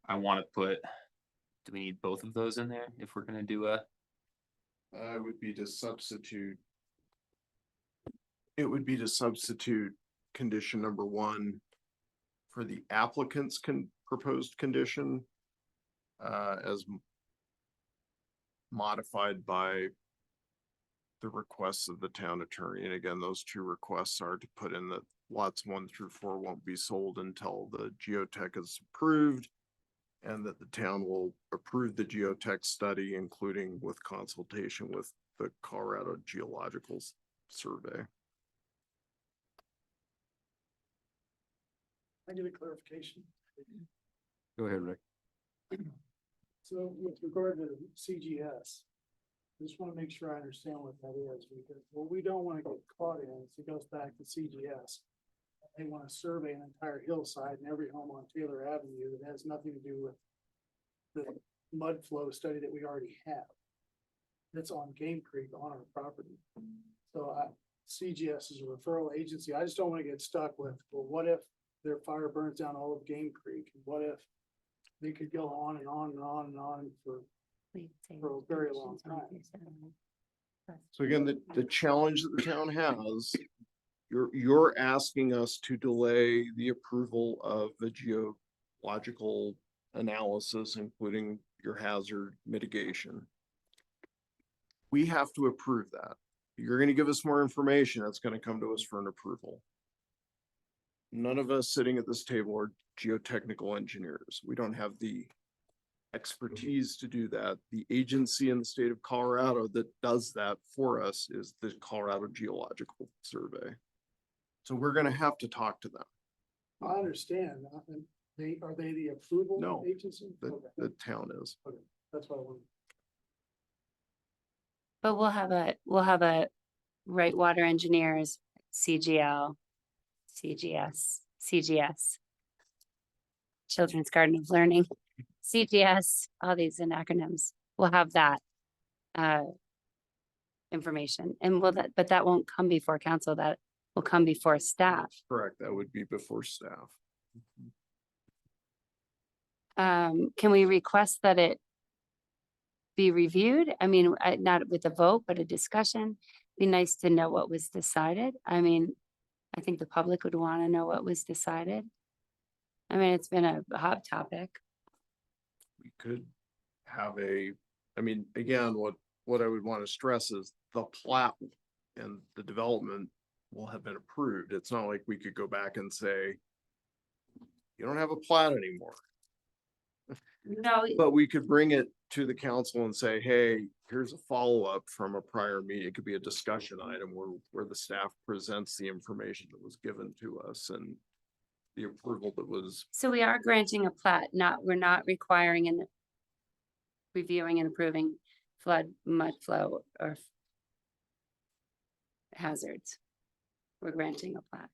I want to put. Do we need both of those in there if we're gonna do a? Would be to substitute. It would be to substitute condition number 1 for the applicant's proposed condition. As modified by the requests of the town attorney. And again, those two requests are to put in that lots 1 through 4 won't be sold until the geotech is approved. And that the town will approve the geotech study, including with consultation with the Colorado Geological Survey. I need a clarification. Go ahead, Rick. So with regard to CGS, I just want to make sure I understand what that is, because what we don't want to get caught in is it goes back to CGS. They want to survey an entire hillside and every home on Taylor Avenue that has nothing to do with the mud flow study that we already have. That's on Game Creek on our property. So CGS is a referral agency. I just don't want to get stuck with, well, what if their fire burns down all of Game Creek? And what if they could go on and on and on and on for a very long time? So again, the challenge that the town has, you're asking us to delay the approval of the geological analysis, including your hazard mitigation. We have to approve that. You're gonna give us more information, that's gonna come to us for an approval. None of us sitting at this table are geotechnical engineers. We don't have the expertise to do that. The agency in the state of Colorado that does that for us is the Colorado Geological Survey. So we're gonna have to talk to them. I understand. Are they the approval No. agency? Okay, The town is. that's what I want. But we'll have a right water engineers, CGL, CGS. Children's Garden of Learning, CGS, all these in acronyms. We'll have that information, and but that won't come before council, that will come before staff. Correct, that would be before staff. Can we request that it be reviewed? I mean, not with a vote, but a discussion. Be nice to know what was decided. I mean, I think the public would want to know what was decided. I mean, it's been a hot topic. We could have I mean, again, what I would want to stress is the plat and the development will have been approved. It's not like we could go back and say, you don't have a plat anymore. No, But we could bring it to the council and say, hey, here's a follow-up from a prior meeting. It could be a discussion item where the staff presents the information that was given to us and the approval that was. so we are granting a plat, we're not requiring and reviewing and approving flood, mud flow, or hazards. We're granting a plat.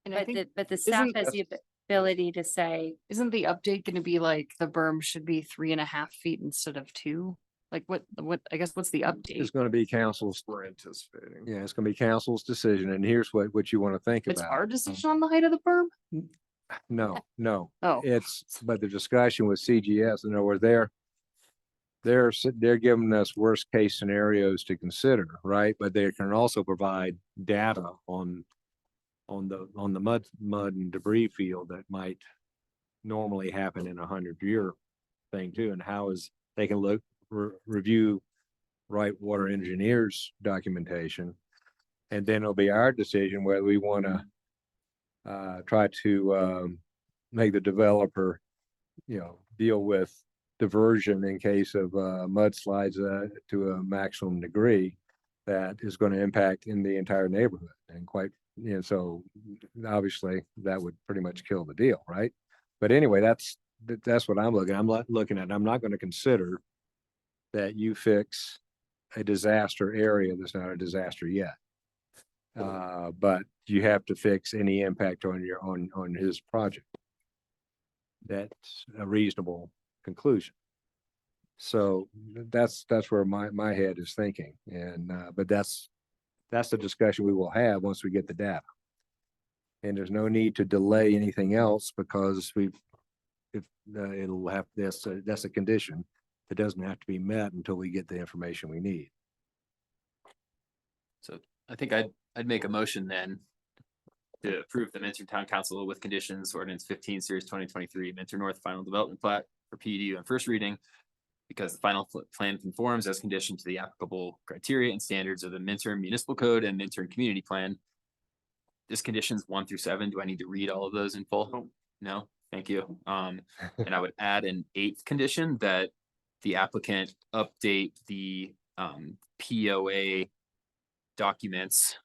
And I think, But the staff isn't- has the ability to say, isn't the update gonna be like the berm should be 3.5 feet instead of 2? Like what, I guess what's the update? It's gonna be council's, We're anticipating. yeah, it's gonna be council's decision, and here's what you wanna think It's about. our decision on the height of the berm? No, Oh, but the discussion with CGS, in other words, they're giving us worst case scenarios to consider, right? But they can also provide data on the mud and debris field that might normally happen in 100-year thing too, and they can review right water engineers documentation. And then it'll be our decision whether we want to try to make the developer, deal with diversion in case of mudslides to a maximum degree that is going to impact in the entire neighborhood. And so obviously that would pretty much kill the deal, right? But anyway, that's what I'm looking. I'm looking at. I'm not going to consider that you fix a disaster area that's not a disaster yet. But you have to fix any impact on his project. That's a reasonable conclusion. So that's where my head is thinking. And but that's the discussion we will have once we get the data. And there's no need to delay anything else because that's a condition. It doesn't have to be met until we get the information we need. So I think I'd make a motion then to approve the Minturn Town Council with conditions ordinance 15 series 2023 Minturn North final development plat for PUD on first reading, because the final plan conforms as conditioned to the applicable criteria and standards of the Minturn Municipal Code and Minturn Community Plan. This conditions 1 through 7. Do I need to read all of those in full? No, thank you. And I would add an 8th condition that the applicant update the POA documents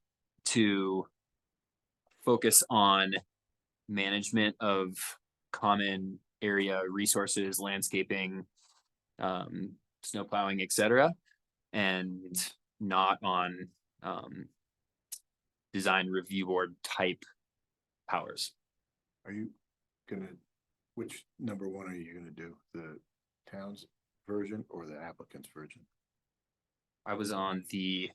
to focus on management of common area resources, landscaping, snow plowing, etc., and not on design review board type powers. Are you which number one are you gonna do? The town's version or the applicant's version? I was on I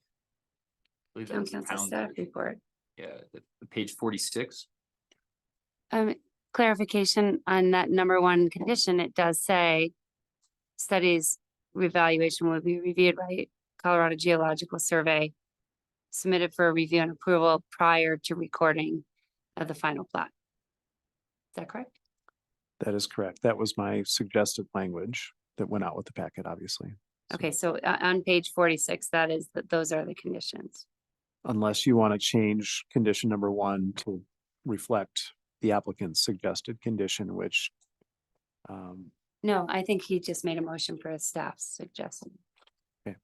believe that town was the council town staff version. report. Yeah, the page 46. Clarification on that number 1 condition, it does say studies revaluation will be reviewed by Colorado Geological Survey, submitted for review and approval prior to recording of the final plat. Is that correct? That is correct. That was my suggested language that went out with the packet, obviously. So Okay, so on page 46, those are the conditions. unless you want to change condition number 1 to reflect the applicant's suggested condition, which No, I think he just made a motion for his staff's suggestion. Okay.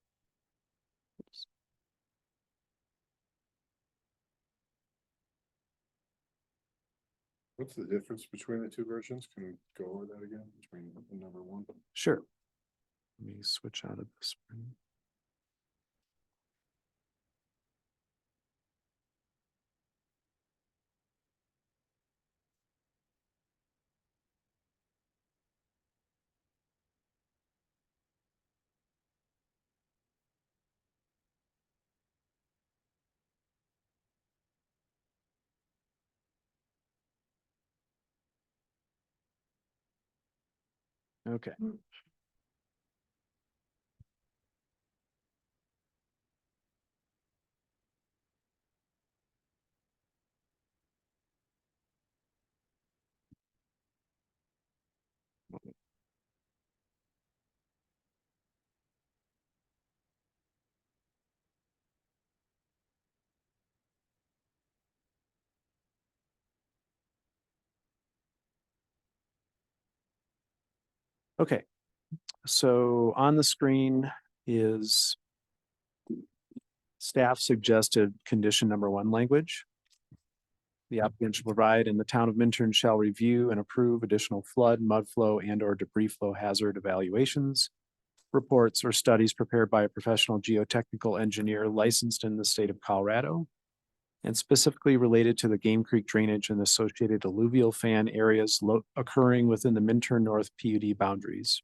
What's the difference between the two versions? Can we go over that again between number one? sure. Let me switch out of this. Okay. Okay, so on the screen is staff suggested condition number 1 language. The applicant shall provide and the town of Minturn shall review and approve additional flood, mud flow and or debris flow hazard evaluations, reports or studies prepared by a professional geotechnical engineer licensed in the state of Colorado and specifically related to the Game Creek drainage and associated alluvial fan areas occurring within the Minturn North PUD boundaries.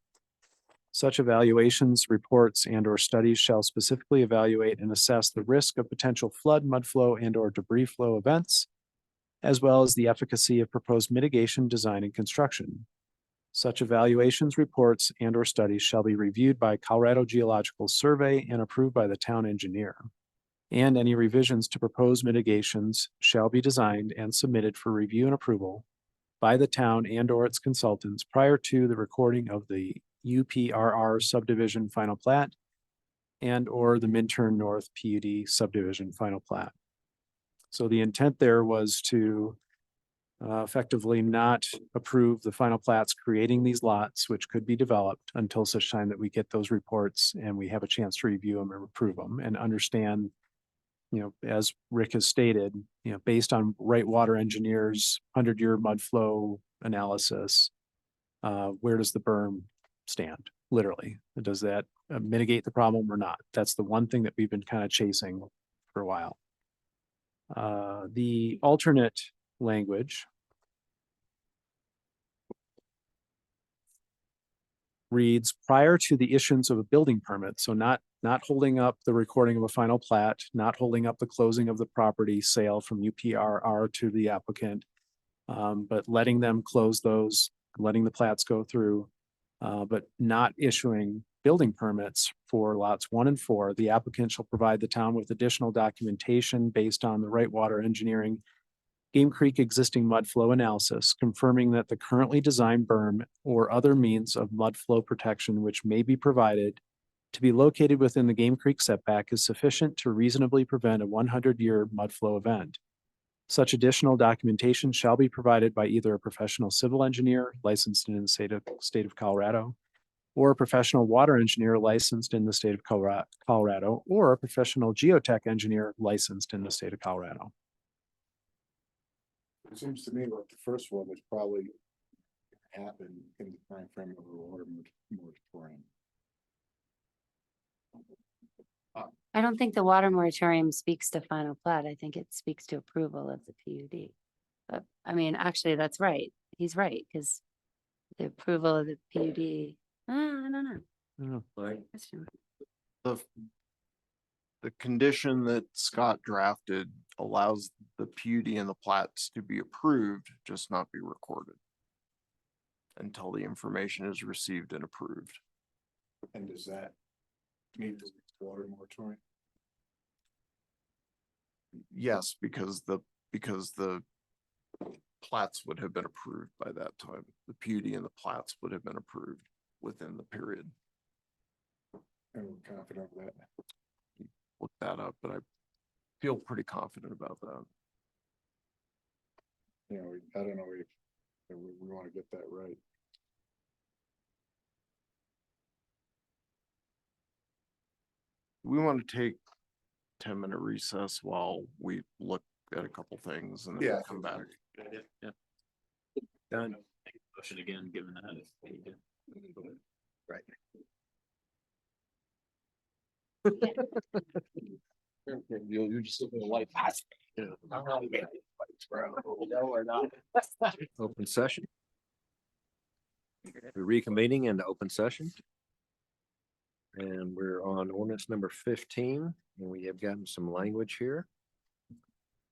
Such evaluations, reports, and or studies shall specifically evaluate and assess the risk of potential flood, mud flow, and or debris flow events, as well as the efficacy of proposed mitigation, design, and construction. Such evaluations, reports, and or studies shall be reviewed by Colorado Geological Survey and approved by the town engineer. And any revisions to proposed mitigations shall be designed and submitted for review and approval by the town and or its consultants prior to the recording of the UPRR subdivision final plat and or the Minturn North PUD subdivision final plat. So the intent there was to effectively not approve the final plats creating these lots, which could be developed until such time that we get those reports and we have a chance to review them and approve them and understand, as Rick has stated, based on Wright Water Engineers 100-year mud flow analysis, where does the berm stand? Literally, does that mitigate the problem or not? That's the one thing that we've been kind of chasing for a while. The alternate language reads prior to the issuance of a building permit. So not holding up the recording of a final plat, not holding up the closing of the property sale from UPRR to the applicant, but letting them close those, letting the plats go through, but not issuing building permits for lots 1 and 4. The applicant shall provide the town with additional documentation based on the Wright Water Engineering Game Creek existing mud flow analysis, confirming that the currently designed berm or other means of mud flow protection which may be provided to be located within the Game Creek setback is sufficient to reasonably prevent a 100-year mud flow event. Such additional documentation shall be provided by either a professional civil engineer licensed in the state of Colorado, or a professional water engineer licensed in the state of Colorado, or a professional geotech engineer licensed in the state of Colorado. It seems to me like the first one was probably happened in the time frame of the water moratorium. I don't think the water moratorium speaks to final plat. I think it speaks to approval of the PUD. But I mean, actually, that's right. He's right, because the approval of the PUD, I don't know. Question. The condition that Scott drafted allows the PUD and the plats to be approved, just not be recorded until the information is received and approved. And does that mean the water moratorium? Yes, because the plats would have been approved by that time. The PUD and the plats would have been approved within the period. And we're confident of that. Look that up, but I feel pretty confident about that. I don't know if we want to get that right. We want to take 10-minute recess while we look at a couple things and then Yeah. we'll come back. Yeah. Done. Motion again, given that. Right. You just look at the white. Open session. We're reconvening into open session. And we're on ordinance number 15, and we have gotten some language here.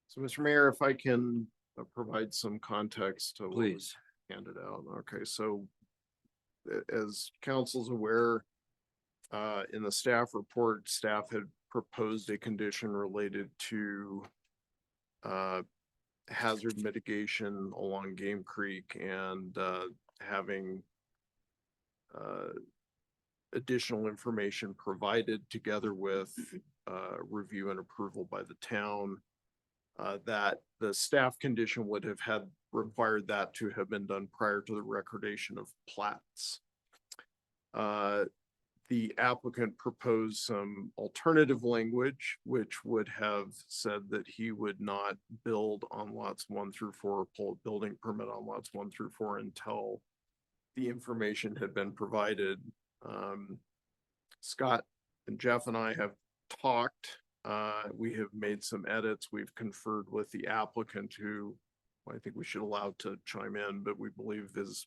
So, Mr. Mayor, if I can provide some context to what was Please. handed out. Okay, so as council's aware, in the staff report, staff had proposed a condition related to hazard mitigation along Game Creek and having additional information provided together with review and approval by the town. That the staff condition would have had required that to have been done prior to the recordation of plats. The applicant proposed some alternative language, which would have said that he would not build on lots 1 through 4, or pull a building permit on lots 1 through 4 until the information had been provided. Scott and Jeff and I have talked. We have made some edits. We've conferred with the applicant, who I think we should allow to chime in, but we believe is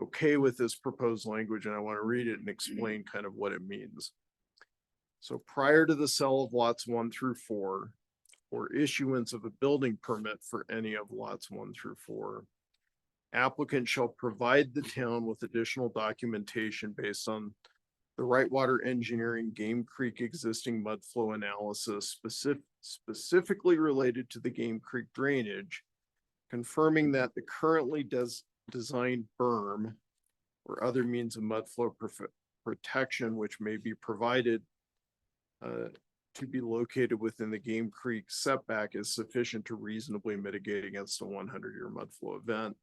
okay with this proposed language, and I want to read it and explain kind of what it means. So prior to the sale of lots 1 through 4, or issuance of a building permit for any of lots 1 through 4, applicant shall provide the town with additional documentation based on the Whitewater Engineering Game Creek existing mud flow analysis specifically related to the Game Creek drainage, confirming that the currently designed berm or other means of mud flow protection which may be provided to be located within the Game Creek setback is sufficient to reasonably mitigate against a 100-year mud flow event.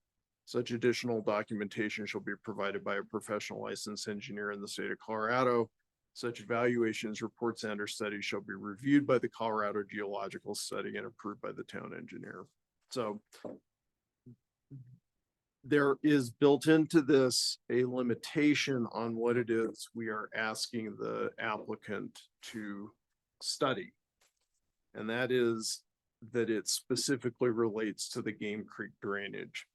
Such additional documentation shall be provided by a professional licensed engineer in the state of Colorado. Such evaluations, reports, and or studies shall be reviewed by the Colorado Geological Study and approved by the town engineer. So there is built into this a limitation on what it is we are asking the applicant to study. And that is that it specifically relates to the Game Creek drainage.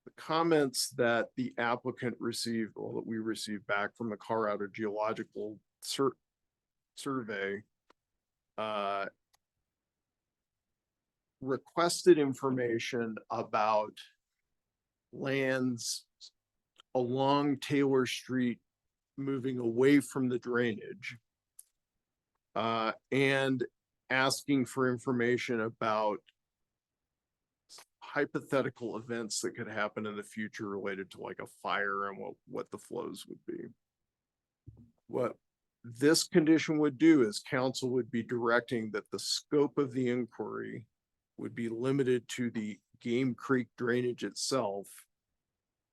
The comments that the applicant received, or that we received back from the Colorado Geological Survey, requested information about lands along Taylor Street moving away from the drainage, and asking for information about hypothetical events that could happen in the future related to like a fire and what the flows would be. What this condition would do is council would be directing that the scope of the inquiry would be limited to the Game Creek drainage itself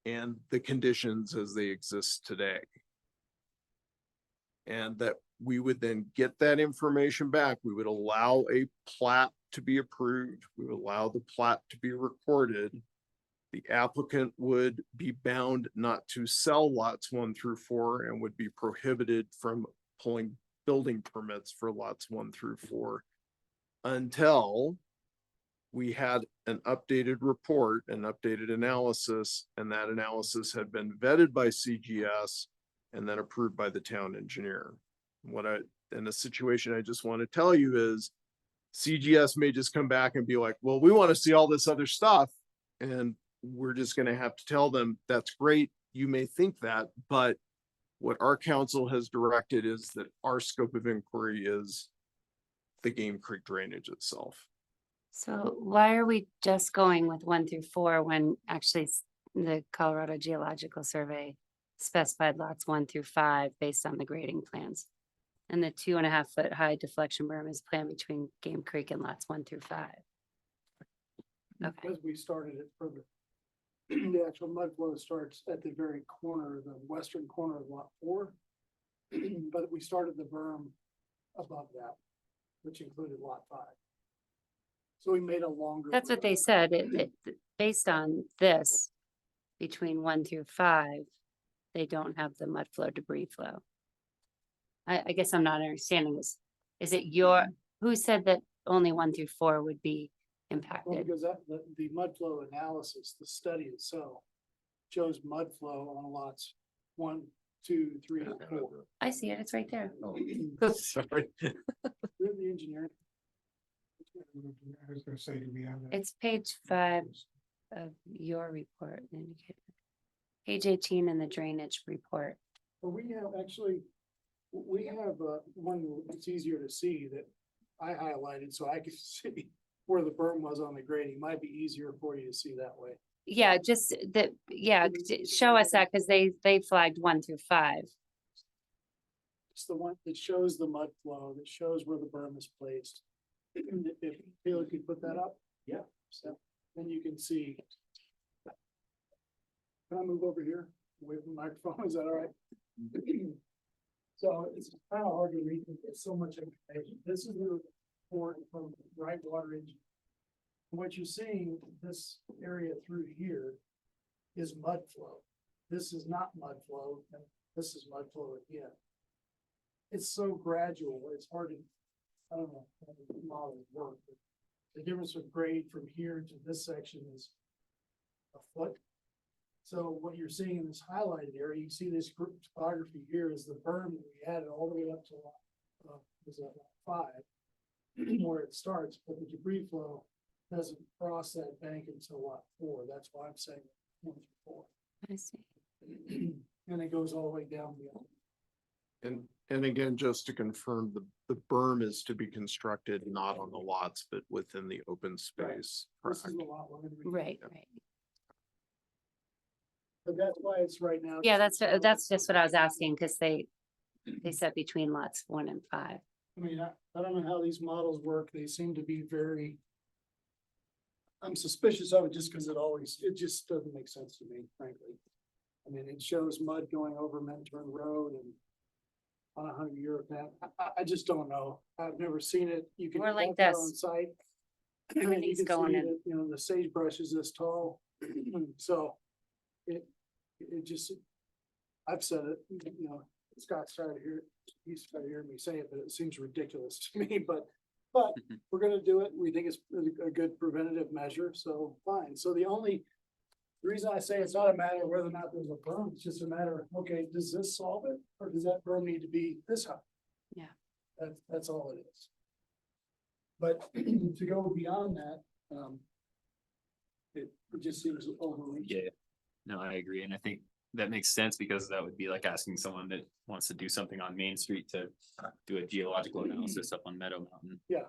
and the conditions as they exist today. And that we would then get that information back. We would allow a plat to be approved. We would allow the plat to be recorded. The applicant would be bound not to sell lots 1 through 4 and would be prohibited from pulling building permits for lots 1 through 4 until we had an updated report, an updated analysis, and that analysis had been vetted by CGS and then approved by the town engineer. In a situation I just want to tell you is CGS may just come back and be like, well, we want to see all this other stuff. And we're just going to have to tell them, that's great. You may think that, but what our council has directed is that our scope of inquiry is the Game Creek drainage itself. So why are we just going with 1 through 4 when actually the Colorado Geological Survey specified lots 1 through 5 based on the grading plans? And the 2.5 foot high deflection berm is planned between Game Creek and lots 1 through 5. Okay. Because we started it further. The actual mud flow starts at the very corner, the western corner of lot 4. But we started the berm above that, which included lot 5. So we made a longer. That's what they said. Based on this, between 1 through 5, they don't have the mud flow debris flow. I guess I'm not understanding is it your, who said that only 1 through 4 would be Well, impacted? because that, the mud flow analysis, the study itself shows mud flow on lots 1, 2, 3, and 4. I see it, it's right there. Sorry. We're the engineer. I was gonna say, do we have that? It's page 5 of your report. Page 18 in the drainage report. But we have actually, we have one that's easier to see that I highlighted so I could see where the berm was on the grading. Might be easier for you to see that way. Yeah, just that, yeah, show us that, because they flagged 1 through 5. It's the one that shows the mud flow, that shows where the berm is placed. If Taylor could put that up? Yeah. So then you can see. Can I move over here? Away from the microphone, is that all right? So it's kind of hard to read, it's so much information. This is the report from Right Water Engineering. What you're seeing, this area through here is mud flow. This is not mud flow, and this is mud flow again. It's so gradual, it's hard to, I don't know, how the models work, but the difference of grade from here to this section is a foot. So what you're seeing in this highlighted area, you see this topography here is the berm that we added all the way up to was that lot 5, where it starts, but the debris flow doesn't cross that bank until lot 4. That's why I'm saying 1 through 4. I see. And it goes all the way down the other. And again, just to confirm, the berm is to be constructed not on the lots, but within the open space. This is Correct. the lot we're gonna be. Right. But that's why it's right now. Yeah, that's just what I was asking, because they said between lots 1 and 5. I mean, I don't know how these models work. They seem to be very. I'm suspicious of it just because it just doesn't make sense to me, frankly. I mean, it shows mud going over Minturn Road and on a 100-year event. I just don't know. I've never seen it. You can. We're like walk out this. On site. Everything's You can going see in. that, you know, the sagebrush is this tall. So it just, I've said it, you know, Scott's trying to hear, he's trying to hear me say it, but it seems ridiculous to me, but we're gonna do it. We think it's a good preventative measure, so fine. So the reason I say it's not a matter of whether or not there's a berm, it's just a matter of, okay, does this solve it? Or does that berm need to be this high? Yeah. That's all it is. But to go beyond that, it just seems overreaching. Yeah, no, I agree. And I think that makes sense because that would be like asking someone that wants to do something on Main Street to do a geological analysis up on Meadow Mountain. Yeah.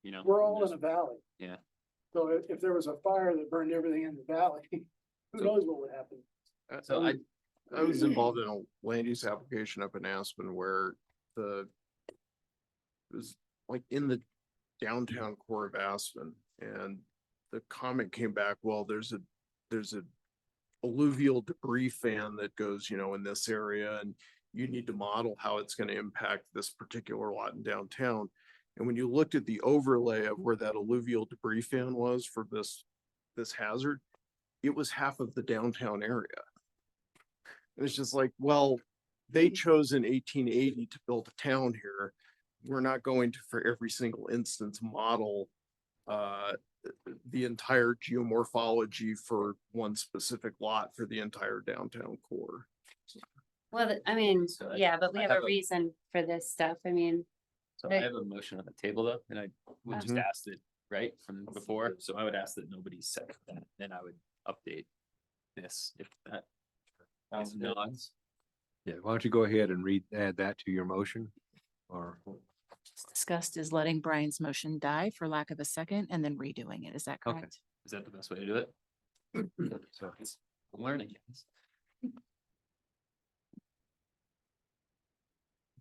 You know? We're all and in a valley. Yeah. So if there was a fire that burned everything in the valley, who knows what would happen? So I was involved in a land use application up in Aspen where it was like in the downtown core of Aspen, and the comment came back, well, there's a alluvial debris fan that goes, you know, in this area, and you need to model how it's going to impact this particular lot in downtown. And when you looked at the overlay of where that alluvial debris fan was for this hazard, it was half of the downtown area. And it's just like, well, they chose in 1880 to build a town here. We're not going to, for every single instance, model the entire geomorphology for one specific lot for the entire downtown core. Well, I mean, So yeah, but we I have have a a- reason for this stuff. I mean, So I have a motion on the table though, and I would just Mhm. ask it, right, from before, so I would ask that nobody second that, then I would update this if that. Nods. Yeah, why don't you go ahead and add that to your motion? Or, Discussed is letting Brian's motion die for lack of a second and then redoing it. Is that Okay. correct? Is that the best way to do it? so, I'm learning.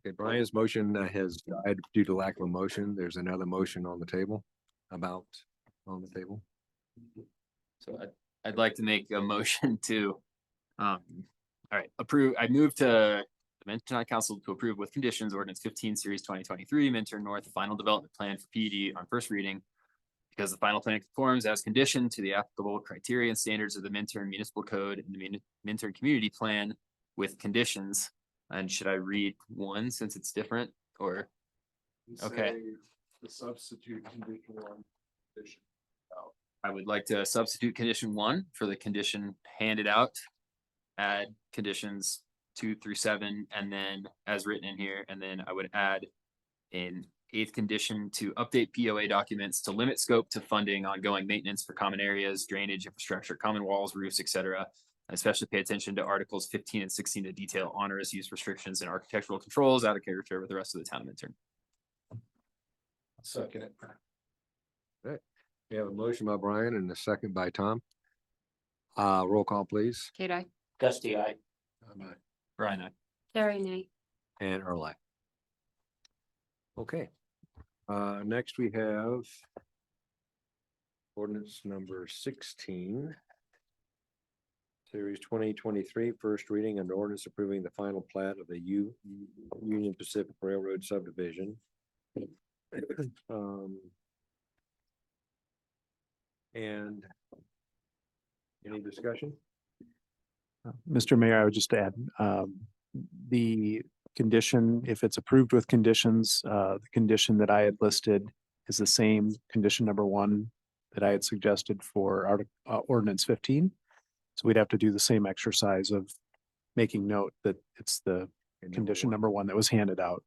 okay, Brian's motion has died due to lack of a motion. There's another motion on the table, on the table. So I'd like to make a motion to, all right, I move to the Minturn Council to approve with conditions ordinance 15 series 2023 Minturn North final development plan for PUD on first reading. Because the final plan conforms as conditioned to the applicable criteria and standards of the Minturn Municipal Code and the Minturn Community Plan with conditions And should I read one since it's different or? Okay. Say The substitute condition one. Condition. I would like to substitute condition 1 for the condition handed out. Add conditions 2 through 7, and then as written in here, and then I would add an 8th condition to update POA documents to limit scope to funding ongoing maintenance for common areas, drainage infrastructure, common walls, roofs, etc. Especially pay attention to articles 15 and 16 to detail onerous use restrictions and architectural controls out of character with the rest of the town of Minturn. Second it. We have a motion by Brian and a second by Tom. Roll call, please. Kate, I. Gusty, I. Brian, I. Carrie, nay. And Earl. Okay. Next we have ordinance number 16. Series 2023, first reading, and ordinance approving the final plat of the Union Pacific Railroad subdivision. And any discussion? Mr. Mayor, I would just add, the condition, if it's approved with conditions, the condition that I had listed is the same condition number 1 that I had suggested for ordinance 15. So we'd have to do the same exercise of making note that it's the condition number 1 that was handed out.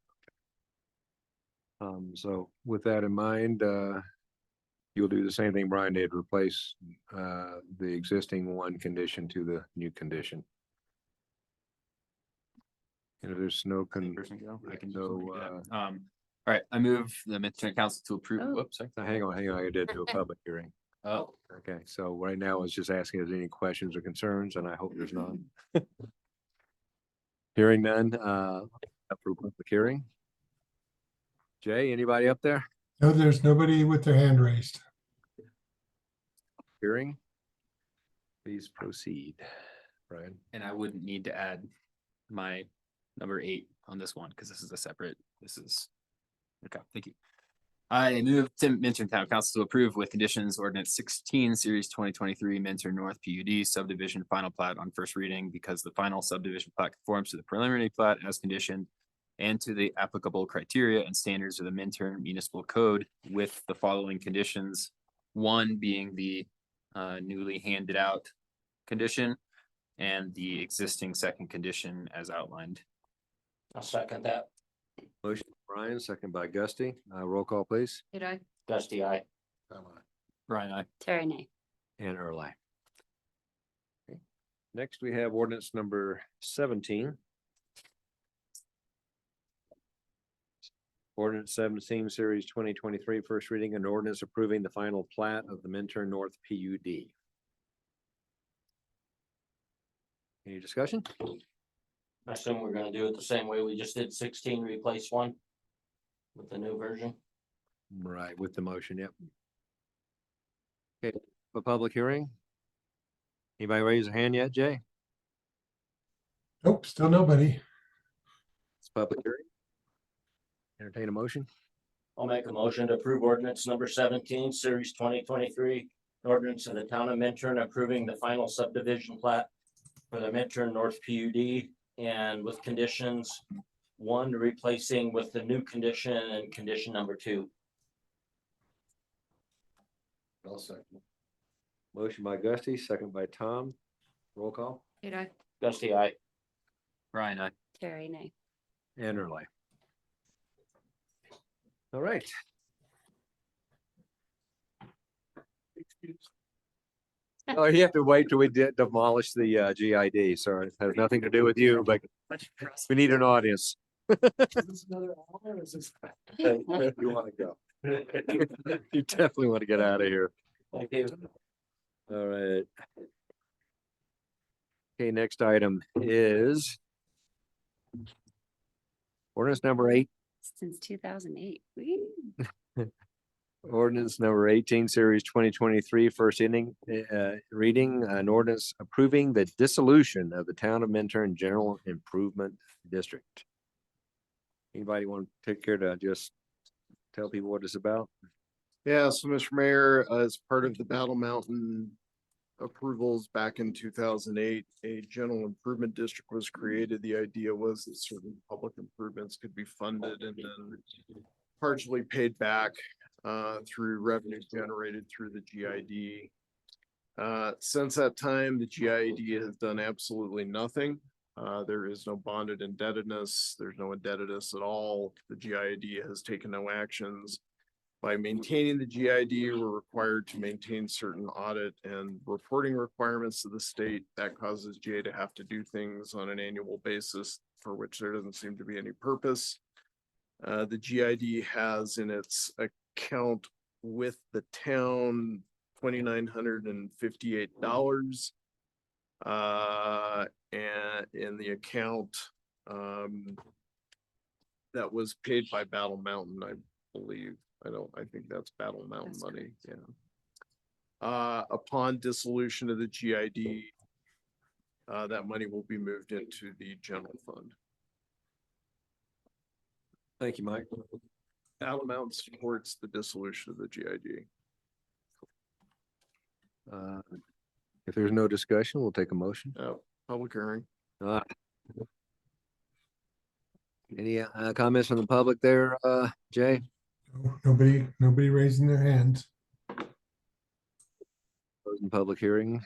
So with that in mind, you'll do the same thing Brian did, replace the existing 1 condition to the new condition. And if there's no I can so, do that. All right, I move the Minturn Council to approve. Oh. Whoops, sorry. hang on, I did do a public hearing. Oh, Okay, so right now I was just asking if there's any questions or concerns, and I hope there's none. Hearing none, up for public hearing. Jay, anybody up there? No, there's nobody with their hand raised. Hearing? Please proceed, Brian. and I wouldn't need to add my number 8 on this one because this is a separate, okay, thank you. I move to Minturn Town Council to approve with conditions ordinance 16 series 2023 Minturn North PUD subdivision final plat on first reading because the final subdivision plat conforms to the preliminary plat as conditioned and to the applicable criteria and standards of the Minturn Municipal Code with the following conditions. 1 being the newly handed out condition and the existing second condition as outlined. I'll second that. Motion Brian, second by Gusty. Roll call, please. Kate, I. Gusty, I. Brian, I. Terry, nay. And Earl. Okay. Next, we have ordinance number 17. Ordinance 17, series 2023, first reading, an ordinance approving the final plat of the Minturn North PUD. Any discussion? I assume we're gonna do it the same way we just did 16, replace 1 with the new version. Right, with the motion, yep. Okay, a public hearing? Anybody raise a hand yet, Jay? Nope, still nobody. It's public hearing. Entertain a motion? I'll make a motion to approve ordinance number 17, series 2023. Ordinance of the town of Minturn approving the final subdivision plat for the Minturn North PUD and with conditions 1 replacing with the new condition and condition number 2. I'll second. Motion by Gusty, second by Tom. Roll call. Kate, I. Gusty, I. Brian, I. Terry, nay. And Earl. All right. Oh, you have to wait till we demolish the GID. Sorry, it has nothing to do with you, but we need an audience. You want to go? You definitely want to get out of here. Thank you. All right. Okay, next item is ordinance number 8. Since 2008. Ordinance number 18, series 2023, first reading, an ordinance approving the dissolution of the town of Minturn General Improvement District. Anybody want to take care to just tell people what it's about? Yeah, so Mr. Mayor, as part of the Battle Mountain approvals back in 2008, a general improvement district was created. The idea was that certain public improvements could be funded and then partially paid back through revenue generated through the GID. Since that time, the GID has done absolutely nothing. There is no bonded indebtedness. There's no indebtedness at all. The GID has taken no actions. By maintaining the GID, we're required to maintain certain audit and reporting requirements to the state. That causes GA to have to do things on an annual basis for which there doesn't seem to be any purpose. The GID has in its account with the town $2,958. And in the account that was paid by Battle Mountain, I believe. I think that's Battle Mountain That's money, yeah. Upon dissolution of the GID, that money will be moved into the general fund. Thank you, Mike. Battle Mountain supports the dissolution of the GID. If there's no discussion, we'll take a motion. Public hearing. Any comments from the public there, Jay? Nobody raising their hands. Closing public hearing.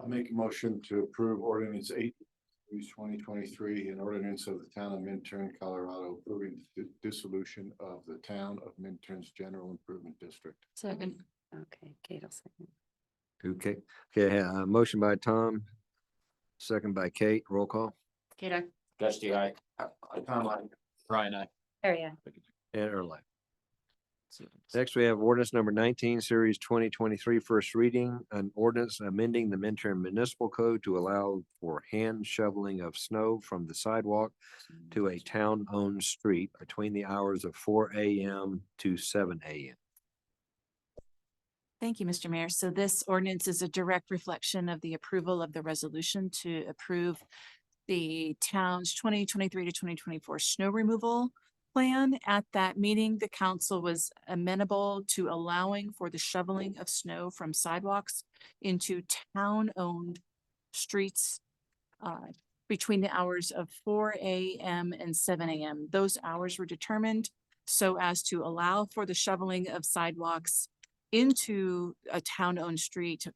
I'll make a motion to approve ordinance 8/2023, an ordinance of the town of Minturn, Colorado, approving the dissolution of the town of Minturn's general improvement district. Second. Okay, Kate will second. Okay, motion by Tom, second by Kate, roll call. Kate, Dusty, I. Ryan, I. Area. And Erline. Next, we have ordinance number 19, series 2023, first reading, an ordinance amending the Minturn Municipal Code to allow for hand shoveling of snow from the sidewalk to a town-owned street between the hours of 4 a.m. to 7 a.m. Thank you, Mr. Mayor. So this ordinance is a direct reflection of the approval of the resolution to approve the town's 2023 to 2024 snow removal plan. At that meeting, the council was amenable to allowing for the shoveling of snow from sidewalks into town-owned streets between the hours of 4 a.m. and 7 a.m. Those hours were determined so as to allow for the shoveling of sidewalks into a town-owned street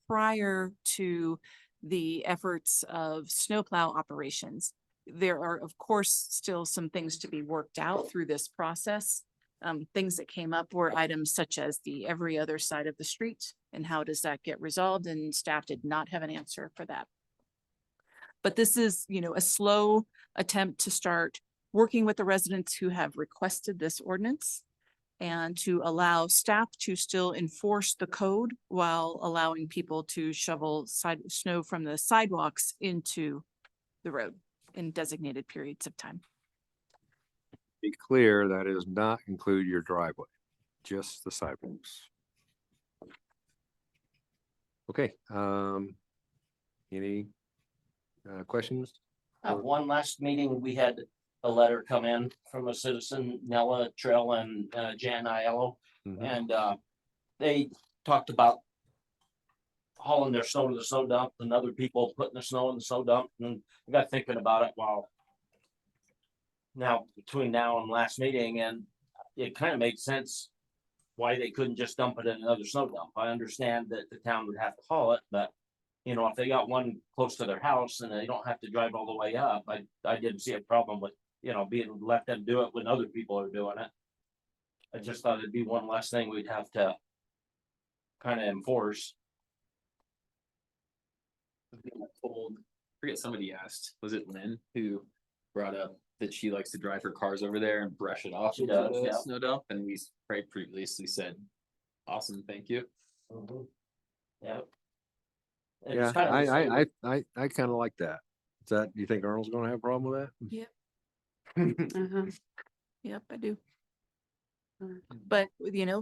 prior to the efforts of snowplow operations. There are, of course, still some things to be worked out through this process. Things that came up were items such as the every other side of the street and how does that get resolved, and staff did not have an answer for that. But this is, a slow attempt to start working with the residents who have requested this ordinance and to allow staff to still enforce the code while allowing people to shovel snow from the sidewalks into the road in designated periods of time. Be clear, that does not include your driveway, just the sidewalks. Okay, any questions? One last meeting, we had a letter come in from a citizen, Nella Trail and Jan Aiello. Mhm. And they talked about hauling their snow to the snow dump and other people putting the snow in the snow dump. And I got thinking about it between now and last meeting, and it kind of made sense why they couldn't just dump it in another snow dump. I understand that the town would have to haul it, but if they got one close to their house and they don't have to drive all the way up, I didn't see a problem with, being let them do it when other people are doing it. I just thought it'd be one less thing we'd have to kind of enforce. I forget, somebody asked, was it Lynn who brought up that she likes to drive her cars over there and brush it off She into does, the yeah. snow dump? And we previously said, awesome, thank you. Yeah. Yeah, I kind of like that. Is that, you think Arnold's gonna have a problem with that? Uh-huh. Yep, I do. But,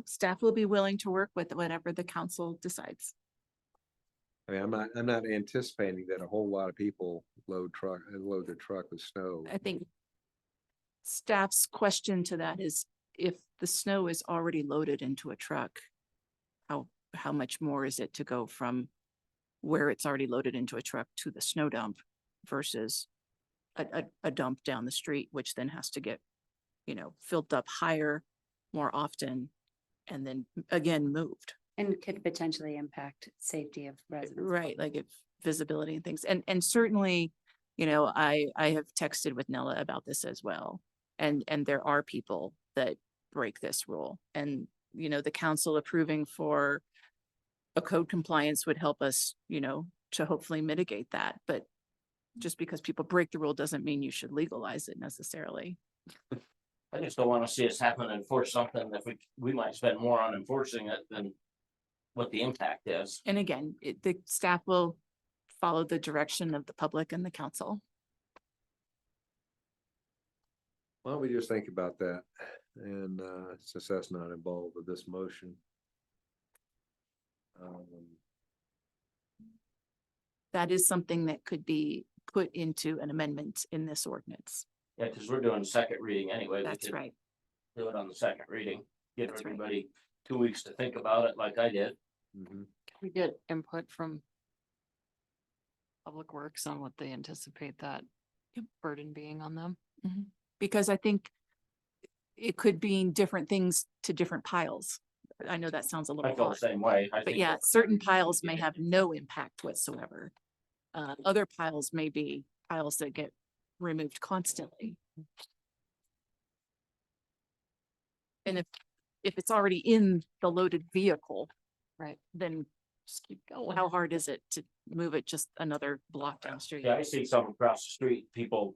staff will be willing to work with whatever the council decides. I mean, I'm not anticipating that a whole lot of people load their truck with snow. I think staff's question to that is if the snow is already loaded into a truck, how much more is it to go from where it's already loaded into a truck to the snow dump versus a dump down the street, which then has to get, filled up higher, more often, and then again moved. And could potentially impact safety of residents. Right, like if visibility and things, and certainly, I have texted with Nella about this as well. And there are people that break this rule, and, the council approving for a code compliance would help us, to hopefully mitigate that, but just because people break the rule doesn't mean you should legalize it necessarily. I just don't wanna see us happen to enforce something that we might spend more on enforcing it than what the impact is. And again, the staff will follow the direction of the public and the council. Why don't we just think about that? And since that's not involved with this motion. That is something that could be put into an amendment in this ordinance. Yeah, cause we're doing second reading anyway. We That's could right. Do it on the second reading, give That's right. everybody 2 weeks to think about it like I did. Can we get input from Public Works on what they anticipate that burden being on them? Because I think it could mean different things to different piles. I know that sounds a I little feel the odd, same way. I but think yeah, that- certain piles may have no impact whatsoever. Other piles may be piles that get removed constantly. And if it's already in the loaded vehicle, Right. then just keep going. How hard is it to move it just another block down the street? Yeah, I see some across the street, people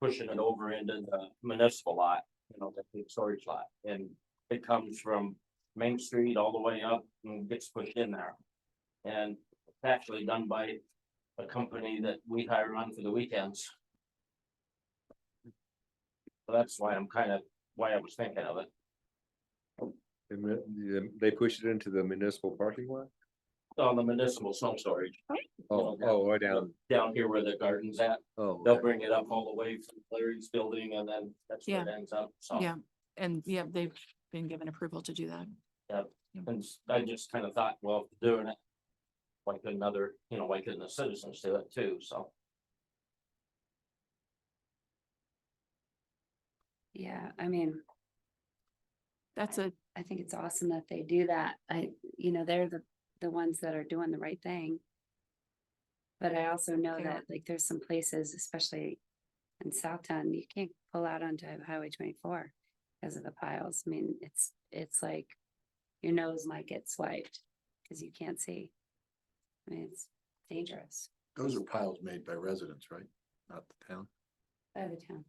pushing it over into the municipal lot, the big storage lot, and it comes from Main Street all the way up and gets pushed in there. And it's actually done by a company that we hire on for the weekends. So that's why why I was thinking of it. They push it into the municipal parking lot? On the municipal snow storage. Way down. Down here where the garden's at, Oh, they'll bring it up all the way from Larry's building and then that's where it Yeah. ends up, so. Yeah, and yeah, they've been given approval to do that. And I just kind of thought, well, if they're doing it, why couldn't why couldn't the citizens do it too, so. Yeah, I mean, That's I think it's awesome that they do that. They're the ones that are doing the right thing. But I also know They that like there's some places, especially in Southtown, you can't pull out onto Highway 24 because of the piles. I mean, it's like your nose might get swiped because you can't see. I mean, it's dangerous Those are piles made by residents, right? Not the town. by the town.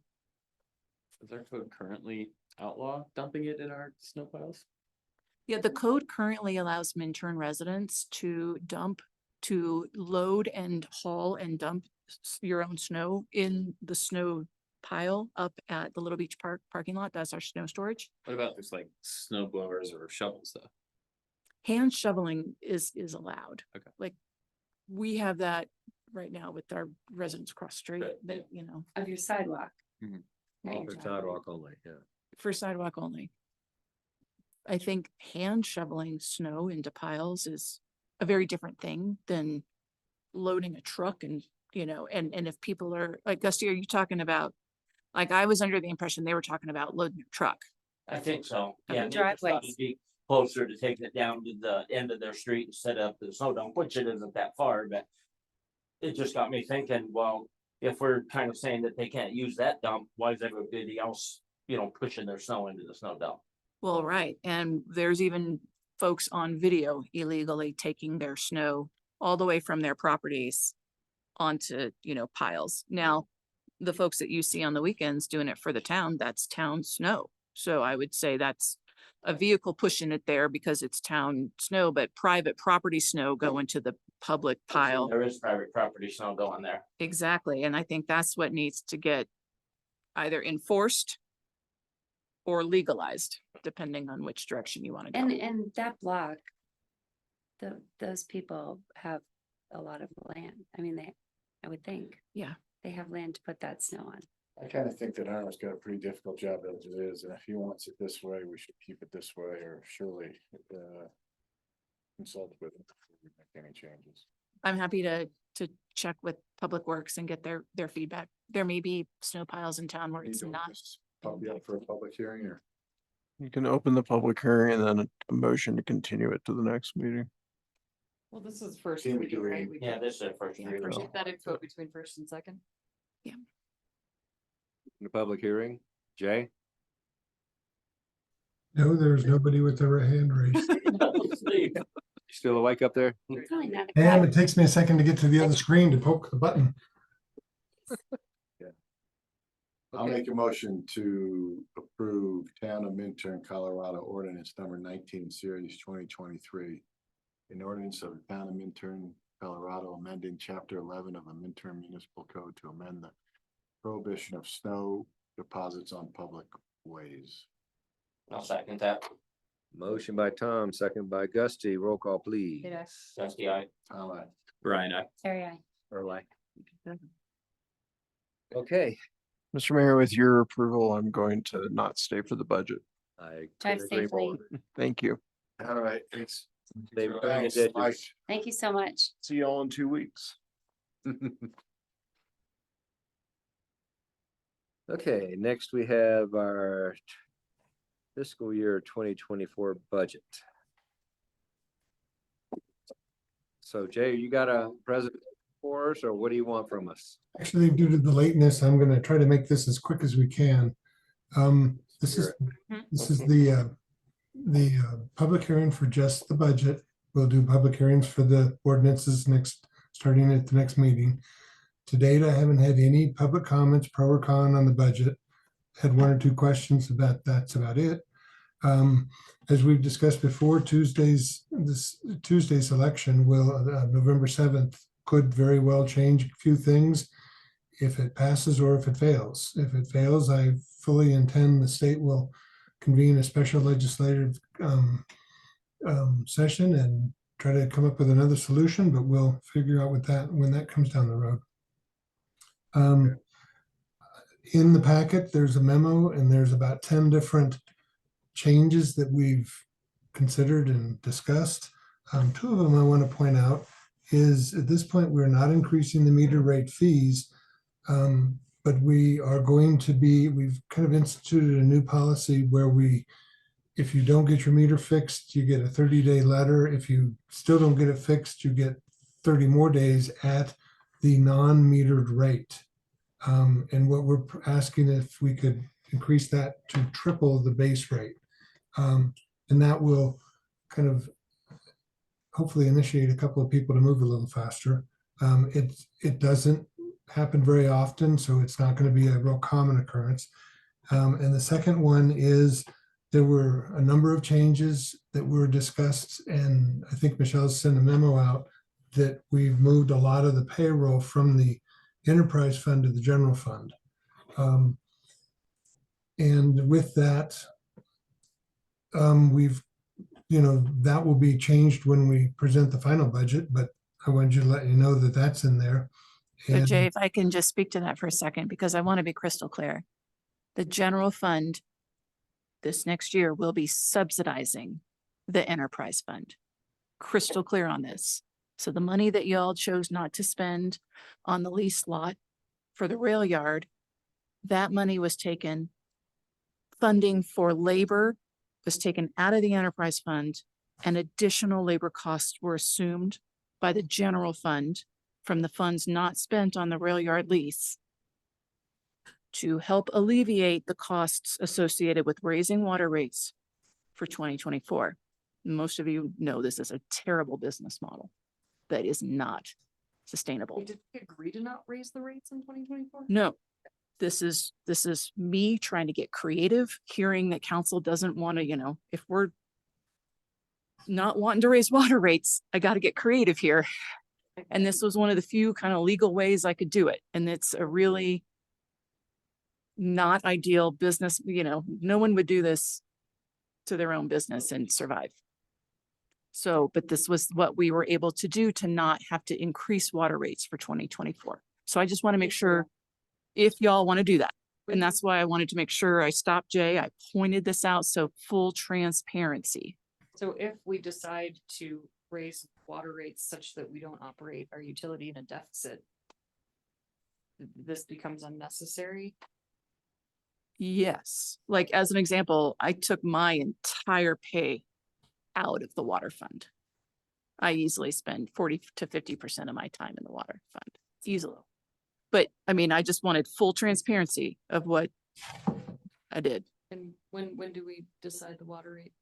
Does our code currently outlaw dumping it in our snow piles? Yeah, the code currently allows Minturn residents to load and haul and dump your own snow in the snow pile up at the Little Beach Park parking lot. That's our snow storage. What about just like snow blowers or shovels though? Hand shoveling is allowed. Okay. Like, we have that right now with our residents across the street, Right. that, Of your sidewalk. Mhm. Not your For driveway. sidewalk only, yeah. for sidewalk only. I think hand shoveling snow into piles is a very different thing than loading a truck and, and if people are, like, Gusty, are you talking about, like, I was under the impression they were talking about loading a truck. I think so, Okay. yeah. they just thought Driveways. it'd be closer to taking it down to the end of their street instead of the snow dump, which it isn't that far, but. It just got me thinking, well, if we're kind of saying that they can't use that dump, why is everybody else, pushing their snow into the snow dump? Well, right, and there's even folks on video illegally taking their snow all the way from their properties onto, piles. Now, the folks that you see on the weekends doing it for the town, that's town snow. So I would say that's a vehicle pushing it there because it's town snow, but private property snow going to the public pile. There is private property snow going there. Exactly, and I think that's what needs to get either enforced or legalized, depending on which direction you want to go. And that block, those people have a lot of land. I mean, I would think. Yeah. They have land to put that snow on. I kind of think that Aaron's got a pretty difficult job as it is, and if he wants it this way, we should keep it this way, or surely consult with him before we make any changes. I'm happy to check with Public Works and get their feedback. There may be snow piles in town where it's not. Probably up for a public hearing or? You can open the public hearing and then a motion to continue it to the next meeting. Well, this is first Can we reading, do right? a- We Yeah, can this is the first Yeah, reading. first- get that info between first and second. The public hearing, Jay? No, there's nobody with their hand raised. Steve. You still awake up there? It's really not a Damn, crowd. it takes me a second to get to the other screen to poke the button. I'll make a motion to approve Town of Minturn, Colorado ordinance number 19, series 2023. An ordinance of the Town of Minturn, Colorado, amending chapter 11 of the Minturn Municipal Code to amend the prohibition of snow deposits on public ways. I'll second that. Motion by Tom, second by Gusty. Roll call, please. That's the eye. Tom, I. Brian, Terry, I. Early. Okay. Mr. Mayor, with your approval, I'm going to not stay for the budget. I Drive couldn't agree more. safely. Thank you. All right, thanks. They were doing Thanks, it, Mike. Thank you so much. See y'all in 2 weeks. Okay, next we have our fiscal year 2024 budget. So Jay, you got a presentation for us, or what do you want from us? Actually, due to the lateness, I'm gonna try to make this as quick as we can. This is the public hearing for just the budget. We'll do public hearings for the ordinances starting at the next meeting. To date, I haven't had any public comments, pro or con on the budget. Had one or two questions about that's about it. As we've discussed before, Tuesday's election will, November 7th, could very well change a few things if it passes or if it fails. If it fails, I fully intend the state will convene a special legislative session and try to come up with another solution, but we'll figure out with that when that comes down the road. In the packet, there's a memo and there's about 10 different changes that we've considered and discussed. Two of them I want to point out is at this point, we're not increasing the meter rate fees, but we are going to be, we've kind of instituted a new policy where if you don't get your meter fixed, you get a 30-day letter. If you still don't get it fixed, you get 30 more days at the non-metered rate. And what we're asking if we could increase that to triple the base rate. And that will kind of hopefully initiate a couple of people to move a little faster. It doesn't happen very often, so it's not going to be a real common occurrence. And the second one is there were a number of changes that were discussed, and I think Michelle's sent a memo out that we've moved a lot of the payroll from the enterprise fund to the general fund. And with that, that will be changed when we present the final budget, but I wanted you to let you know that that's in there. So And Jay, if I can just speak to that for a second, because I want to be crystal clear. The general fund this next year will be subsidizing the enterprise fund. Crystal clear on this. So the money that y'all chose not to spend on the lease lot for the rail yard, that money was taken, funding for labor was taken out of the enterprise fund, and additional labor costs were assumed by the general fund from the funds not spent on the rail yard lease to help alleviate the costs associated with raising water rates for 2024. Most of you know this is a terrible business model that is not sustainable. Did we agree to not raise the rates in 2024? No, this is me trying to get creative, hearing that council doesn't want to, if we're not wanting to raise water rates, I got to get creative here. And this was one of the few kind of legal ways I could do it. And it's a really not ideal business, no one would do this to their own business and survive. So, but this was what we were able to do to not have to increase water rates for 2024. So I just want to make sure if y'all want to do that. And that's why I wanted to make sure I stopped Jay. I pointed this out. So full transparency. So if we decide to raise water rates such that we don't operate our utility in a deficit, this becomes unnecessary. Yes, like as an example, I took my entire pay out of the water fund. I easily spend 40 to 50% of my time in the water fund, easily. But I mean, I just wanted full transparency of what I did. And when do we decide the water rate?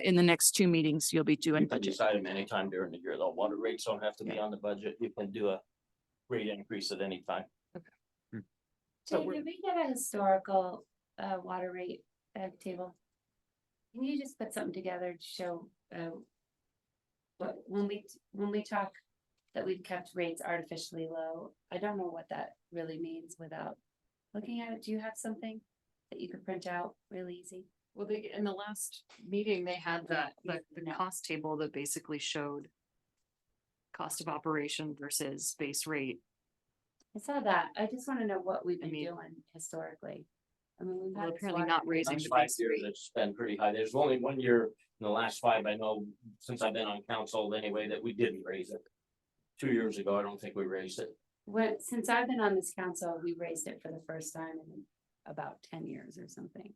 In the next 2 meetings, you'll be doing You can budget. decide them anytime during the year, though. Water rates don't have to be on the budget. You can do a rate increase at any time. So Jay, we're- did we get a historical water rate table? Can you just put something together to show what when we talk that we've kept rates artificially low? I don't know what that really means without looking at it. Do you have something that you could print out really easy? Well, they, in the last meeting, they had that, the No. cost table that basically showed cost of operation versus base rate. I saw that. I just want to know what we've been mean- doing historically. I mean, we've Well, had this apparently water not rate- raising Last the 5 base years, rate. it's been pretty high. There's only 1 year in the last 5, I know, since I've been on council anyway, that we didn't raise it. 2 years ago, I don't think we raised it. Since I've been on this council, we raised it for the first time in about 10 years or something.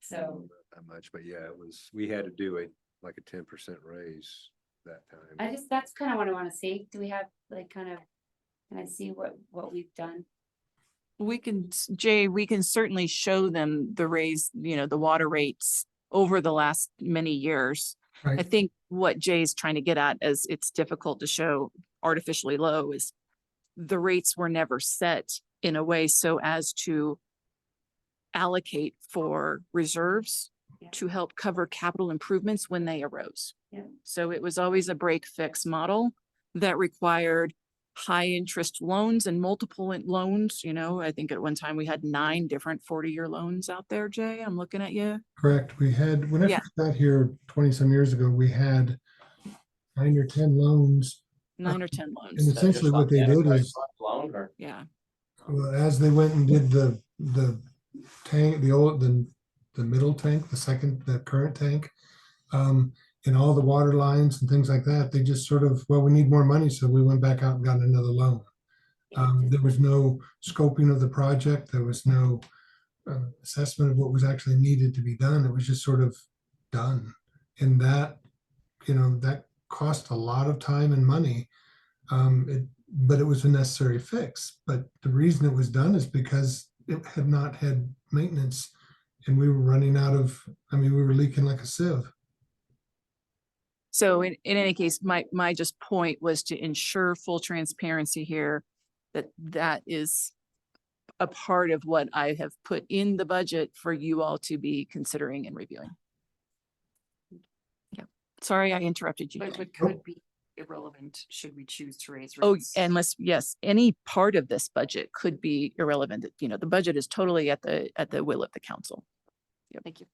So Not much, but yeah, it was, we had to do it like a 10% raise that I time. just, that's kind of what I want to see. Do we have like kind of, can I see what we've done? We can, Jay, we can certainly show them the raise, the water rates over the last many years. I Right. think what Jay's trying to get at is it's difficult to show artificially low is the rates were never set in a way so as to allocate for reserves Yeah. to help cover capital improvements when they arose. Yeah. So it was always a break fix model that required high interest loans and multiple loans. I think at one time we had 9 different 40-year loans out there, Jay. I'm looking at you. Correct. We had, when I Yeah. first got here 20-some years ago, we had 9 or 10 loans. 9 or 10 And loans. Is that essentially just what off the they did enterprise is, fund Loan or? Yeah. well, as they went and did the tank, the middle tank, the current tank, and all the water lines and things like that, they just sort of, well, we need more money, so we went back out and got another loan. There was no scoping of the project. There was no assessment of what was actually needed to be done. It was just sort of done. And that, that cost a lot of time and money. But it was a necessary fix. But the reason it was done is because it had not had maintenance and we were running out of, we were leaking like a sieve. So in any case, my just point was to ensure full transparency here, that is a part of what I have put in the budget for you all to be considering and reviewing. Yeah, sorry, I interrupted you. But Jay. it could be irrelevant should we choose to raise Oh, rates. unless, yes, any part of this budget could be irrelevant. The budget is totally at the will of the council. Thank you.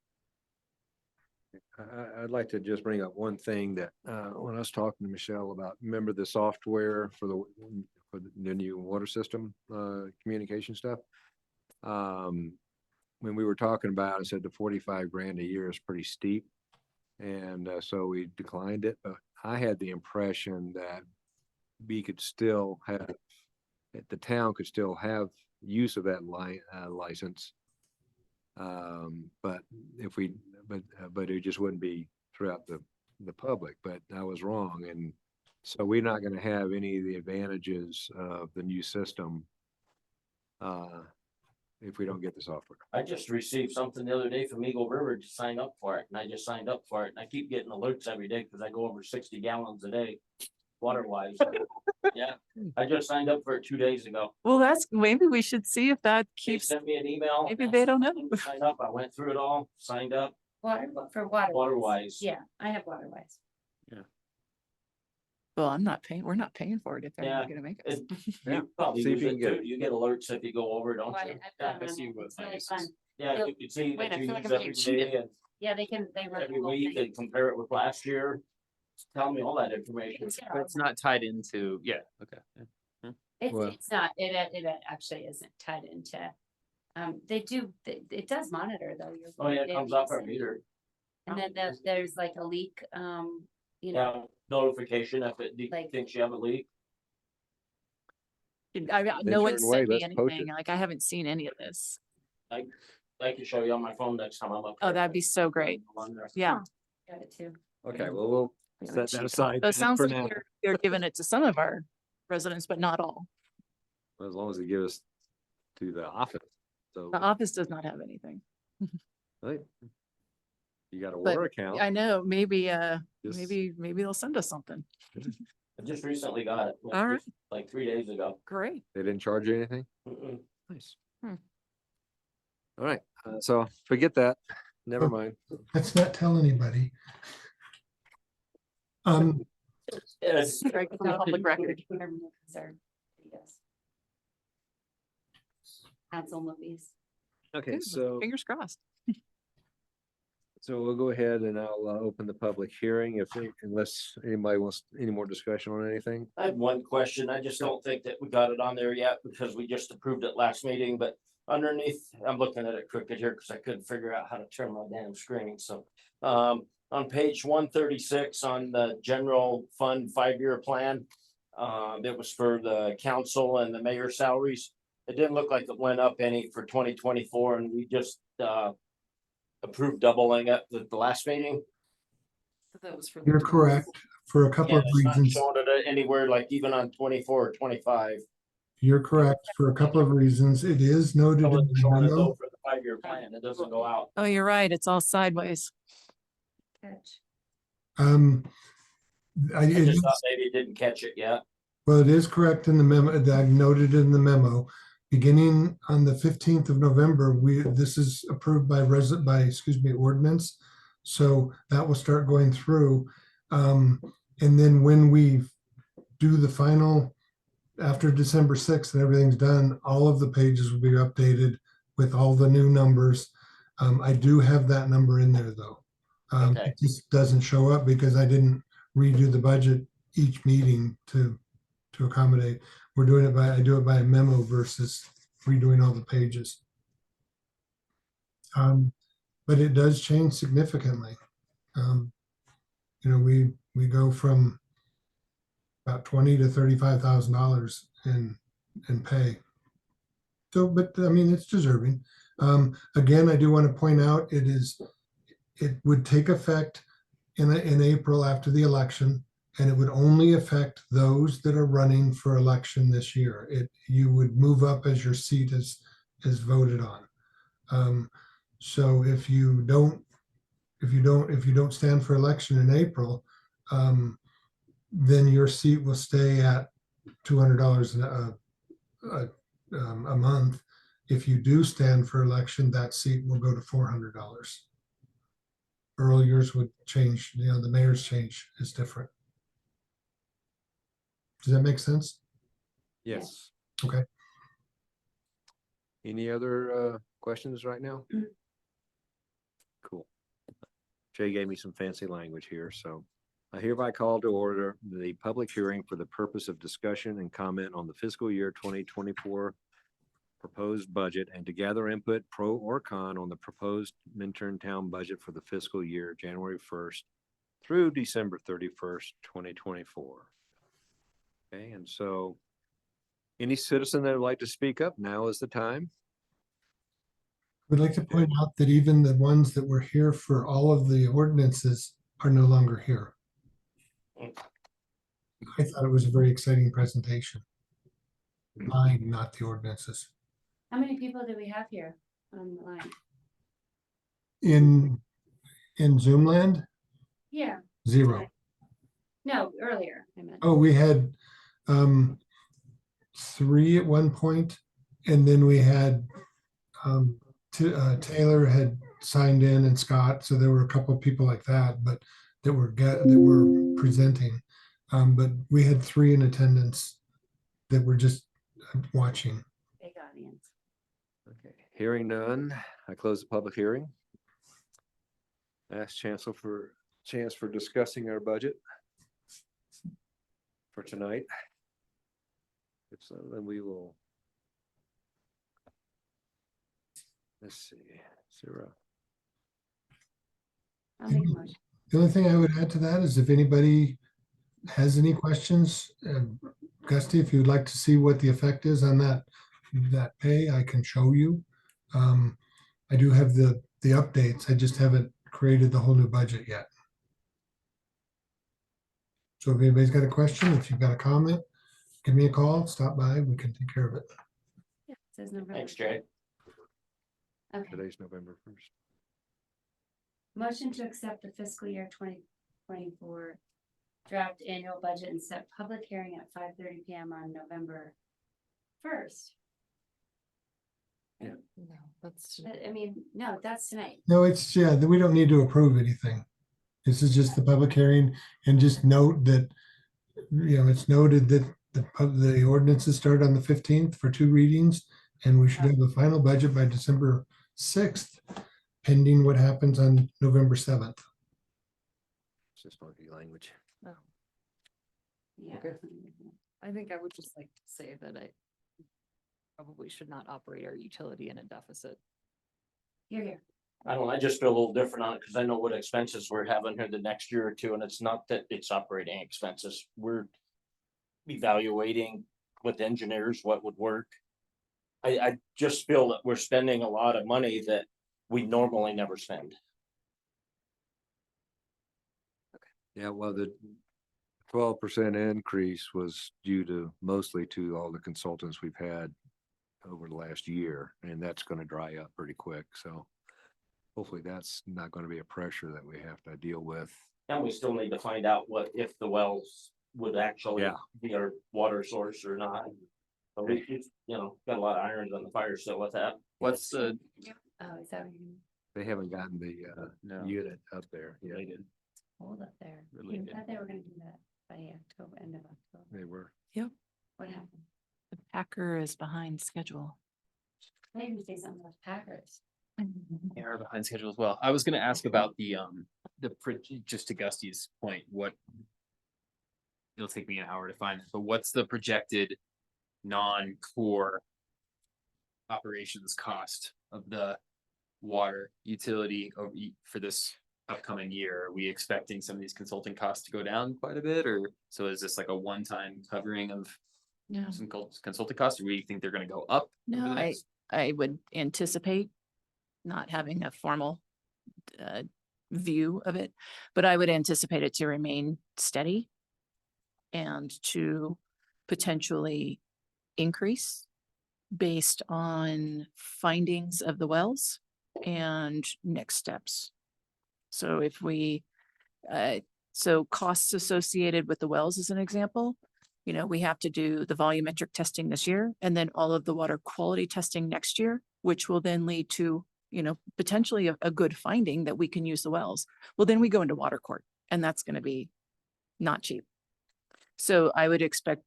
I'd like to just bring up one thing that, when I was talking to Michelle about, remember the software for the new water system, communication stuff? When we were talking about, I said the 45 grand a year is pretty steep. And so we declined it, but I had the impression that we could still have, that the town could still have use of that license. But if we, but it just wouldn't be throughout the public, but I was wrong. And so we're not gonna have any of the advantages of the new system if we don't get the software. I just received something the other day from Eagle River to sign up for it, and I just signed up for it, and I keep getting alerts every day, because I go over 60 gallons a day, water wise. Yeah, I just signed up for it 2 days ago. Well, maybe we should see if that They keeps, sent me an email. maybe they don't know. Signed up, I went through it all, signed up, For water. water wise. Yeah, I have water wise. Well, we're not paying for it if they're Yeah, not gonna make us. You probably See if use you it can get too. it. You get alerts if you go over, don't Well, you? I've Yeah, done it. I see what It's really Mike's- fun. Yeah, you can see Wait, that I you feel like use I'm being every cheated. day, and Yeah, they run every the whole week, thing. and compare it with last year. Tell me all that information. But it's not tied into, yeah, okay. Yeah. Well- It's not, it actually isn't tied into, it does monitor though. Oh, yeah, it comes off our meter. And then there's like a leak, you know, Notification if it Like- thinks you have a leak. No one turn away, sent me let's poach it. anything. Like, I haven't seen any of this. I can show you on my phone next time I'm up. Oh, there. that'd be so great. On there. Yeah. got it too. Okay, well, we'll Yeah, set that cheap. aside So it sounds for like now. they're giving it to some of our residents, but not all. As long as they give us to the office. So, The office does not have anything. right. You got a But water account. I know, maybe, Just- maybe they'll send us something. I just recently got it. All right. Like 3 days ago. Great. They didn't charge you anything? Mm-mm. Nice. Hmm. All right, so forget that. Never Oh. mind. Let's not tell anybody. Yes. Strike from the public record. Yes. Council movies. Okay, Good. so. Fingers crossed. So we'll go ahead and I'll open the public hearing unless anybody wants any more discussion on anything. I have one question. I just don't think that we got it on there yet because we just approved it last meeting, but underneath, I'm looking at it crooked here because I couldn't figure out how to turn my damn screen. So on page 136 on the general fund 5-year plan, it was for the council and the mayor's salaries. It didn't look like it went up any for 2024 and we just approved doubling it at the last meeting. That was for. the You're 20 correct for a couple Yeah, of it's not reasons. showing it anywhere like even on 24 or 25. You're correct for a couple of reasons. It is noted Oh, in it's the showing it memo. though for the 5-year plan. It doesn't go out. Oh, you're right. It's all sideways. Catch. I It just thought is- maybe it didn't catch it yet. Well, it is correct in the memo that I've noted in the memo. Beginning on the 15th of November, this is approved by ordinance. So that will start going through. And then when we do the final, after December 6th and everything's done, all of the pages will be updated with all the new numbers. I do have that number in there though. Okay. It just doesn't show up because I didn't redo the budget each meeting to accommodate. I do it by a memo versus redoing all the pages. But it does change significantly. We go from about $20,000 to $35,000 in pay. So, but I mean, it's deserving. Again, I do want to point out it would take effect in April after the election. And it would only affect those that are running for election this year. You would move up as your seat is voted on. So if you don't stand for election in April, then your seat will stay at $200 a month. If you do stand for election, that seat will go to $400. Earl, yours would change. The mayor's change is different. Does that make sense? Yes. Okay. Any other questions right now? Cool. Jay gave me some fancy language here, so I hereby call to order the public hearing for the purpose of discussion and comment on the fiscal year 2024 proposed budget and to gather input pro or con on the proposed Minturn town budget for the fiscal year January 1st through December 31st, 2024. Okay, and so any citizen that would like to speak up, now is the time. We'd like to point out that even the ones that were here for all of the ordinances are no longer here. I thought it was a very exciting presentation. Not the ordinances. How many people do we have here on the line? In Zoomland, Yeah, 0. no, earlier, I meant. Oh, we had 3 at one point, and then we had Taylor had signed in and Scott, so there were a couple of people like that, but that were presenting. But we had 3 in attendance that were just watching. Big audience. Okay, hearing none, I close the public hearing. Ask Chancellor for chance for discussing our budget for tonight. If so, then we will. Let's see, Sarah. I'll make a motion. The only thing I would add to that is if anybody has any questions, Gusty, if you'd like to see what the effect is on that pay, I can show you. I do have the updates. I just haven't created the whole new budget yet. So if anybody's got a question, if you've got a comment, give me a call, stop by, we can take care of it. Yeah, it says November. Thanks, Jay. Okay, Today's November 1st. motion to accept the fiscal year 2024 draft annual budget and set public hearing at 5:30 PM on November 1st. No, that's. I mean, no, that's tonight. No, it's, yeah, we don't need to approve anything. This is just the public hearing, and just note that, it's noted that the ordinances start on the 15th for 2 readings, and we should have a final budget by December 6th, pending what happens on November 7th. It's just funky language. Yeah. I think I would just like to say that I probably should not operate our utility in a deficit. Here. I don't know, I just feel a little different on it because I know what expenses we're having here the next year or two, and it's not that it's operating expenses. We're evaluating with engineers what would work. I just feel that we're spending a lot of money that we normally never spend. Yeah, well, the 12% increase was mostly to all the consultants we've had over the last year, and that's gonna dry up pretty quick, so hopefully that's not gonna be a pressure that we have to deal with. And we still need to find out if the wells would actually Yeah. be our water source or not. But we, got a lot of irons on the fire still with that. What's the, Oh, is that what you They haven't gotten the No. unit up there yet. related? hold up there? I Related. thought they were gonna do that by October, end of October. They were. What happened? The Packer is behind schedule. Maybe say something about Packers. They are behind schedule as well. I was gonna ask about just to Gusty's point, it'll take me an hour to find it, but what's the projected non-core operations cost of the water utility for this upcoming year? Are we expecting some of these consulting costs to go down quite a bit, or so is this like a one-time covering of No, some consulting costs, or we think they're gonna go up? over no, the next- I would anticipate not having a formal view of it, but I would anticipate it to remain steady and to potentially increase based on findings of the wells and next steps. So if so costs associated with the wells as an example, we have to do the volumetric testing this year and then all of the water quality testing next year, which will then lead to, potentially a good finding that we can use the wells. Well, then we go into water court and that's going to be not cheap. So I would expect,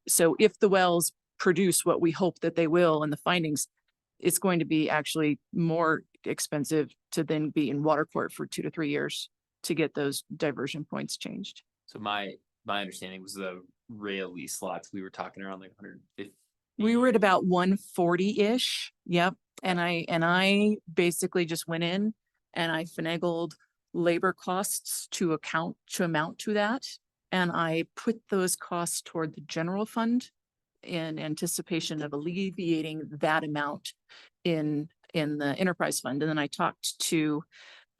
so if the wells produce what we hope that they will and the findings, it's going to be actually more expensive to then be in water court for 2 to 3 years to get those diversion points changed. So my understanding was the rail lease slots, we were talking around like 150. We were at about 140-ish. Yep. And I basically just went in and I finagled labor costs to amount to that. And I put those costs toward the general fund in anticipation of alleviating that amount in the enterprise fund. And then I talked to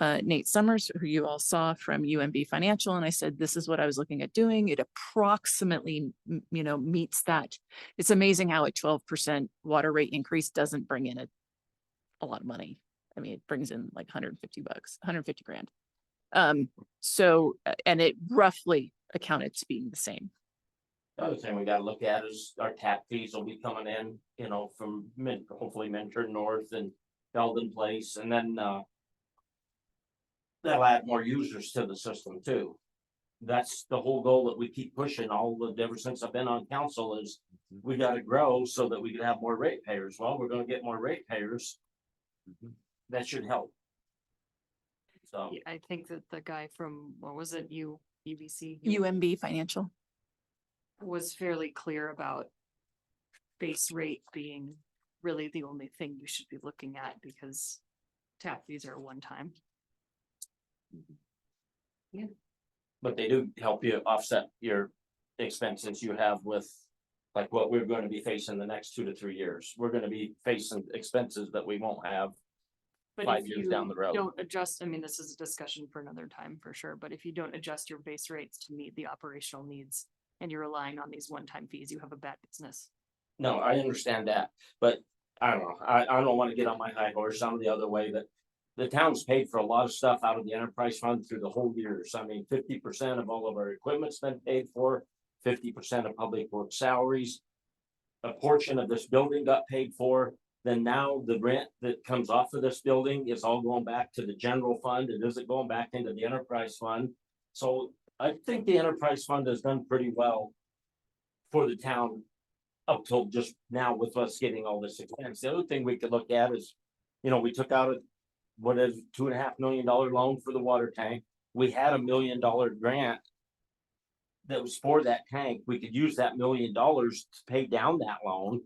Nate Summers, who you all saw from UMB Financial. And I said, this is what I was looking at doing. It approximately, meets that. It's amazing how a 12% water rate increase doesn't bring in a lot of money. I mean, it brings in like $150, 150 grand. So, and it roughly accounted to being the same. The other thing we gotta look at is our tap fees will be coming in, from hopefully Minturn North and Belden Place, and then, that'll add more users to the system too. That's the whole goal that we keep pushing ever since I've been on council is we gotta grow so that we can have more ratepayers. Well, we're gonna get more ratepayers. That should help. So, Yeah, I think that the guy from, what was it, UBC? UMB Financial. Was fairly clear about base rate being really the only thing you should be looking at because tap fees are one time. Yeah. But they do help you offset your expenses you have with, like what we're gonna be facing the next 2 to 3 years. We're gonna be facing expenses that we won't have But 5 if years you down the road. don't adjust, I mean, this is a discussion for another time for sure, but if you don't adjust your base rates to meet the operational needs and you're relying on these one-time fees, you have a bad business. No, I understand that, but I don't know, I don't wanna get on my high horse, I'm the other way, that the town's paid for a lot of stuff out of the enterprise fund through the whole years. I mean, 50% of all of our equipment's been paid for, 50% of public works salaries. A portion of this building got paid for, then now the rent that comes off of this building is all going back to the general fund, it isn't going back into the enterprise fund. So I think the enterprise fund has done pretty well for the town up till just now with us getting all this expense. The other thing we could look at is, we took out what is $2.5 million loan for the water tank. We had $1 million grant that was for that tank. We could use that $1 million to pay down that loan.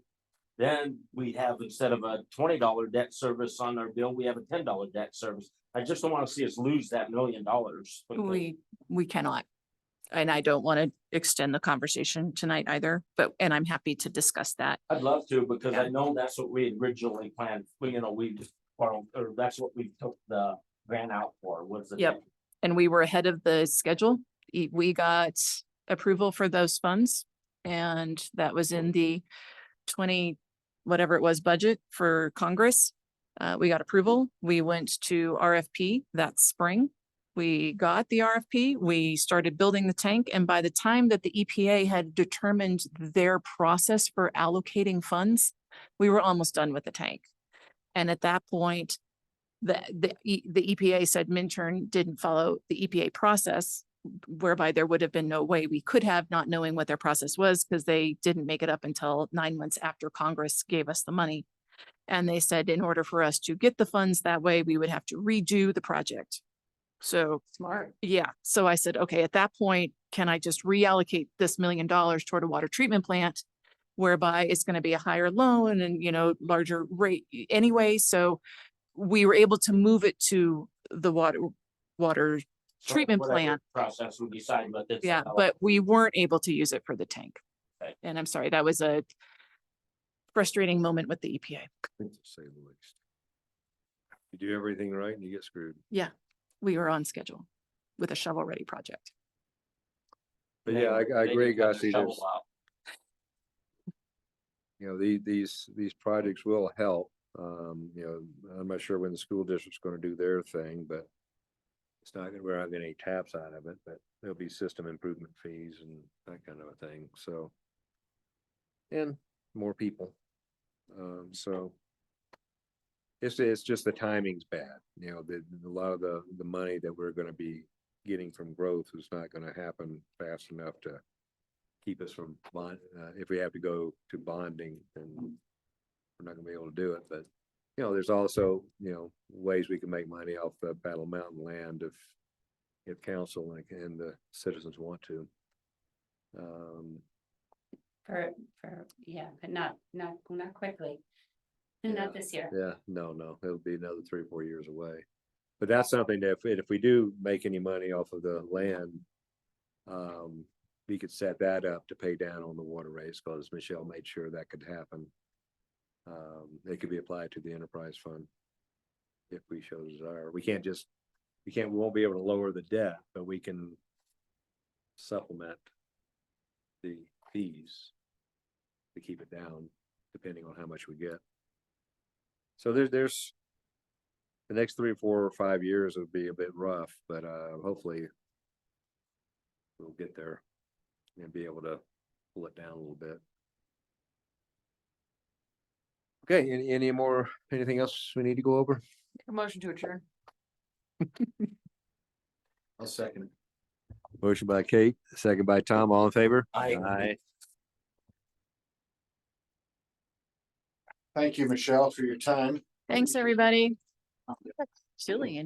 Then we'd have, instead of a $20 debt service on our bill, we have a $10 debt service. I just don't want to see us lose that $1 million. We cannot. And I don't want to extend the conversation tonight either, and I'm happy to discuss that. I'd love to, because Yeah. I know that's what we had originally planned. We just borrowed, or that's what we took the grant out for, was the. Yep. tank. And we were ahead of the schedule. We got approval for those funds. And that was in the 20, whatever it was, budget for Congress. We got approval. We went to RFP that spring. We got the RFP, we started building the tank, and by the time that the EPA had determined their process for allocating funds, we were almost done with the tank. And at that point, the EPA said Minturn didn't follow the EPA process, whereby there would have been no way we could have, not knowing what their process was, because they didn't make it up until 9 months after Congress gave us the money. And they said in order for us to get the funds that way, we would have to redo the project. So Smart. yeah, so I said, okay, at that point, can I just reallocate this $1 million toward a water treatment plant? Whereby it's going to be a higher loan and, larger rate anyway. So we were able to move it to the water So treatment whatever plant. Process we decide, but it's. Yeah, but we weren't able to use it for the tank. Okay. And I'm sorry, that was a frustrating moment with the EPA. To say the least. You do everything right and you get screwed. Yeah, we were on schedule with a shovel-ready project. But yeah, I They agree, just got Gussie, the shovel there's, out. these projects will help. I'm not sure when the school district's gonna do their thing, but we're not getting any taps out of it, but there'll be system improvement fees and that kind of a thing, so. And more people. So. It's just the timing's bad, a lot of the money that we're gonna be getting from growth is not gonna happen fast enough to keep us from bond, if we have to go to bonding, then we're not gonna be able to do it, but there's also, ways we can make money off the Battle Mountain land if council and the citizens want to. Yeah, but not quickly. Not this year. Yeah, no, it'll be another 3 or 4 years away. But that's something that if we do make any money off of the land, we could set that up to pay down on the water rates, because Michelle made sure that could happen. It could be applied to the enterprise fund if we show desire. We won't be able to lower the debt, but we can supplement the fees to keep it down, depending on how much we get. So there's the next 3 or 4 or 5 years will be a bit rough, but hopefully we'll get there and be able to pull it down a little bit. Okay, anything else we need to go over? A motion to adjourn. I'll second it. Motion by Kate, second by Tom, all in favor? Aye. Thank you, Michelle, for your time. Thanks, everybody. Chilly in